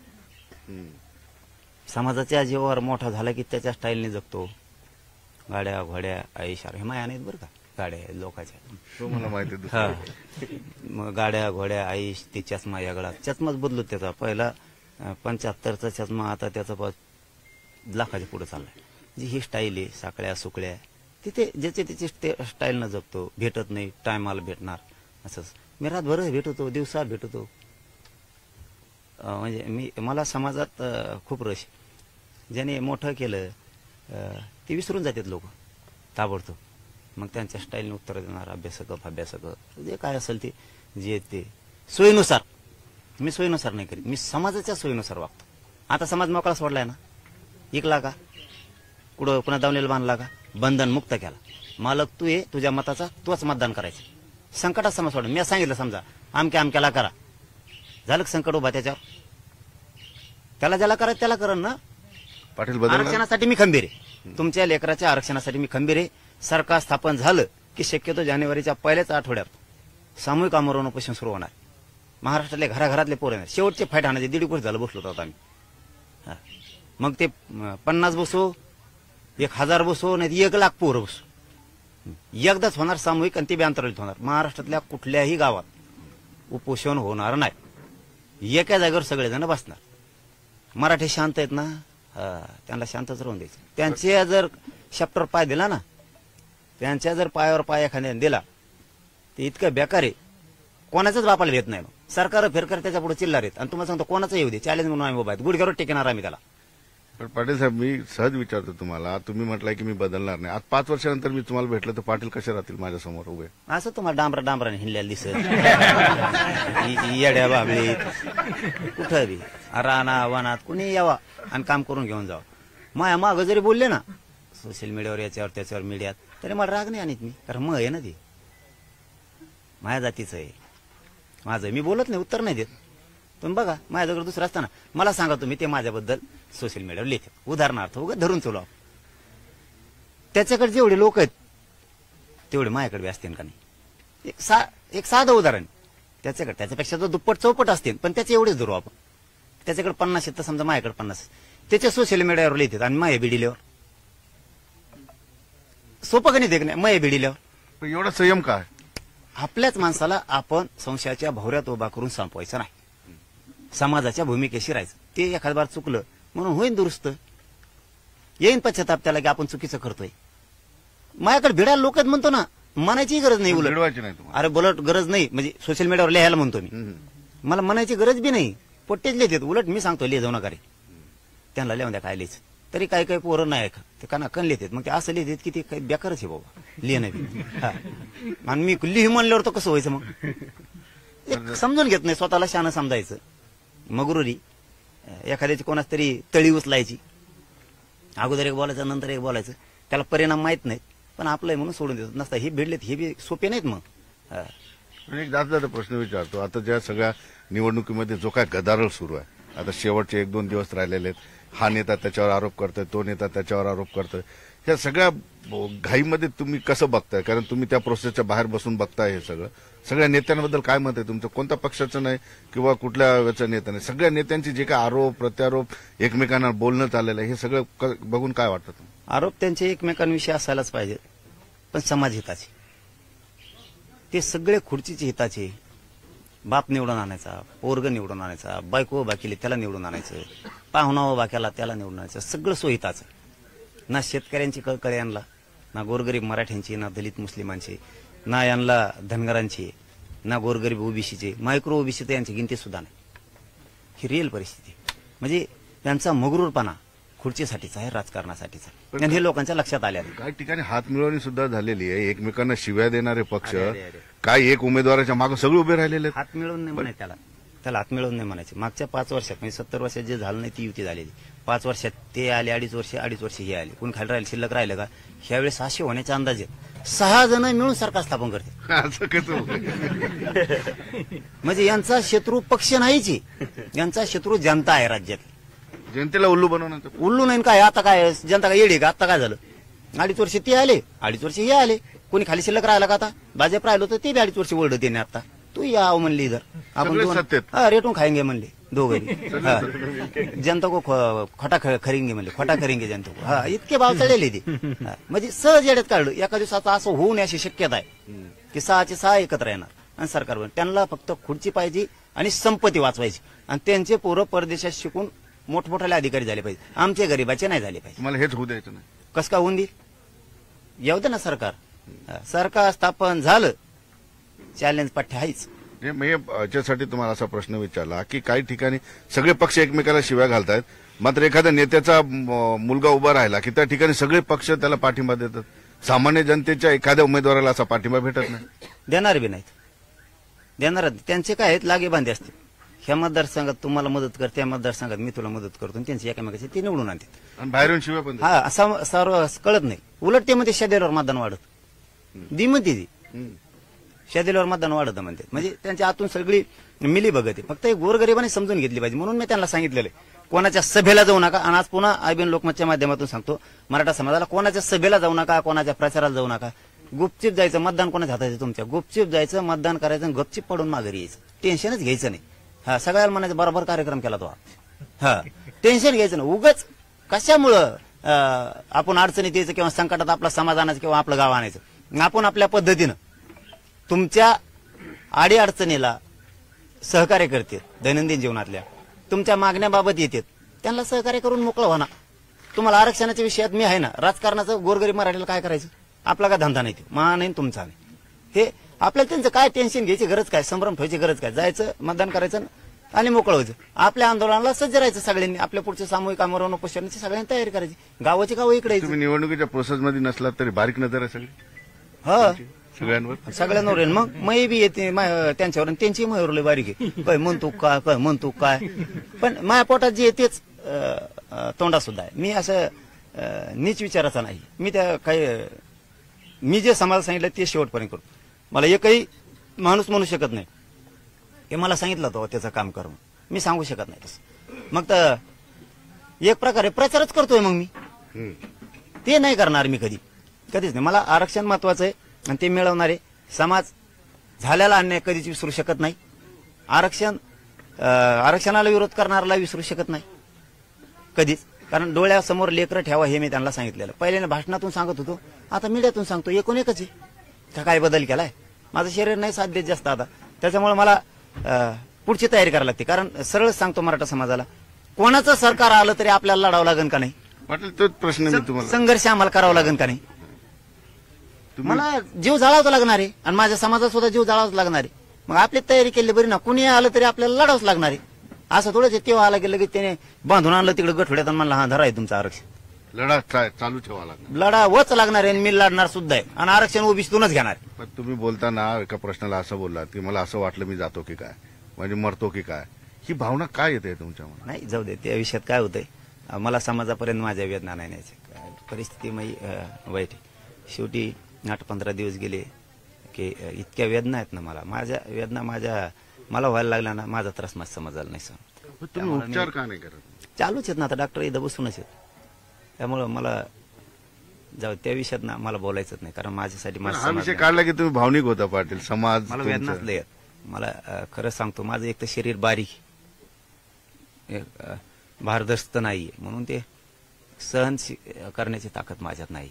B: समाजाच्या जीवावर मोठा झाला की त्याच्या स्टाईलने जगतो. गाड्या घोड्या आईशार हे माया नाहीत बरं का, गाड्या लोकांच्या.
A: तो मला माहिती आहे.
B: हा,
A: दुसरं.
B: मग गाड्या घोड्या आईश, ते चष्मा या गळात. चष्माच बदलू त्याचा. पहिला 75चा चष्मा, आता त्याचा लाखाच्या पुढे चाललाय. जी ही स्टाईल आहे, साकळ्या सुकळ्या, तिथे ज्याचे त्याची स्टाईलनं जगतो. भेटत नाही, टायमाला भेटणार असंच. मी रातभर भेटतो, दिवसा भेटतो. म्हणजे मला समाजात खूप रस. ज्याने मोठं केलं ते विसरून जातात लोक ताबडतोब. मग त्यांच्या स्टाईलने उत्तर देणार, अभ्यासक जे काय असेल ते, जे ते सोयीनुसार. मी सोयीनुसार नाही करीत, मी समाजाच्या सोयीनुसार वागतो. आता समाज मोकळा सोडलाय ना, इकला का, कुठं पुन्हा दावणीला बांधला का, बंधन मुक्त केला. मालक तू ये, तुझ्या मताचा तूच मतदान करायचं. संकटात समाज सोडला. मी सांगितलं समजा आमक्याला करा, झालं संकट उभा त्याच्यावर, त्याला ज्याला करायचं त्याला करण ना.
A: पाटील बदल
B: आरक्षणासाठी मी खंबीर आहे. तुमच्या लेकराच्या आरक्षणासाठी मी खंबीर आहे. सरकार स्थापन झालं की शक्यतो जानेवारीच्या पहिल्याच आठवड्यात सामूहिक आमरण उपोषण सुरू होणार. महाराष्ट्रातले घराघरातले पोरं येणार. शेवटचे फाईट आणायचे. 1.5 वर्ष झालं बसलो होतो आम्ही. मग ते 50 बसो, 1000 बसो, नाही 1 लाख पोरं बसो, एकदाच होणार सामूहिक, आणि ते बी अंतराळित होणार. महाराष्ट्रातल्या कुठल्याही गावात उपोषण होणार नाही. एका जागेवर सगळेजण बसणार. मराठी शांत आहेत ना, त्यांना शांतच राहून द्यायचं. त्यांच्या जर शॅप्टर पाय दिला ना, त्यांच्या जर पायावर पाय एखाद्याने दिला, ते इतकं बेकार आहे, कोणाच्याच बापाला भेट नाही. मग सरकार फिरकर त्याच्या पुढे चिल्लार आहेत. आणि तुम्हाला सांगतो कोणाचं येऊ दे, चॅलेंज म्हणून आम्ही उभा आहेत, गुडघ्यावर टेकणार आम्ही त्याला.
A: पण पाटील साहेब, मी सहज विचारतो तुम्हाला, तुम्ही म्हटलंय की मी बदलणार नाही. आज 5 वर्षानंतर मी तुम्हाला भेटलं तर पाटील कसे राहतील माझ्या समोर उभे?
B: असं तुम्हाला डांबराने हिंडल्याला दिसत. येड्या बाबळीत कुठं बी राना वनात कुणी यावा आणि काम करून घेऊन जावं. माया मागं जरी बोलले ना सोशल मीडियावर, याच्यावर त्याच्यावर, मीडियात, तरी मला राग नाही आणत मी. कारण मग आहे ना ती माझ्या जातीचं आहे. माझं मी बोलत नाही, उत्तर नाही देत. तुम्ही बघा, माझ्याजवळ दुसरं असताना मला सांगा तुम्ही, ते माझ्याबद्दल सोशल मीडियावर लिहितात. उदाहरणार्थ उगा धरून चलाव. त्याच्याकडे जेवढे लोक आहेत तेवढे माझ्याकडे असतील का नाही? एक साधं उदाहरण. त्याच्याकडे त्याच्यापेक्षा तो दुप्पट चौपट असतील, पण त्याचे एवढेच धरू आपण. त्याच्याकडे 50 आहेत तर समजा माझ्याकडे 50. त्याच्या सोशल मीडियावर लिहितात आणि माया बिडिल्यावर सोपं का नाही देख नाही. माया बिडिल्यावर
A: एवढा संयम काय?
B: आपल्याच माणसाला आपण संशयाच्या भोवऱ्यात उभा करून संपवायचं नाही. समाजाच्या भूमिकेशी राहायचं. ते एखाद बार चुकलं म्हणून होईन दुरुस्त, येईन पश्चाताप त्याला की आपण चुकीचं करतोय. माझ्याकडे भिडायला लोक आहेत म्हणतो ना, म्हणायची गरज नाही.
A: भिडवायची नाही तुम्हाला.
B: अरे बोलत गरज नाही, म्हणजे सोशल मीडियावर लिहायला म्हणतो मी. मला म्हणायची गरज बी नाही. पोट्टेच लिहितात. उलट मी सांगतो लिहि जाऊ नका रे, त्यांना लिहून द्या काय लिहायचं. तरी काही काही पोरं नाही का ते कण लिहितात. मग ते असं लिहितात की ते काही बेकारच आहे बाबा लिहिणं बी. आणि मी लिहि म्हणल्यावर तर कसं व्हायचं मग? एक समजून घेत नाही, स्वतःला शहाणं समजायचं. मगरुरी एखाद्याची कोणाच तरी तळी उचलायची. अगोदर एक बोलायचं, नंतर एक बोलायचं. त्याला परिणाम माहित नाहीत, पण आपलं म्हणून सोडून देतात. नसता हे भिडलेत, हे बी सोपे नाहीत. मग
A: एक जाता प्रश्न विचारतो, आता ज्या सगळ्या निवडणुकीमध्ये जो काय गदारोळ सुरू आहे, आता शेवटचे 1-2 दिवस राहिलेले आहेत, हा नेता त्याच्यावर आरोप करतोय, तो नेता त्याच्यावर आरोप करतोय, ह्या सगळ्या घाईमध्ये तुम्ही कसं बघताय? कारण तुम्ही त्या प्रोसेसच्या बाहेर बसून बघताय हे सगळं. सगळ्या नेत्यांबद्दल काय मत आहे तुमचं? कोणत्या पक्षाचं नाही किंवा कुठल्या याचं नेता नाही, सगळ्या नेत्यांची जे काय आरोप प्रत्यारोप एकमेकांना बोलणं चाललेलं आहे, हे सगळं बघून काय वाटतं तुम्हाला?
B: आरोप त्यांचे एकमेकांविषयी असायलाच पाहिजेत, पण समाज हिताचे. ते सगळे खुर्चीचे हिताचे. बाप निवडून आणायचा, पोरग निवडून आणायचा, बायको उभा केली त्याला निवडून आणायचं, पाहुणा उभा केला त्याला निवडून आणायचं, सगळं सोयीताचं. ना शेतकऱ्यांची कळकळ यांना, ना गोरगरीब मराठ्यांची, ना दलित मुस्लिमांची, ना यांना धनगरांची, ना गोरगरीब ओबीसीचे, मायक्रो ओबीसी तर यांची गिनती सुद्धा नाही. ही रिअल परिस्थिती. म्हणजे त्यांचा मगरूरपणा खुर्चीसाठीचा आहे, राजकारणासाठीचा, आणि हे लोकांच्या लक्षात आले आहे.
A: काही ठिकाणी हातमिळवणी सुद्धा झालेली आहे, एकमेकांना शिव्या देणारे पक्ष, काय एक उमेदवाराच्या मागे सगळे उभे राहिलेले आहेत.
B: हात मिळवून नाही म्हणायचं त्याला हात मिळवून नाही म्हणायचे. मागच्या 5 वर्षात म्हणजे 70 वर्षात जे झालं नाही ती युती झालेली. 5 वर्षात ते आले, 2.5 वर्ष हे आले, कोणी खाली राहिले, शिल्लक राहिलं का? ह्यावेळेस 600 होण्याचा अंदाज आहे. 6 जण मिळून सरकार स्थापन करते.
A: असं कसं?
B: म्हणजे यांचा शत्रू पक्ष नाहीच आहे, यांचा शत्रू जनता आहे राज्यात.
A: जनतेला उल्लू बनवण्याचं
B: उल्लू नाही काय? आता काय जनता काय येडी का? आता काय झालं? 2.5 वर्ष ते आले, 2.5 वर्ष हे आले, कोणी खाली शिल्लक राहिला का? आता भाजप राहिलो तर ते 2.5 वर्ष ओरडत येणे. आता तू याव म्हणली इधर
A: सगळे सत्तेत.
B: रेटून खाएंगे म्हणले दोघे. जनता को खोटा खरेंगे म्हणले, खोटा करेंगे जनता को. इतके भाव चढलेले ते. म्हणजे सहज येड्यात काढलं. एका दिवसात असं होऊ नये अशी शक्यता आहे की 6चे 6 एकत्र येणार आणि सरकार. त्यांना फक्त खुर्ची पाहिजे आणि संपत्ती वाचवायची, आणि त्यांचे पोरं परदेशात शिकून मोठमोठाले अधिकारी झाले पाहिजे, आमचे गरीबाचे नाही झाले पाहिजे.
A: तुम्हाला हेच होऊ द्यायचं नाही.
B: कसं का होऊन देईल? येऊ दे ना सरकार. सरकार स्थापन झालं, चॅलेंज पाठ्य आहेच.
A: मी याच्यासाठी तुम्हाला असा प्रश्न विचारला की काही ठिकाणी सगळे पक्ष एकमेकाला शिव्या घालतायत, मात्र एखाद्या नेत्याचा मुलगा उभा राहिला की त्या ठिकाणी सगळे पक्ष त्याला पाठिंबा देतात. सामान्य जनतेच्या एखाद्या उमेदवाराला असा पाठिंबा भेटत नाही.
B: देणार बी नाहीत. देणार त्यांचे काय आहेत, लागे बांधे असते. ह्या मतदारसंघात तुम्हाला मदत करते, त्या मतदारसंघात मी तुला मदत करतो, आणि त्यांची एकामेकाचे ते निवडून आणतात.
A: आणि बाहेरून शिव्या पण.
B: हा, असा सर्व कळत नाही. उलट ते मध्ये शेदेल्यावर मतदान वाढत दी म्हणते ती. शेदेल्यावर मतदान वाढत म्हणते. म्हणजे त्यांच्या आतून सगळी मिली बघते. फक्त एक गोरगरिबाने समजून घेतली पाहिजे. म्हणून मी त्यांना सांगितलेलं आहे, कोणाच्या सभेला जाऊ नका. आणि आज पुन्हा आयबीएन लोकमतच्या माध्यमातून सांगतो मराठा समाजाला, कोणाच्या सभेला जाऊ नका, कोणाच्या प्रचाराला जाऊ नका. गुपचूप जायचं, मतदान कोणाच्या हातात आहे तुमच्या, गुपचूप जायचं, मतदान करायचं, गपचूप पडून माघारी यायचं. टेन्शनच घ्यायचं नाही. हा, सगळ्याला म्हणायचं बरोबर कार्यक्रम केला तो. हा, टेन्शन घ्यायचं ना. उगाच कशामुळं आपण अडचणीत यायचं किंवा संकटात आपला समाज आणायचं किंवा आपलं गाव आणायचं. आपण आपल्या पद्धतीनं तुमच्या आडी अडचणीला सहकार्य करते, दैनंदिन जीवनातल्या तुमच्या मागण्याबाबत येतात, त्यांना सहकार्य करून मोकळं व्हा ना. तुम्हाला आरक्षणाच्या विषयात मी आहे ना. राजकारणाचं गोरगरीब मराठीला काय करायचं? आपला काय धंदा नाही, मा नाही तुमचा नाही. हे आपल्याला त्यांचं काय टेन्शन घ्यायची गरज काय, संभ्रम ठेवायची गरज काय? जायचं, मतदान करायचं आणि मोकळं व्हायचं. आपल्या आंदोलनाला सज्ज राहायचं सगळ्यांनी. आपल्या पुढच्या सामूहिक आमरण उपोषणाची सगळ्यांनी तयारी करायची. गावाची गावं इकडे
A: तुम्ही निवडणुकीच्या प्रोसेसमध्ये नसलात तरी बारीक नजर आहे सगळी
B: हा
A: सगळ्यांवर
B: येईल. मग मै बी येते त्यांच्यावर, त्यांची मयूरले बारीक आहे. काय म्हणतो काय, काय म्हणतो काय, पण माझ्या पोटात जे येतेच तोंडा सुद्धा आहे. मी असं नीच विचाराचा नाही. मी त्या काही मी जे समाज सांगितलं ते शेवटपर्यंत करतो. मला एकही माणूस म्हणू शकत नाही की मला सांगितलं होतं त्याचं काम कर, मी सांगू शकत नाही तसं. मग तर एक प्रकारे प्रचारच करतोय. मग मी ते नाही करणार, मी कधीच नाही. मला आरक्षण महत्वाचं आहे आणि ते मिळवणारे समाज झालेला अन्याय कधीच विसरू शकत नाही. आरक्षणाला विरोध करणाऱ्याला विसरू शकत नाही कधीच. कारण डोळ्यासमोर लेकरं ठेवा हे मी त्यांना सांगितलेलं. पहिल्याने भाषणातून सांगत होतो, आता मीडियातून सांगतो. एकूण एकच आहे. का काय बदल केलाय? माझं शरीर नाही साथ देत जास्त आता. त्याच्यामुळे मला पुढची तयारी करावी लागते. कारण सरळच सांगतो मराठा समाजाला, कोणाचं सरकार आलं तरी आपल्याला लढावं लागेल का नाही?
A: पाटील तोच प्रश्न मी तुम्हाला,
B: संघर्ष आम्हाला करावा लागेल का नाही? मला जीव जाळावं लागणार आहे आणि माझ्या समाजात सुद्धा जीव जाळावंच लागणार आहे. मग आपली तयारी केली बरी ना. कुणी आलं तरी आपल्याला लढावंच लागणार आहे. असं थोडंच तेव्हा आला गेलं की त्याने बांधून आणलं तिकडे गठोड्यात आणि म्हणलं हा धरा आहे तुमचं आरक्षण.
A: लढा चालू ठेवा लागणार,
B: लढावंच लागणार आहे. मी लढणार सुद्धा आहे आणि आरक्षण ओबीसीतूनच घेणार.
A: पण तुम्ही बोलताना एका प्रश्नाला असं बोललात की मला असं वाटलं मी जातो की काय, म्हणजे मरतो की काय, ही भावना काय येते तुमच्यामध्ये?
B: नाही, जाऊ दे. त्या विषयात काय होतंय, मला समाजापर्यंत माझ्या वेदना नाही. परिस्थिती वाईट आहे. शेवटी 8-15 दिवस गेले, की इतक्या वेदना आहेत ना माझ्या वेदना मला व्हायला लागल्या ना, माझा त्रास माझ्या समाजाला नाही सहन.
A: तुम्ही उपचार का नाही करत?
B: चालूच आहेत ना, आता डॉक्टर इथं बसूनच आहेत. त्यामुळं मला जाऊ त्या विषयात ना मला बोलायचंच नाही, कारण माझ्यासाठी माझा
A: हा
B: समाज
A: विषय
B: नाही.
A: काढला की तुम्ही भावनिक होता पाटील. समाज
B: मला
A: तुमचं-
B: वेदनाच लय आहेत. मला खरं सांगतो, माझं एक तर शरीर बारीक, भारदस्त नाहीये, म्हणून ते सहन करण्याची ताकद माझ्यात नाही.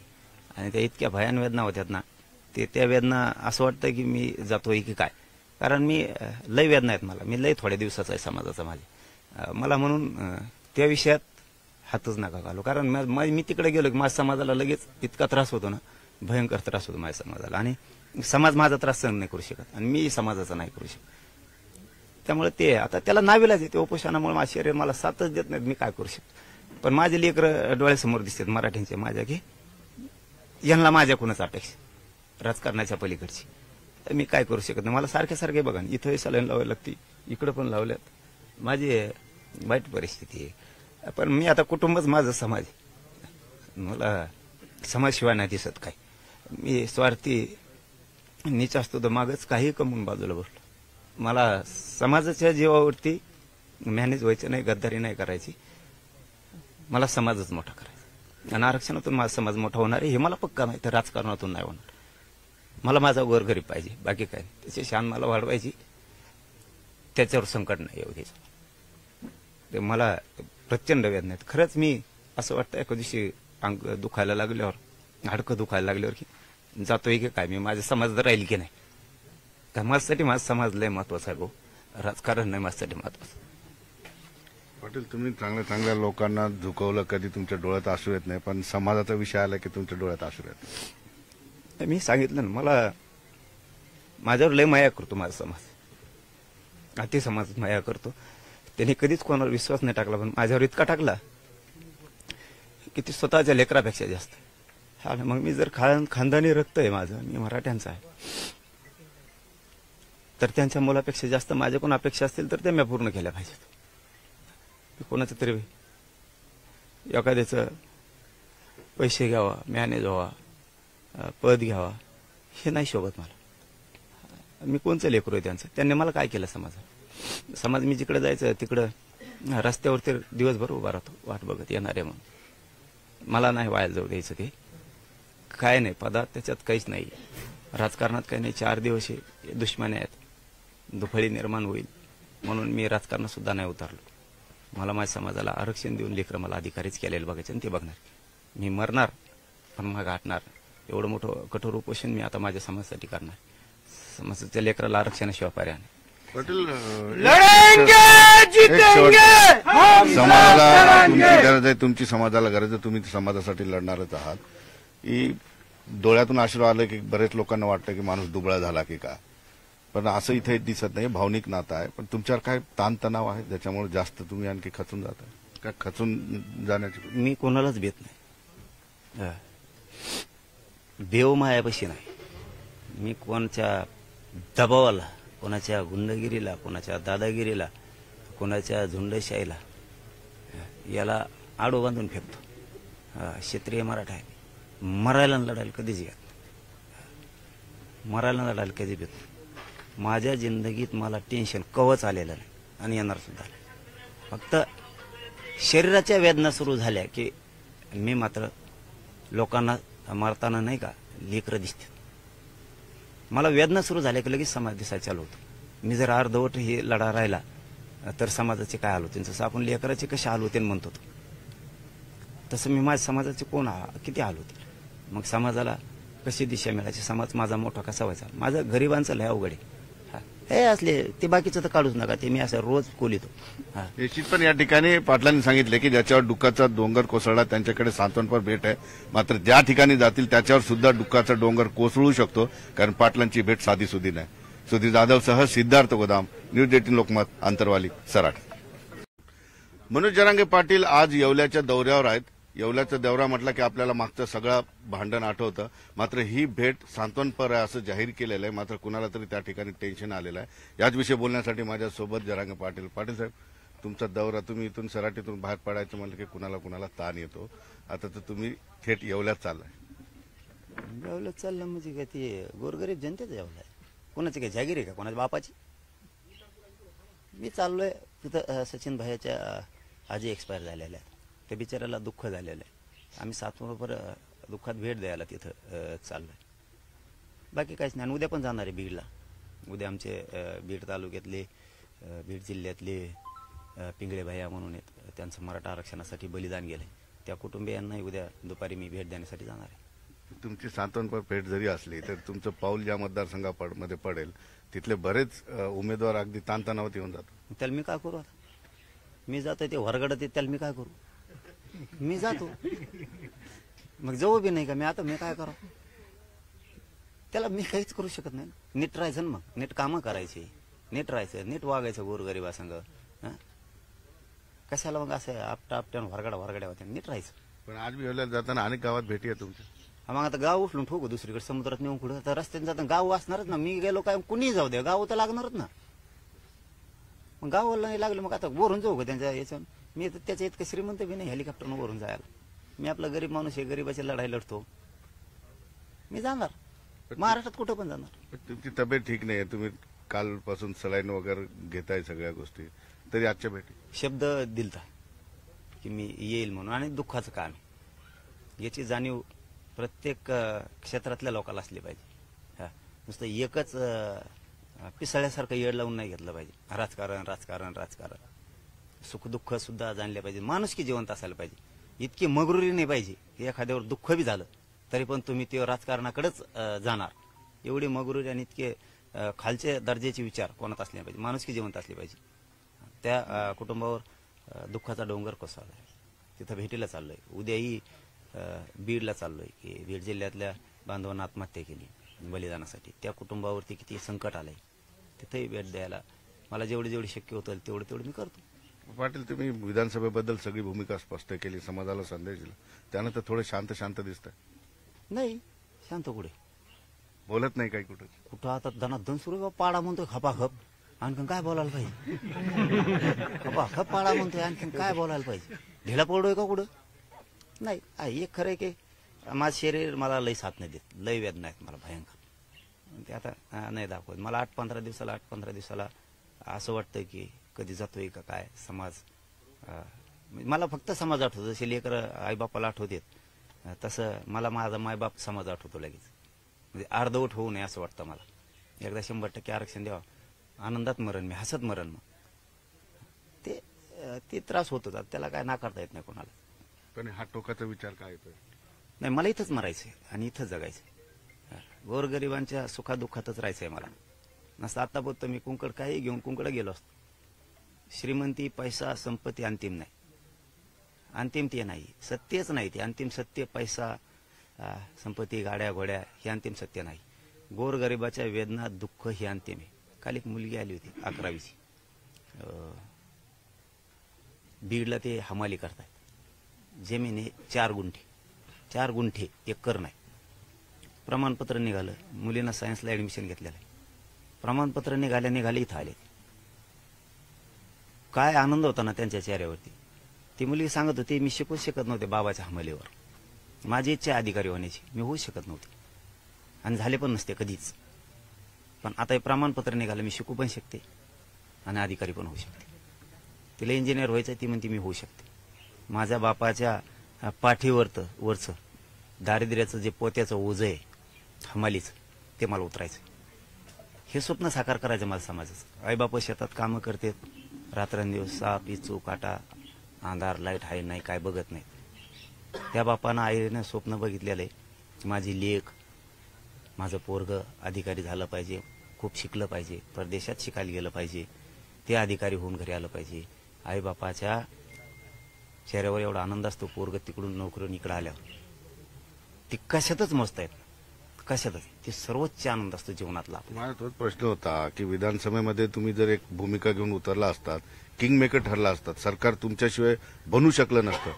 B: आणि त्या इतक्या भयान वेदना होत्यात ना, त्या वेदना असं वाटतं की मी जातोय की काय, कारण मी लय वेदना आहेत मला. मी लय थोड्या दिवसाचा आहे समाजाचा माझ्या. मला म्हणून त्या विषयात हातच नका घालू, कारण मी तिकडे गेलो की माझ्या समाजाला लगेच इतका त्रास होतो ना, भयंकर त्रास होतो माझ्या समाजाला. आणि समाज माझा त्रास सहन नाही करू शकत आणि मी समाजाचा नाही करू शकत. त्यामुळे ते आता त्याला नाविलाज आहे. ते उपोषणामुळे माझं शरीर मला साथच देत नाही. मी काय करू शकतो? पण माझे लेकरं डोळ्यासमोर दिसतात मराठ्यांचे माझ्या, की यांना माझ्याकडूनच अपेक्षा राजकारणाच्या पलीकडची. तर मी काय करू शकत नाही. मला सारखे बघा, इथंही सलाईन लावायला लागते, इकडं पण लावल्यात. माझी वाईट परिस्थिती आहे. पण मी आता कुटुंबच माझं समाज आहे. मला समाजशिवाय नाही दिसत काय. मी स्वार्थी नीच असतो तर मागच काही कमवून बाजूला बसलो. मला समाजाच्या जीवावरती मॅनेज व्हायचं नाही, गद्दारी नाही करायची. मला समाजच मोठा करायचा आणि आरक्षणातून माझा समाज मोठा होणार आहे हे मला पक्का माहिती. राजकारणातून नाही होणार. मला माझा गोरगरीब पाहिजे, बाकी काय नाही. त्याची शान मला वाढवायची, त्याच्यावर संकट नाही येऊ द्यायचं. ते मला प्रचंड वेदना आहेत. खरंच मी असं वाटतं एका दिवशी अंग दुखायला लागल्यावर, हाडकं दुखायला लागल्यावर की जातोय की काय, मी माझ्या समाजात राहील की नाही. तर माझ्यासाठी माझा समाज लय महत्वाचा आहे भाऊ, राजकारण नाही माझ्यासाठी महत्वाचं.
A: पाटील, तुम्ही चांगल्या लोकांना झुकवलं, कधी तुमच्या डोळ्यात आसू येत नाही, पण समाजाचा विषय आला की तुमच्या डोळ्यात आसू येत.
B: मी सांगितलं ना, मला माझ्यावर लय माया करतो माझा समाज. अति समाज माया करतो. त्यांनी कधीच कोणावर विश्वास नाही टाकला, पण माझ्यावर इतका टाकला की ती स्वतःच्या लेकरापेक्षा जास्त. आणि मग मी जर खानदानी रक्त आहे माझं, मी मराठ्यांचा आहे, तर त्यांच्या मुलापेक्षा जास्त माझ्याकडून अपेक्षा असतील तर त्या मी पूर्ण केल्या पाहिजेत. कोणाचं तरी एखाद्याचं पैसे घ्यावा, मॅनेज व्हावा, पद घ्यावा, हे नाही शोभत मला. मी कोणचं लेकरू आहे त्यांचं? त्यांनी मला काय केलं समाज मी जिकडे जायचं तिकडं रस्त्यावरती दिवसभर उभा राहतो वाट बघत येणारे म्हणून. मला नाही वाया जाऊ द्यायचं. ते काय नाही पदात, त्याच्यात काहीच नाही. राजकारणात काही नाही. 4 दिवस हे दुश्मनी आहेत, दुफळी निर्माण होईल म्हणून मी राजकारणात सुद्धा नाही उतरलो. मला माझ्या समाजाला आरक्षण देऊन लेकरं मला अधिकारीच केलेलं बघायचं आणि ते बघणार. मी मरणार पण मग गाठणार. एवढं मोठं कठोर उपोषण मी आता माझ्या समाजासाठी करणार. समाजाच्या लेकराला आरक्षणाशिवाय पर्याय नाही.
A: पाटील, समाजाला तुमची गरज आहे, तुमची समाजाला गरज आहे, तुम्ही समाजासाठी लढणारच आहात. ही डोळ्यातून अश्रू आलं की बरेच लोकांना वाटतं की माणूस दुबळा झाला की काय, पण असं इथे दिसत नाही. भावनिक नातं आहे. पण तुमच्यावर काय ताणतणाव आहे ज्याच्यामुळे जास्त तुम्ही आणखी खचून जाता? काय खचून जाण्याची?
B: मी कोणालाच भेट नाही. देव मायापाशी नाही. मी कोणाच्या दबावाला, कोणाच्या गुंडगिरीला, कोणाच्या दादागिरीला, कोणाच्या झुंडशाहीला याला आडो बांधून फेकतो. क्षेत्रीय मराठा आहे. मरायला लढायला कधीच येत, मरायला लढायला कधी भेट. माझ्या जिंदगीत मला टेन्शन कवच आलेलं नाही आणि येणार सुद्धा नाही. फक्त शरीराच्या वेदना सुरू झाल्या की मी मात्र लोकांना मारताना नाही का लेकरं दिसते. मला वेदना सुरू झाल्या की लगेच समाज दिसायला चालू होतो. मी जर अर्धवट हे लढा राहिला तर समाजाचे काय हाल होते, जसं आपण लेकराचे कसे हाल होते म्हणतो तसं मी माझ्या समाजाचे किती हाल होते. मग समाजाला कशी दिशा मिळायची, समाज माझा मोठा कसा व्हायचा. माझं गरिबांचं लय अवघड आहे. हे असले ते बाकीचं तर काढूच नका, ते मी असं रोज कोलितो.
A: निश्चित. पण या ठिकाणी पाटलांनी सांगितले की ज्याच्यावर दुःखाचा डोंगर कोसळला त्यांच्याकडे सांत्वनपर भेट आहे. मात्र ज्या ठिकाणी जातील त्याच्यावर सुद्धा दुःखाचा डोंगर कोसळू शकतो, कारण पाटलांची भेट साधीसुधी नाही. सुधीर जाधवसह सिद्धार्थ गोदाम, न्यूज 18 लोकमत, आंतरवाली, सराट. मनोज जरांगे पाटील आज येवल्याच्या दौऱ्यावर आहेत. येवल्याचा दौरा म्हटलं की आपल्याला मागचं सगळं भांडण आठवतं. मात्र ही भेट सांत्वनपर आहे असं जाहीर केलेलं आहे. मात्र कुणाला तरी त्या ठिकाणी टेन्शन आलेलं आहे. याच विषयी बोलण्यासाठी माझ्यासोबत जरांगे पाटील. पाटील साहेब, तुमचा दौरा, तुम्ही इथून सराटीतून बाहेर पडायचं म्हटलं की कुणाला ताण येतो. आता तर तुम्ही थेट येवल्यात चाललाय.
B: जेवलं चाललं म्हणजे काय ते गोरगरीब जनतेचं जेवलं आहे. कोणाची काय जागीर आहे का कोणाच्या बापाची? मी चाललोय तिथं सचिन भाईच्या आजी एक्सपायर झालेल्या आहेत. त्या बिचाऱ्याला दुःख झालेलं आहे. आम्ही सातबरोबर दुःखात भेट द्यायला तिथं चाललोय. बाकी काहीच नाही. आणि उद्या पण जाणार आहे बीडला. उद्या आमचे बीड तालुक्यातले बीड जिल्ह्यातले पिंगळे भैया म्हणून आहेत. त्यांचं मराठा आरक्षणासाठी बलिदान गेलंय. त्या कुटुंबियांनाही उद्या दुपारी मी भेट देण्यासाठी जाणार आहे.
A: तुमची सांत्वनपर भेट जरी असली तर तुमचं पाऊल ज्या मतदारसंघामध्ये पडेल तिथले बरेच उमेदवार अगदी ताणतणावात येऊन जातात.
B: त्याला मी काय करू आता? मी जातो ते वरगडत त्याला मी काय करू? मी जातो मग जाऊ बी नाही का मी आता? मी काय करू त्याला? मी काहीच करू शकत नाही. नीट राहायचं ना, मग नीट कामं करायची, नीट राहायचं, नीट वागायचं गोरगरिबासंग. कशाला मग असं आपट्यानं वरगड्या होत्या? नीट राहायचं.
A: पण आज बी वेळेला जाताना अनेक गावात भेटी आहे तुमच्या.
B: मग आता गाव उचलून ठोकू दुसरीकडे समुद्रात नेऊन कुठं? तर रस्त्याने जाताना गाव असणारच ना. मी गेलो काय कुणीही जाऊ द्या, गाव तर लागणारच ना. मग गावाला नाही लागलं मग आता वरून जाऊ का त्यांच्या याच्यावर? मी तर त्याच्या इतकं श्रीमंत बी नाही हेलिकॉप्टरनं वरून जायला. मी आपला गरीब माणूस आहे, गरीबाची लढाई लढतो. मी जाणार महाराष्ट्रात कुठं पण जाणार.
A: तुमची तब्येत ठीक नाही आहे, तुम्ही कालपासून सलाईन वगैरे घेताय सगळ्या गोष्टी, तरी आजच्या भेटी
B: शब्द दिलता की मी येईल म्हणून. आणि दुःखाचं काम आहे याची जाणीव प्रत्येक क्षेत्रातल्या लोकांना असली पाहिजे. नुसतं एकच पिसाळ्यासारखं येड लावून नाही घेतलं पाहिजे. राजकारण राजकारण राजकारण. सुखदुःख सुद्धा जाणले पाहिजे. माणुसकी जिवंत असायला पाहिजे. इतकी मगरुरी नाही पाहिजे की एखाद्यावर दुःख बी झालं तरी पण तुम्ही ते राजकारणाकडेच जाणार. एवढी मगरुरी आणि इतके खालचे दर्जाचे विचार कोणात असले पाहिजे. माणुसकी जिवंत असली पाहिजे. त्या कुटुंबावर दुःखाचा डोंगर कोसळलाय. तिथं भेटीला चाललोय. उद्याही बीडला चाललोय की बीड जिल्ह्यातल्या बांधवांना आत्महत्या केली बलिदानासाठी. त्या कुटुंबावरती किती संकट आलंय तिथेही भेट द्यायला मला जेवढी शक्य होतं तेवढं मी करतो.
A: पाटील, तुम्ही विधानसभेबद्दल सगळी भूमिका स्पष्ट केली, समाजाला संदेश दिला, त्यानंतर थोडे शांत दिसत आहे.
B: नाही शांत कुठे?
A: बोलत नाही काही
B: कुठं आता धनाधन सुरू पाडा म्हणतोय खपाखप. आणखीन काय बोलायला पाहिजे? खपाखप पाडा म्हणतोय, आणखीन काय बोलायला पाहिजे? ढिला पडतोय का कुठं? नाही. एक खरं आहे की माझं शरीर मला लय साथ नाही देत. लय वेदना आहेत मला भयंकर. ते आता नाही दाखवत. मला 8-15 दिवसाला असं वाटतं की कधी जातोय का काय समाज. मला फक्त समाज आठवतो. जसे लेकर आईबापाला आठवतात तसं मला माझा मायबाप समाज आठवतो लगेच. म्हणजे अर्धवट होऊ नये असं वाटतं मला. एकदा 100% आरक्षण द्यावं. आनंदात मरण मी, हसत मरण. मग ते त्रास होत होता. त्याला काय नाकारता येत नाही कोणाला.
A: पण हा टोकाचा विचार काय येतोय?
B: नाही, मला इथंच मरायचंय आणि इथंच जगायचंय. गोरगरिबांच्या सुखादुःखातच राहायचंय मला. नसतं आता बोलतो मी कुंकड काही घेऊन कुंकड गेलो असतो. श्रीमंती, पैसा, संपत्ती अंतिम नाही. अंतिम ते नाही, सत्यच नाही. ते अंतिम सत्य पैसा, संपत्ती, गाड्या घोड्या हे अंतिम सत्य नाही. गोरगरिबाच्या वेदना दुःख हे अंतिम आहे. काल एक मुलगी आली होती 11वीची. बीडला ते हमाली करतात. जमीन आहे 4 गुंठे एकर नाही. प्रमाणपत्र निघालं. मुलींना सायन्सला ऍडमिशन घेतलेलं आहे. प्रमाणपत्र निघाले इथं आले. काय आनंद होता ना त्यांच्या चेहऱ्यावरती. ती मुलगी सांगत होती मी शिकूच शकत नव्हते बाबाच्या हमालीवर. माझी इच्छा अधिकारी होण्याची, मी होऊच शकत नव्हते आणि झाले पण नसते कधीच. पण आता हे प्रमाणपत्र निघालं, मी शिकू पण शकते आणि अधिकारी पण होऊ शकते. तिला इंजिनियर व्हायचं, ती म्हणते मी होऊ शकते. माझ्या बापाच्या पाठीवरचं दारिद्र्याचं जे पोत्याचं ओझं आहे हमालीचं, ते मला उतरायचं. हे स्वप्न साकार करायचं माझं समाजाचं. आईबाप शेतात कामं करतात रात्रंदिवस. साप, इचू, काटा, अंधार, लाईट आहे नाही काय बघत नाही. त्या बापानं आईनं स्वप्न बघितलेलं आहे माझी लेक, माझं पोरग अधिकारी झालं पाहिजे, खूप शिकलं पाहिजे, परदेशात शिकायला गेलं पाहिजे, ते अधिकारी होऊन घरी आलं पाहिजे. आईबापाच्या चेहऱ्यावर एवढा आनंद असतो पोरग तिकडून नोकरीवर इकडे आल्यावर. ती कशातच मस्त आहेत, कशातच. ते सर्वोच्च आनंद असतो जीवनातला.
A: माझा तोच प्रश्न होता की विधानसभेमध्ये तुम्ही जर एक भूमिका घेऊन उतरला असतात, किंग मेकर ठरला असतात, सरकार तुमच्याशिवाय बनू शकलं नसतं,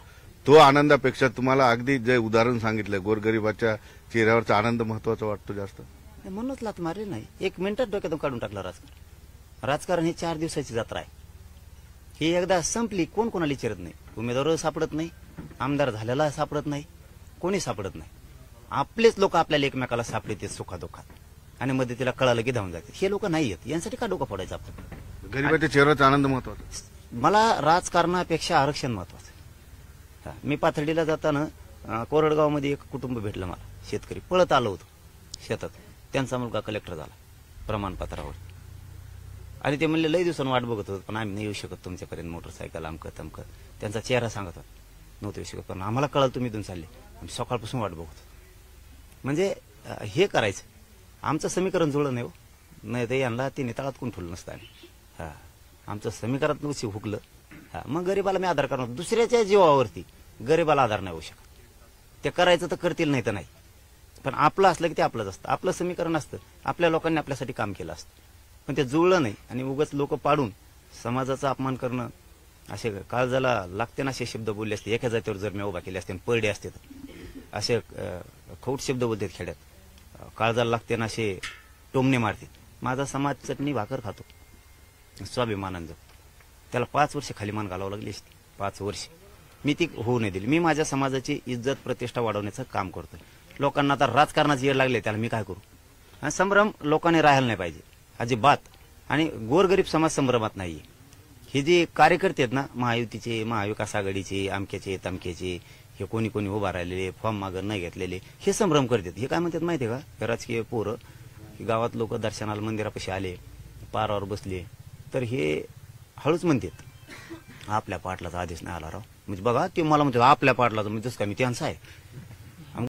A: तो आनंदापेक्षा तुम्हाला अगदी जे उदाहरण सांगितलं गोरगरिबाच्या चेहऱ्यावरचा आनंद महत्वाचा वाटतो जास्त.
B: म्हणूनच लात मारली नाही. 1 मिनिटात डोक्यातून काढून टाकलं राजकारण. राजकारण ही 4 दिवसाची जत्रा आहे. ही एकदा संपली कोण कोणाला विचारत नाही. उमेदवार सापडत नाही, आमदार झालेला सापडत नाही, कोणी सापडत नाही. आपलेच लोक आपल्याला एकमेकाला सापडते सुखादुखात आणि मदतीला कळालं की धावून जाते. हे लोक नाही आहेत, यांसाठी का डोकं फोडायचं आपण?
A: गरिबाच्या चेहऱ्याचा आनंद महत्वाचा.
B: मला राजकारणापेक्षा आरक्षण महत्वाचं आहे. हा, मी पाथर्डीला जाताना कोरडगावमध्ये एक कुटुंब भेटलं मला, शेतकरी पळत आलं होतं शेतात. त्यांचा मुलगा कलेक्टर झाला प्रमाणपत्रावर. आणि ते म्हणले लई दिवसांनी वाट बघत होतं, पण आम्ही नाही येऊ शकत तुमच्यापर्यंत, मोटरसायकल अमकं तमकं. त्यांचा चेहरा सांगत होता, नव्हतं येऊ शकत, पण आम्हाला कळलं तुम्ही इथून चालले, आम्ही सकाळपासून वाट बघत होतो. म्हणजे हे करायचं. आमचं समीकरण जुळलं नाही हो, नाही तर यांना ते निताळात कोण ठेवलं नसतं आम्ही. हा, आमचं समीकरण नुसती हुकलं. हा, मग गरीबाला मी आधार करणार. दुसऱ्याच्या जीवावरती गरीबाला आधार नाही होऊ शकत. ते करायचं तर करतील, नाही तर नाही. पण आपलं असलं की ते आपलंच असतं, आपलं समीकरण असतं, आपल्या लोकांनी आपल्यासाठी काम केलं असतं. पण ते जुळलं नाही आणि उगाच लोक पाडून समाजाचा अपमान करणं, असे काळजाला लागते ना असे शब्द बोलले असते. एका जातीवर जर मी उभा केले असते, परडे असते तर असे खौट शब्द बोलतात खेड्यात, काळजाला लागते ना असे टोमणे मारते. माझा समाज चटणी भाकर खातो स्वाभिमानानं जगतो. त्याला 5 वर्ष खाली मान घालावं लागली असती, 5 वर्ष. मी ती होऊ नाही दिली. मी माझ्या समाजाची इज्जत प्रतिष्ठा वाढवण्याचं काम करतोय. लोकांना आता राजकारणाची येड लागले, त्याला मी काय करू? हा संभ्रम लोकांनी राहायला नाही पाहिजे अजिबात. आणि गोरगरीब समाज संभ्रमात नाहीये. हे जे कार्यकर्ते आहेत ना, महायुतीचे, महाविकास आघाडीचे, आमक्याचे तमक्याचे, हे कोणी कोणी उभा राहिलेले, फॉर्म मागं नाही घेतलेले, हे संभ्रम करतात. हे काय म्हणतात माहितीये का? हे राजकीय पोरं, गावात लोक दर्शनाला मंदिरापाशी आले, पारावर बसले, तर हे हळूच म्हणतात आपल्या पाटलाचा आदेश नाही आला राव. म्हणजे बघा, ते मला म्हणतात आपल्या पाटलाचा, म्हणजे जसं काय मी त्यांचा आहे.